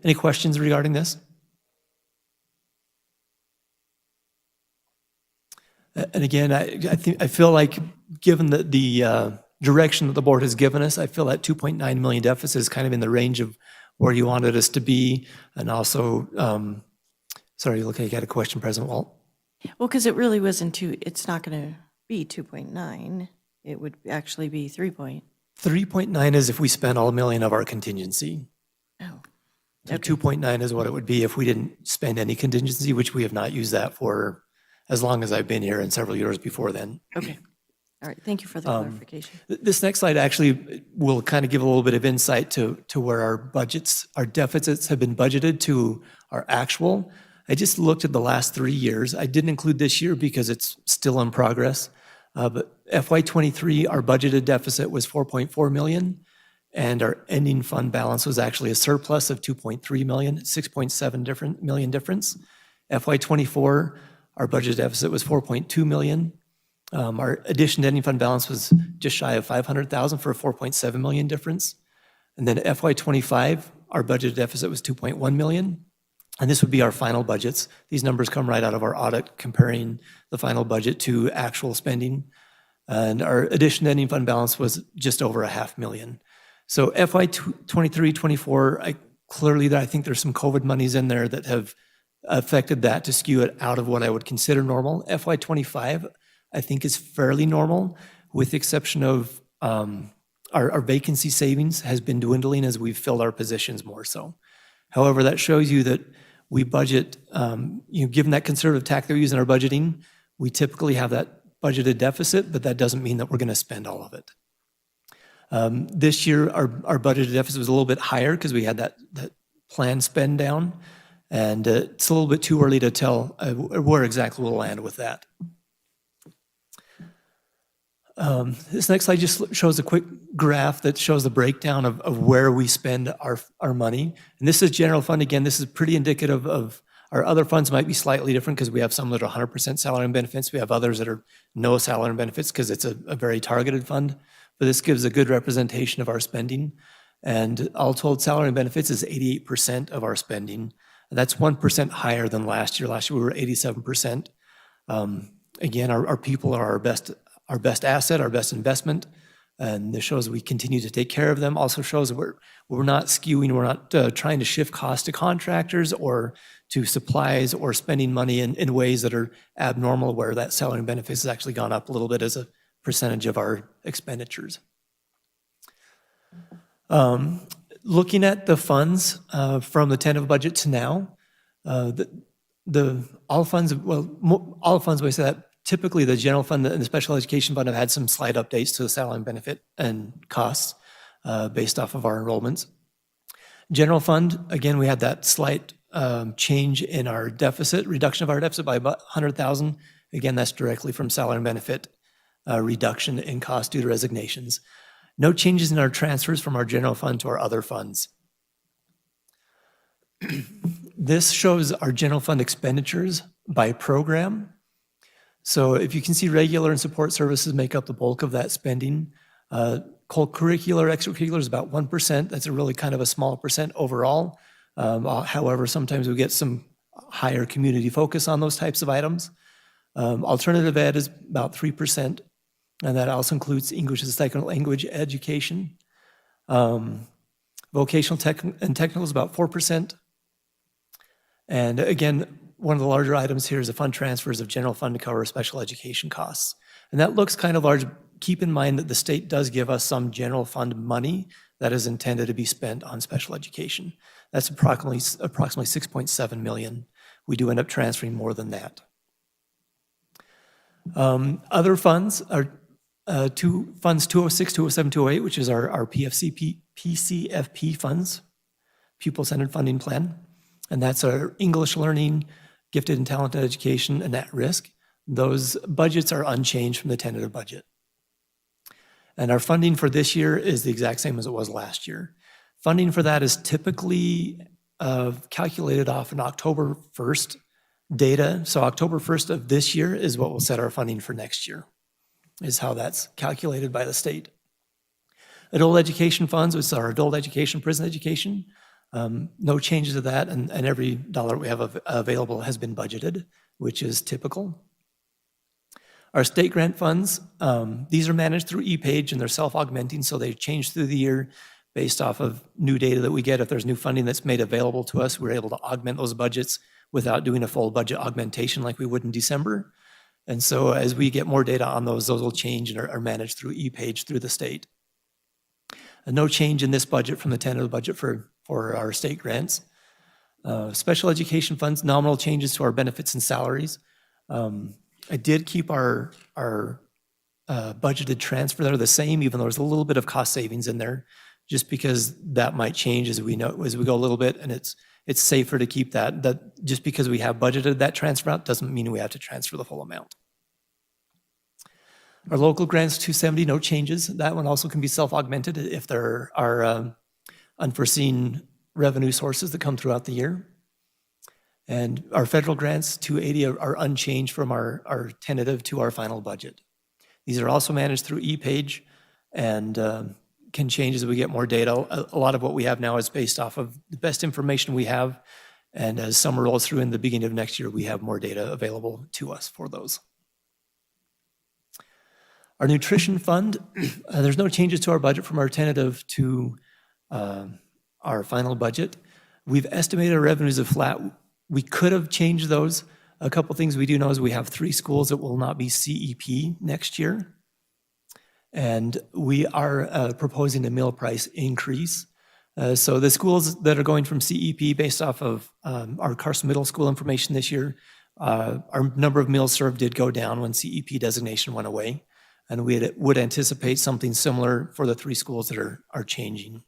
Any questions regarding this? And again, I feel like given the direction that the board has given us, I feel that $2.9 million deficit is kind of in the range of where you wanted us to be. And also, sorry, look, I got a question, President Walt. Well, because it really wasn't it's not going to be 2.9. It would actually be 3.9 is if we spent all $1 million of our contingency. Oh. So 2.9 is what it would be if we didn't spend any contingency, which we have not used that for as long as I've been here and several years before then. Okay. All right. Thank you for the clarification. This next slide actually will kind of give a little bit of insight to where our budgets, our deficits have been budgeted to our actual. I just looked at the last 3 years. I didn't include this year because it's still in progress. But FY23, our budgeted deficit was $4.4 million, and our ending fund balance was actually a surplus of $2.3 million, 6.7 million difference. FY24, our budget deficit was $4.2 million. Our addition to ending fund balance was just shy of $500,000 for a $4.7 million difference. And then FY25, our budget deficit was $2.1 million. And this would be our final budgets. These numbers come right out of our audit comparing the final budget to actual spending. And our addition to ending fund balance was just over $500,000. So FY23, 24, I think there's some COVID monies in there that have affected that to skew it out of what I would consider normal. FY25, I think is fairly normal, with the exception of our vacancy savings has been dwindling as we've filled our positions more so. However, that shows you that we budget, given that conservative tack that we use in our budgeting, we typically have that budgeted deficit, but that doesn't mean that we're going to spend all of it. This year, our budgeted deficit was a little bit higher because we had that planned spend down, and it's a little bit too early to tell where exactly we'll land with that. This next slide just shows a quick graph that shows the breakdown of where we spend our money. And this is general fund. Again, this is pretty indicative of our other funds might be slightly different because we have some that are 100% salary and benefits. We have others that are no salary and benefits because it's a very targeted fund. but this gives a good representation of our spending. And all told, salary and benefits is 88% of our spending. That's 1% higher than last year. Last year, we were 87%. Again, our people are our best asset, our best investment. And this shows we continue to take care of them. Also shows that we're not skewing, we're not trying to shift costs to contractors or to supplies or spending money in ways that are abnormal, where that salary and benefits has actually gone up a little bit as a percentage of our expenditures. Looking at the funds from the tentative budget to now, all funds, we say that typically the general fund and the special education fund have had some slight updates to the salary and benefit and costs based off of our enrollments. General fund, again, we had that slight change in our deficit, reduction of our deficit by about 100,000. Again, that's directly from salary and benefit reduction in cost due to resignations. No changes in our transfers from our general fund to our other funds. This shows our general fund expenditures by program. So if you can see, regular and support services make up the bulk of that spending. Co-curricular, extracurricular is about 1%. That's a really kind of a small percent overall. However, sometimes we get some higher community focus on those types of items. Alternative ed is about 3%, and that also includes English as a second language education. Vocational tech and technical is about 4%. And again, one of the larger items here is the fund transfers of general fund to cover special education costs. And that looks kind of large. Keep in mind that the state does give us some general fund money that is intended to be spent on special education. That's approximately 6.7 million. We do end up transferring more than that. Other funds are funds 206, 207, 208, which is our PCFP funds, pupil-centered funding plan. And that's our English learning, gifted and talented education, and at risk. Those budgets are unchanged from the tentative budget. And our funding for this year is the exact same as it was last year. Funding for that is typically calculated off an October 1st data. So October 1st of this year is what will set our funding for next year, is how that's calculated by the state. Adult education funds, which is our adult education, prison education, no changes to that, and every dollar we have available has been budgeted, which is typical. Our state grant funds, these are managed through ePage, and they're self-augmenting, so they change through the year based off of new data that we get. If there's new funding that's made available to us, we're able to augment those budgets without doing a full budget augmentation like we would in December. And so as we get more data on those will change and are managed through ePage through the state. And no change in this budget from the tentative budget for our state grants. Special education funds, nominal changes to our benefits and salaries. I did keep our budgeted transfer there the same, even though there's a little bit of cost savings in there, just because that might change as we go a little bit, and it's safer to keep that. That just because we have budgeted that transfer out doesn't mean we have to transfer the full amount. Our local grants 270, no changes. That one also can be self-augmented if there are unforeseen revenue sources that come throughout the year. And our federal grants 280 are unchanged from our tentative to our final budget. These are also managed through ePage and can change as we get more data. A lot of what we have now is based off of the best information we have. And as summer rolls through in the beginning of next year, we have more data available to us for those. Our nutrition fund, there's no changes to our budget from our tentative to our final budget. We've estimated our revenues of flat. We could have changed those. A couple things we do know is we have 3 schools that will not be CEP next year. And we are proposing a meal price increase. So the schools that are going from CEP based off of our Carson Middle School information this year, our number of meals served did go down when CEP designation went away. And we would anticipate something similar for the 3 schools that are changing.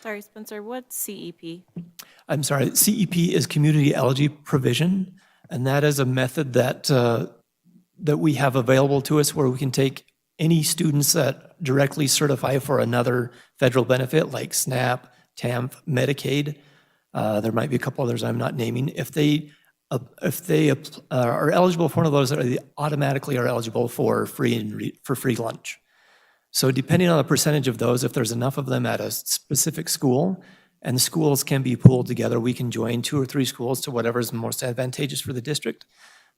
Sorry, Spencer, what's CEP? I'm sorry, CEP is Community Elegy Provision, and that is a method that we have available to us where we can take any students that directly certify for another federal benefit like SNAP, TAMF, Medicaid. There might be a couple others I'm not naming. If they are eligible for one of those, they automatically are eligible for free lunch. So depending on the percentage of those, if there's enough of them at a specific school, and schools can be pooled together, we can join 2 or 3 schools to whatever is most advantageous for the district,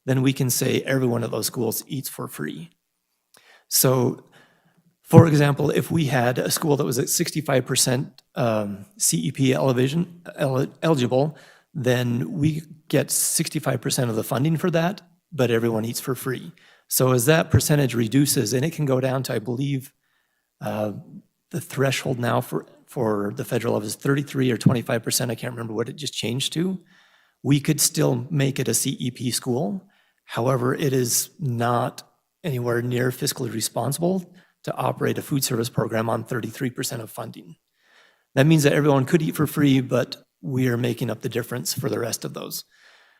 then we can say every one of those schools eats for free. So, for example, if we had a school that was at 65% CEP eligible, then we get 65% of the funding for that, but everyone eats for free. So as that percentage reduces, and it can go down to, I believe, the threshold now for the federal level is 33 or 25%, I can't remember what it just changed to. We could still make it a CEP school. However, it is not anywhere near fiscally responsible to operate a food service program on 33% of funding. That means that everyone could eat for free, but we are making up the difference for the rest of those.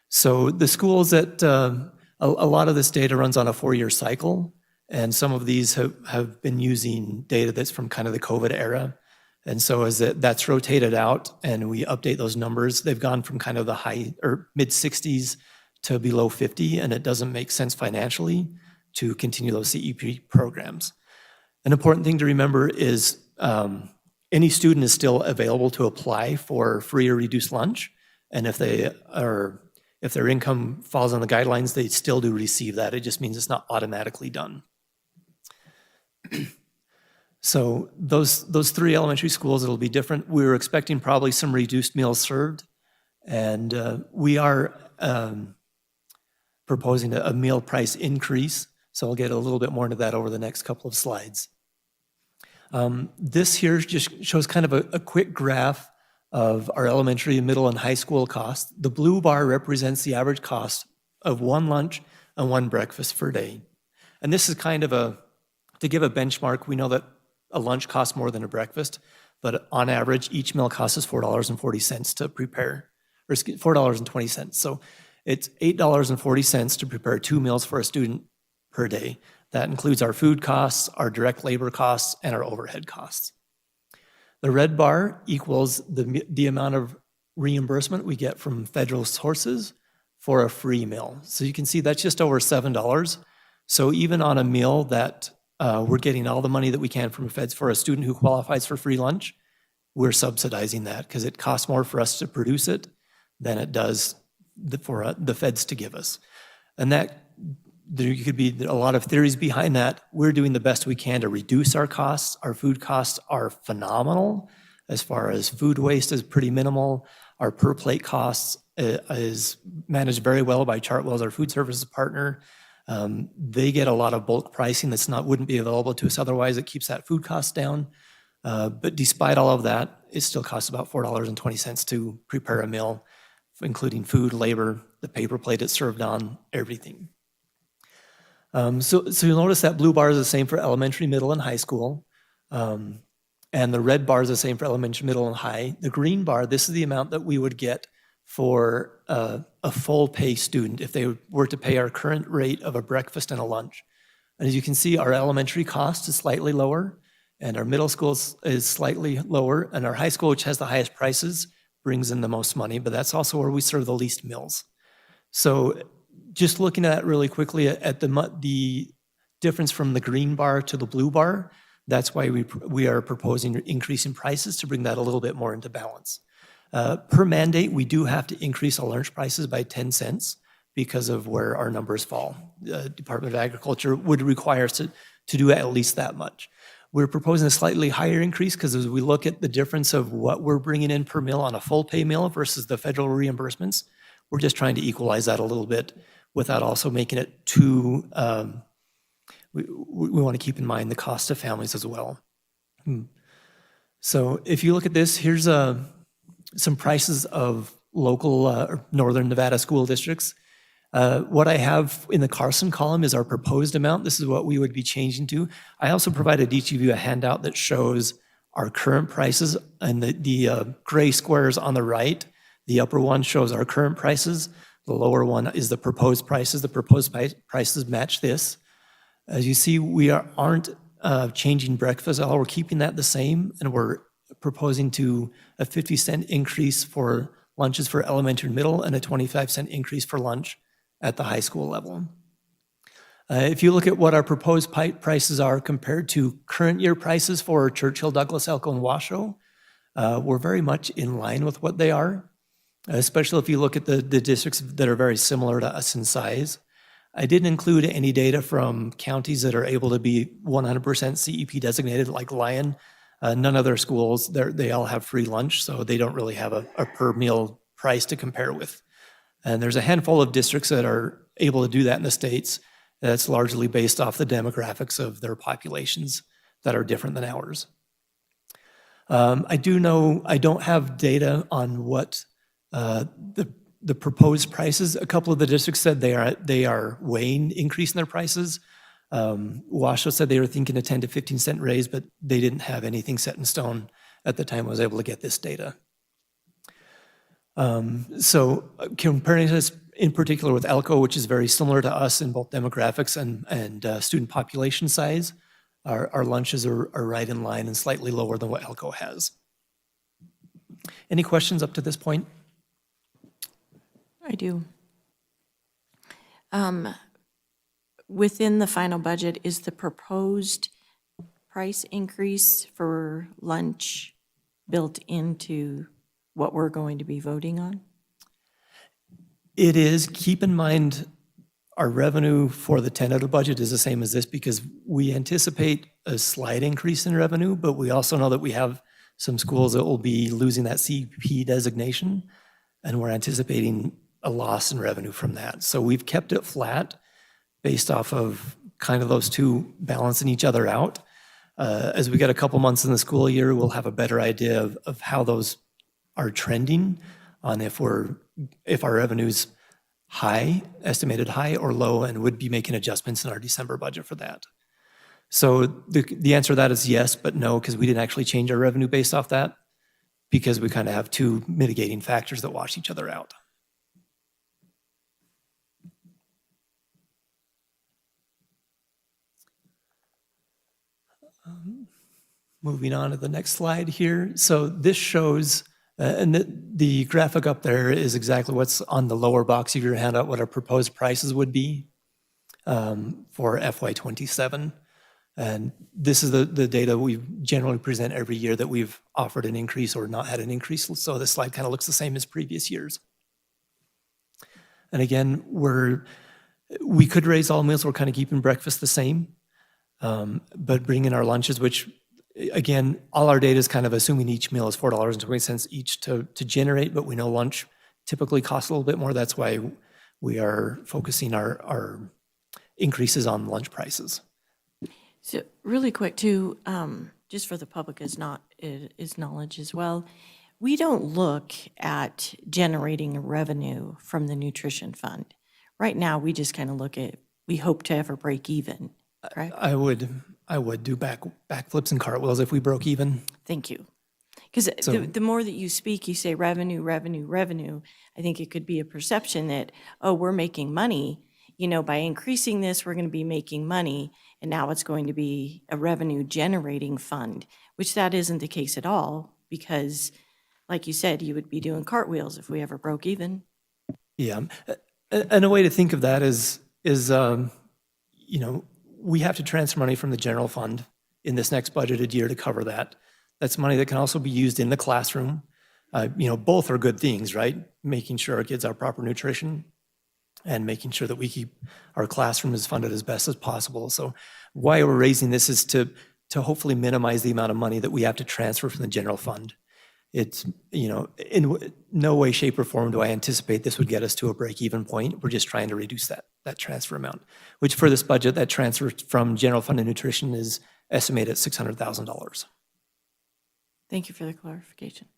So the schools that, a lot of this data runs on a 4-year cycle, and some of these have been using data that's from kind of the COVID era. And so as that's rotated out and we update those numbers, they've gone from kind of the high or mid 60s to below 50, and it doesn't make sense financially to continue those CEP programs. An important thing to remember is any student is still available to apply for free or reduced lunch, and if their income falls on the guidelines, they still do receive that. It just means it's not automatically done. So those 3 elementary schools, it'll be different. We were expecting probably some reduced meals served, and we are proposing a meal price increase. So I'll get a little bit more into that over the next couple of slides. This here just shows kind of a quick graph of our elementary, middle, and high school costs. The blue bar represents the average cost of 1 lunch and 1 breakfast per day. And this is kind of to give a benchmark. We know that a lunch costs more than a breakfast, but on average, each meal costs us $4.40 to prepare, or $4.20. So it's $8.40 to prepare 2 meals for a student per day. That includes our food costs, our direct labor costs, and our overhead costs. The red bar equals the amount of reimbursement we get from federal sources for a free meal. So you can see that's just over $7. So even on a meal that we're getting all the money that we can from feds for a student who qualifies for free lunch, we're subsidizing that because it costs more for us to produce it than it does for the feds to give us. And that there could be a lot of theories behind that. We're doing the best we can to reduce our costs. Our food costs are phenomenal. As far as food waste is pretty minimal. Our per plate costs is managed very well by Chartwell's, our food services partner. They get a lot of bulk pricing wouldn't be available to us otherwise. It keeps that food cost down. But despite all of that, it still costs about $4.20 to prepare a meal, including food, labor, the paper plate it's served on, everything. So you'll notice that blue bar is the same for elementary, middle, and high school. And the red bar is the same for elementary, middle, and high. The green bar, this is the amount that we would get for a full pay student if they were to pay our current rate of a breakfast and a lunch. And as you can see, our elementary cost is slightly lower, and our middle school is slightly lower, and our high school, which has the highest prices, brings in the most money, but that's also where we serve the least meals. So just looking at that really quickly at the difference from the green bar to the blue bar, that's why we are proposing increasing prices to bring that a little bit more into balance. Per mandate, we do have to increase our lunch prices by 10 cents because of where our numbers fall. The Department of Agriculture would require us to do at least that much. We're proposing a slightly higher increase because as we look at the difference of what we're bringing in per meal on a full pay meal versus the federal reimbursements, we're just trying to equalize that a little bit without also making it too, we want to keep in mind the cost of families as well. So if you look at this, here's some prices of local Northern Nevada school districts. What I have in the Carson column is our proposed amount. This is what we would be changing to. I also provided each of you a handout that shows our current prices, and the gray squares on the right, the upper one shows our current prices. The lower one is the proposed prices. The proposed prices match this. As you see, we aren't changing breakfast at all. We're keeping that the same, and we're proposing to a 50-cent increase for lunches for elementary and middle, and a 25-cent increase for lunch at the high school level. If you look at what our proposed prices are compared to current year prices for Churchill, Douglas, Elko, and Washoe, we're very much in line with what they are, especially if you look at the districts that are very similar to us in size. I didn't include any data from counties that are able to be 100% CEP designated, like Lyon. None of their schools, they all have free lunch, so they don't really have a per meal price to compare with. And there's a handful of districts that are able to do that in the states. That's largely based off the demographics of their populations that are different than ours. I do know, I don't have data on what the proposed prices. A couple of the districts said they are weighing increasing their prices. Washoe said they were thinking a 10 to 15 cent raise, but they didn't have anything set in stone at the time I was able to get this data. So comparing this in particular with Elko, which is very similar to us in both demographics and student population size, our lunches are right in line and slightly lower than what Elko has. Any questions up to this point? I do. Within the final budget, is the proposed price increase for lunch built into what we're going to be voting on? It is. Keep in mind, our revenue for the tentative budget is the same as this because we anticipate a slight increase in revenue, but we also know that we have some schools that will be losing that CP designation, and we're anticipating a loss in revenue from that. So we've kept it flat based off of kind of those two balancing each other out. As we get a couple months in the school year, we'll have a better idea of how those are trending on if our revenue's high, estimated high or low, and would be making adjustments in our December budget for that. So the answer to that is yes, but no, because we didn't actually change our revenue based off that, because we kind of have two mitigating factors that wash each other out. Moving on to the next slide here. So this shows, and the graphic up there is exactly what's on the lower box of your handout, what our proposed prices would be for FY27. And this is the data we generally present every year that we've offered an increase or not had an increase. So this slide kind of looks the same as previous years. And again, we could raise all meals. We're kind of keeping breakfast the same, but bring in our lunches, which again, all our data is kind of assuming each meal is $4.20 each to generate, but we know lunch typically costs a little bit more. That's why we are focusing our increases on lunch prices. So really quick too, just for the public is knowledge as well, we don't look at generating revenue from the nutrition fund. Right now, we just kind of look at, we hope to ever break even, correct? I would do backflips and cartwheels if we broke even. Thank you. Because the more that you speak, you say revenue, revenue, revenue. I think it could be a perception that, oh, we're making money. You know, by increasing this, we're going to be making money. And now it's going to be a revenue generating fund, which that isn't the case at all. Because like you said, you would be doing cartwheels if we ever broke even. Yeah. And a way to think of that is you know, we have to transfer money from the general fund in this next budgeted year to cover that. That's money that can also be used in the classroom. You know, both are good things, right? Making sure our kids have proper nutrition and making sure that we keep our classroom as funded as best as possible. So why we're raising this is to hopefully minimize the amount of money that we have to transfer from the general fund. It's, you know, in no way, shape, or form do I anticipate this would get us to a break-even point. We're just trying to reduce that transfer amount, which for this budget, that transfer from general fund to nutrition is estimated at $600,000. Thank you for the clarification.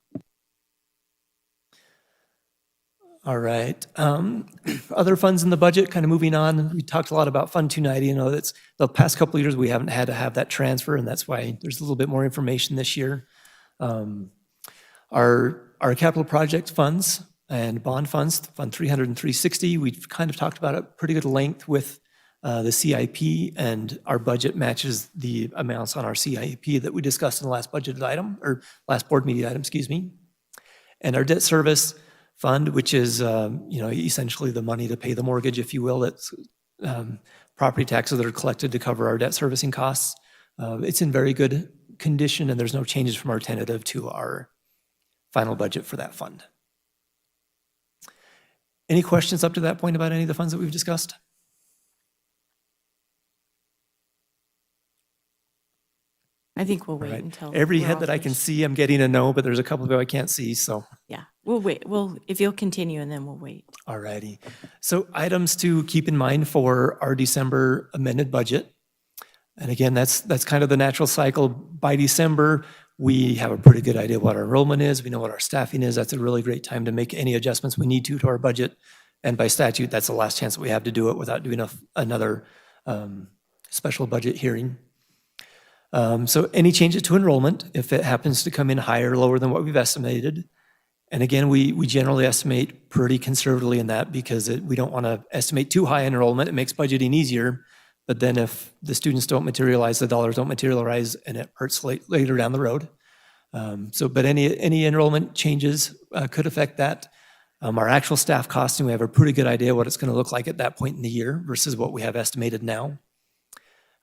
All right. Other funds in the budget, kind of moving on. We talked a lot about Fund 290. You know, that's the past couple of years we haven't had to have that transfer, and that's why there's a little bit more information this year. Our capital project funds and bond funds, Fund 300 and 360, we've kind of talked about at pretty good length with the CIP, and our budget matches the amounts on our CIP that we discussed in the last budgeted item, or last board meeting item, excuse me. And our debt service fund, which is you know, essentially the money to pay the mortgage, if you will, that's property taxes that are collected to cover our debt servicing costs. It's in very good condition, and there's no changes from our tentative to our final budget for that fund. Any questions up to that point about any of the funds that we've discussed? I think we'll All wait right. until. Every we're head all that I can finished. see, I'm getting a no, but there's a couple of them I can't see, so. Yeah, we'll wait. If you'll continue, and then we'll wait. All righty. So items to keep in mind for our December amended budget. And again, that's kind of the natural cycle. By December, we have a pretty good idea what our enrollment is. We know what our staffing is. That's a really great time to make any adjustments we need to our budget. And by statute, that's the last chance that we have to do it without doing another special budget hearing. So any changes to enrollment, if it happens to come in higher or lower than what we've estimated. And again, we generally estimate pretty conservatively in that because we don't want to estimate too high enrollment. It makes budgeting easier. But then if the students don't materialize, the dollars don't materialize, and it hurts later down the road. But any enrollment changes could affect that. Our actual staff costing, we have a pretty good idea what it's going to look like at that point in the year versus what we have estimated now.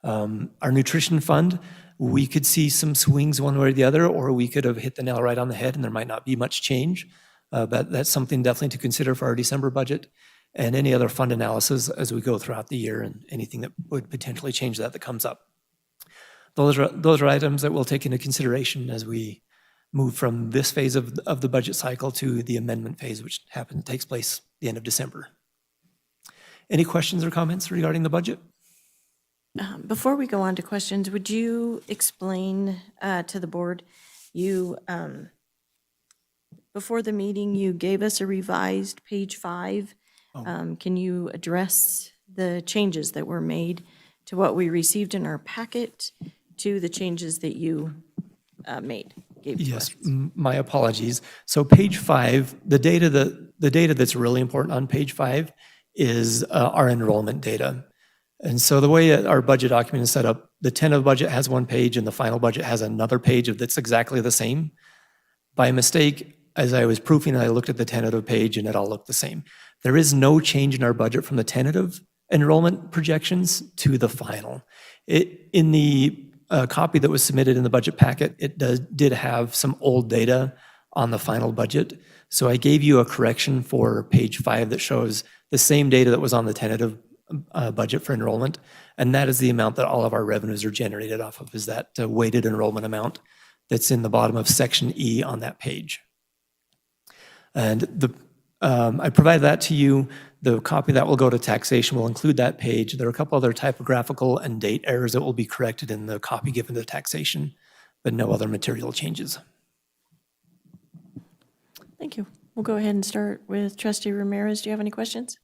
Our nutrition fund, we could see some swings one way or the other, or we could have hit the nail right on the head and there might not be much change. But that's something definitely to consider for our December budget and any other fund analysis as we go throughout the year and anything that would potentially change that comes up. Those are items that we'll take into consideration as we move from this phase of the budget cycle to the amendment phase, which takes place the end of December. Any questions or comments regarding the budget? Before we go on to questions, would you explain to the board, before the meeting, you gave us a revised page 5. Can you address the changes that were made to what we received in our packet to the changes that you gave to us? Yes, my apologies. So page 5, the data that's really important on page 5 is our enrollment data. And so the way our budget document is set up, the tentative budget has one page and the final budget has another page that's exactly the same. By mistake, as I was proofing, I looked at the tentative page and it all looked the same. There is no change in our budget from the tentative enrollment projections to the final. In the copy that was submitted in the budget packet, it did have some old data on the final budget. So I gave you a correction for page 5 that shows the same data that was on the tentative budget for enrollment, and that is the amount that all of our revenues are generated off of, is that weighted enrollment amount that's in the bottom of section E on that page. And I provided that to you. The copy that will go to taxation will include that page. There are a couple other typographical and date errors that will be corrected in the copy given to taxation, but no other material changes. Thank you. We'll go ahead and start with Trustee Ramirez. Do you have any questions?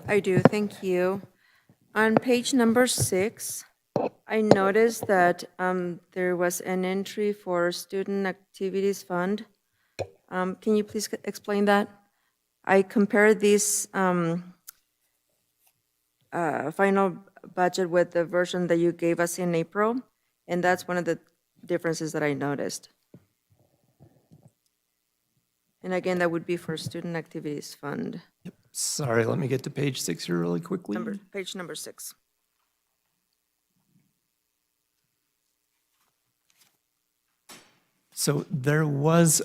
I do, thank you. On page number 6, I noticed that there was an entry for Student Activities Fund. Can you please explain that? I compared this final budget with the version that you gave us in April, and that's one of the differences that I noticed. And again, that would be for Student Activities Fund. Yep. Sorry, let me get to page 6 here really quickly. Page number 6. So there was,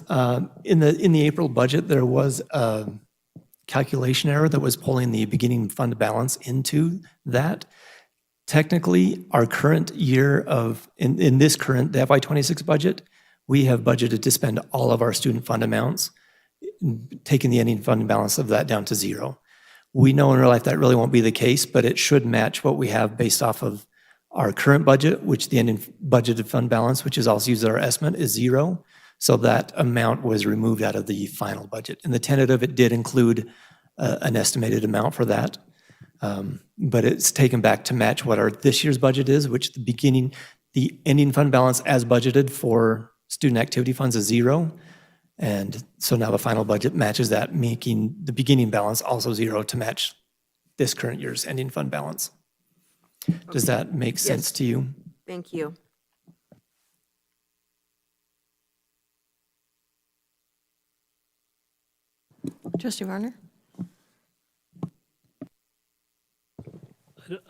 in the April budget, there was a calculation error that was pulling the beginning fund balance into that. Technically, our current year in this current, the FY26 budget, we have budgeted to spend all of our student fund amounts, taking the ending fund balance of that down to 0. We know in real life that really won't be the case, but it should match what we have based off of our current budget, which the ending budgeted fund balance, which is also used as our estimate, is 0. So that amount was removed out of the final budget. In the tentative, it did include an estimated amount for that. But it's taken back to match what this year's budget is, which the ending fund balance as budgeted for student activity funds is 0. And so now the final budget matches that, making the beginning balance also 0 to match this current year's ending fund balance. Does that make sense to you? Thank you. Trustee Varner?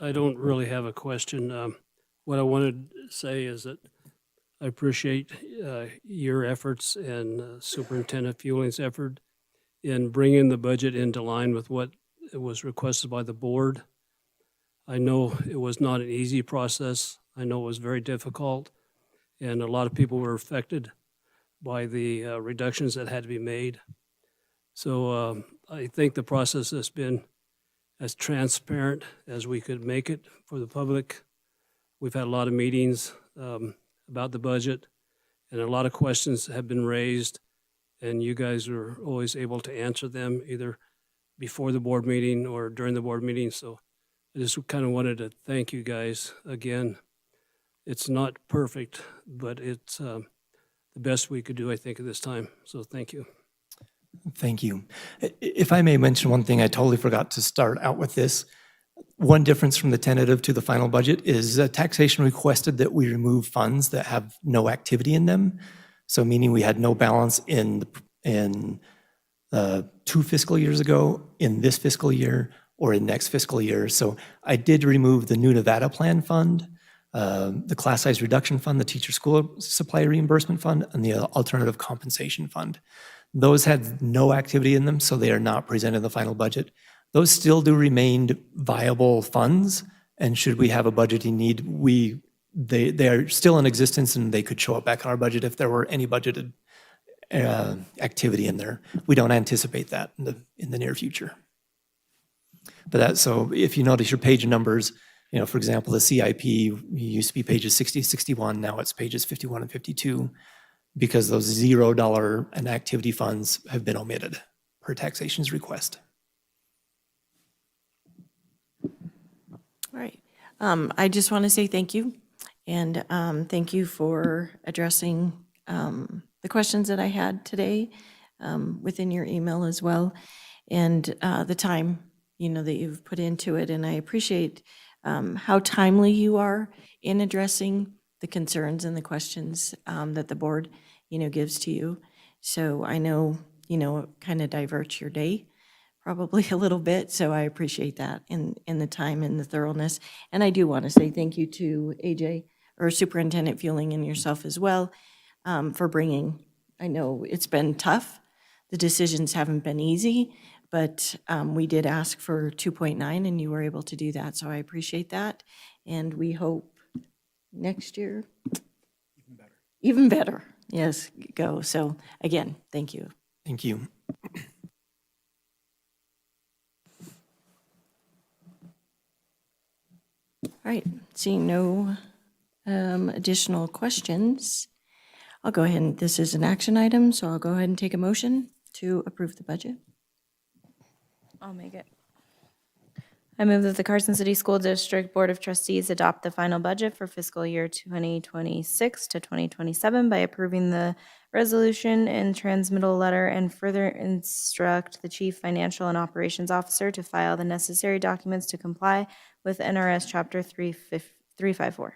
I don't really have a question. What I wanted to say is that I appreciate your efforts and Superintendent Fueling's effort in bringing the budget into line with what was requested by the board. I know it was not an easy process. I know it was very difficult, and a lot of people were affected by the reductions that had to be made. So I think the process has been as transparent as we could make it for the public. We've had a lot of meetings about the budget, and a lot of questions have been raised, and you guys are always able to answer them either before the board meeting or during the board meeting. So I just kind of wanted to thank you guys again. It's not perfect, but it's the best we could do, I think, at this time. So thank you. Thank you. If I may mention one thing, I totally forgot to start out with this. One difference from the tentative to the final budget is taxation requested that we remove funds that have no activity in them. So meaning we had no balance in 2 fiscal years ago, in this fiscal year, or in next fiscal year. So I did remove the New Nevada Plan Fund, the Class Size Reduction Fund, the Teacher School Supply Reimbursement Fund, and the Alternative Compensation Fund. Those had no activity in them, so they are not presented in the final budget. Those still do remain viable funds, and should we have a budgeting need, they are still in existence and they could show up back on our budget if there were any budgeted activity in there. We don't anticipate that in the near future. But so if you notice your page numbers, for example, the CIP used to be pages 60 to 61, now it's pages 51 and 52, because those $0 and activity funds have been omitted per taxation's request. All right. I just want to say thank you, and thank you for addressing the questions that I had today within your email as well, and the time that you've put into it. And I appreciate how timely you are in addressing the concerns and the questions that the board gives to you. So I know it kind of diverts your day probably a little bit, so I appreciate that in the time and the thoroughness. And I do want to say thank you to AJ, or Superintendent Fueling, and yourself as well, for bringing, I know it's been tough. The decisions haven't been easy, but we did ask for 2.9, and you were able to do that, so I appreciate that. And we hope next year, even better. Yes, go. So again, thank you. Thank you. All right, seeing no additional questions, I'll go ahead and, this is an action item, so I'll go ahead and take a motion to approve the budget. I'll make it. I move that the Carson City School District Board of Trustees adopt the final budget for fiscal year 2026 to 2027 by approving the resolution and transmittal letter, and further instruct the Chief Financial and Operations Officer to file the necessary documents to comply with NRS Chapter 354.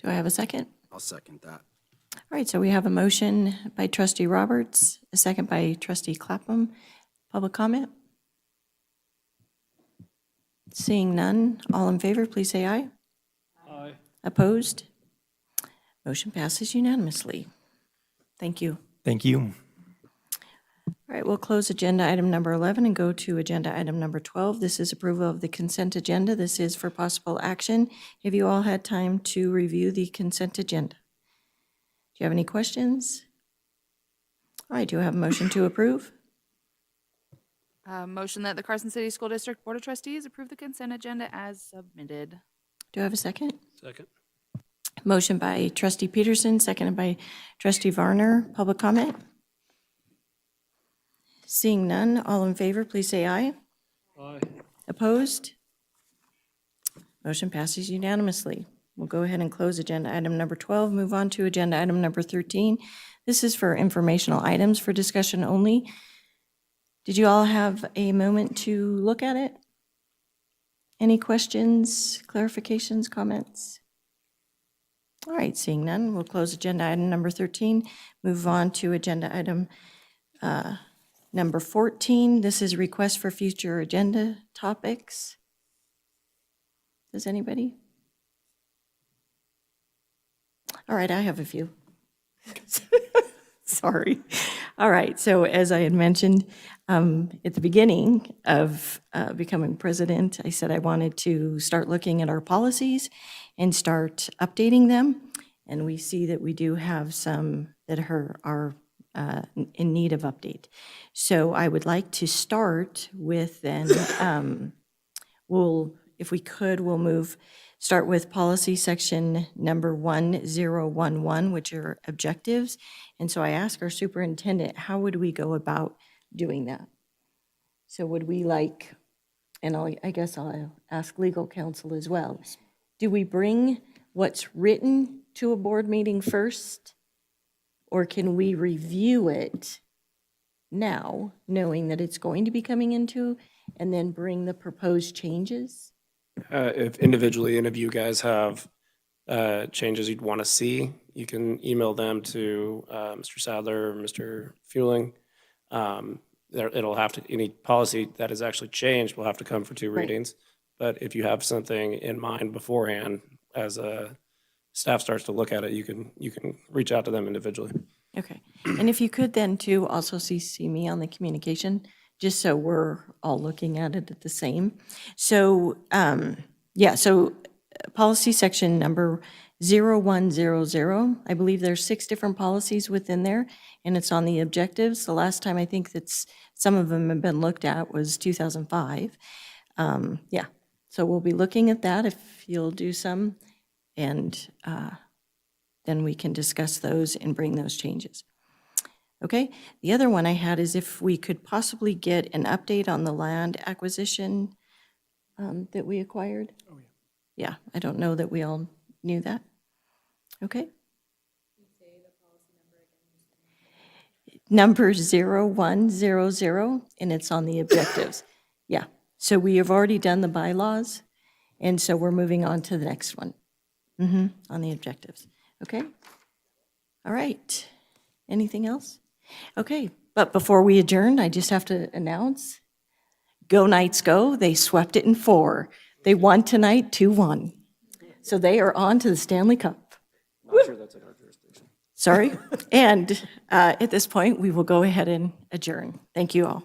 Do I have a second? I'll second that. All right, so we have a motion by Trustee Roberts, a second by Trustee Clapham. Public comment? Seeing none, all in favor, please say aye. Aye. Opposed? Motion passes unanimously. Thank you. Thank you. All right, we'll close agenda item number 11 and go to agenda item number 12. This is approval of the consent agenda. This is for possible action. Have you all had time to review the consent agenda? Do you have any questions? All right, do I have a motion to approve? Motion that the Carson City School District Board of Trustees approve the consent agenda as submitted. Do I have a second? Second. Motion by Trustee Peterson, seconded by Trustee Varner. Public comment? Seeing none, all in favor, please say aye. Aye. Opposed? Motion passes unanimously. We'll go ahead and close agenda item number 12, move on to agenda item number 13. This is for informational items for discussion only. Did you all have a moment to look at it? Any questions, clarifications, comments? All right, seeing none, we'll close agenda item number 13, move on to agenda item number 14. This is request for future agenda topics. Does anybody? All right, I have a few. Sorry. All right, so as I had mentioned at the beginning of becoming president, I said I wanted to start looking at our policies and start updating them. And we see that we do have some that are in need of update. So I would like to start with then, if we could, start with policy section number 1011, which are objectives. And so I asked our superintendent, how would we go about doing that? So would we like, and I guess I'll ask legal counsel as well, do we bring what's written to a board meeting first? Or can we review it now, knowing that it's going to be coming into, and then bring the proposed changes? If individually any of you guys have changes you'd want to see, you can email them to Mr. Sadler or Mr. Fueling. It'll have to, any policy that is actually changed will have to come for two readings. But if you have something in mind beforehand, as a staff starts to look at it, you can reach out to them individually. Okay, and if you could then too, also CC me on the communication, just so we're all looking at it at the same. So, policy section number 0100, I believe there's 6 different policies within there, and it's on the objectives. The last time I think some of them have been looked at was 2005. So we'll be looking at that if you'll do some, and then we can discuss those and bring those changes. Okay, the other one I had is if we could possibly get an update on the land acquisition that we acquired. Oh, yeah. Yeah, I don't know that we all knew that. Okay. Number 0100, and it's on the objectives. Yeah, so we have already done the bylaws, and so we're moving on to the next one on the objectives. Okay? All right. Anything else? Okay, but before we adjourn, I just have to announce, Go Knights Go. They swept it in 4. They won tonight 2-1. So they are on to the Stanley Cup. Not sure that's in our jurisdiction. Sorry. And at this point, we will go ahead and adjourn. Thank you all.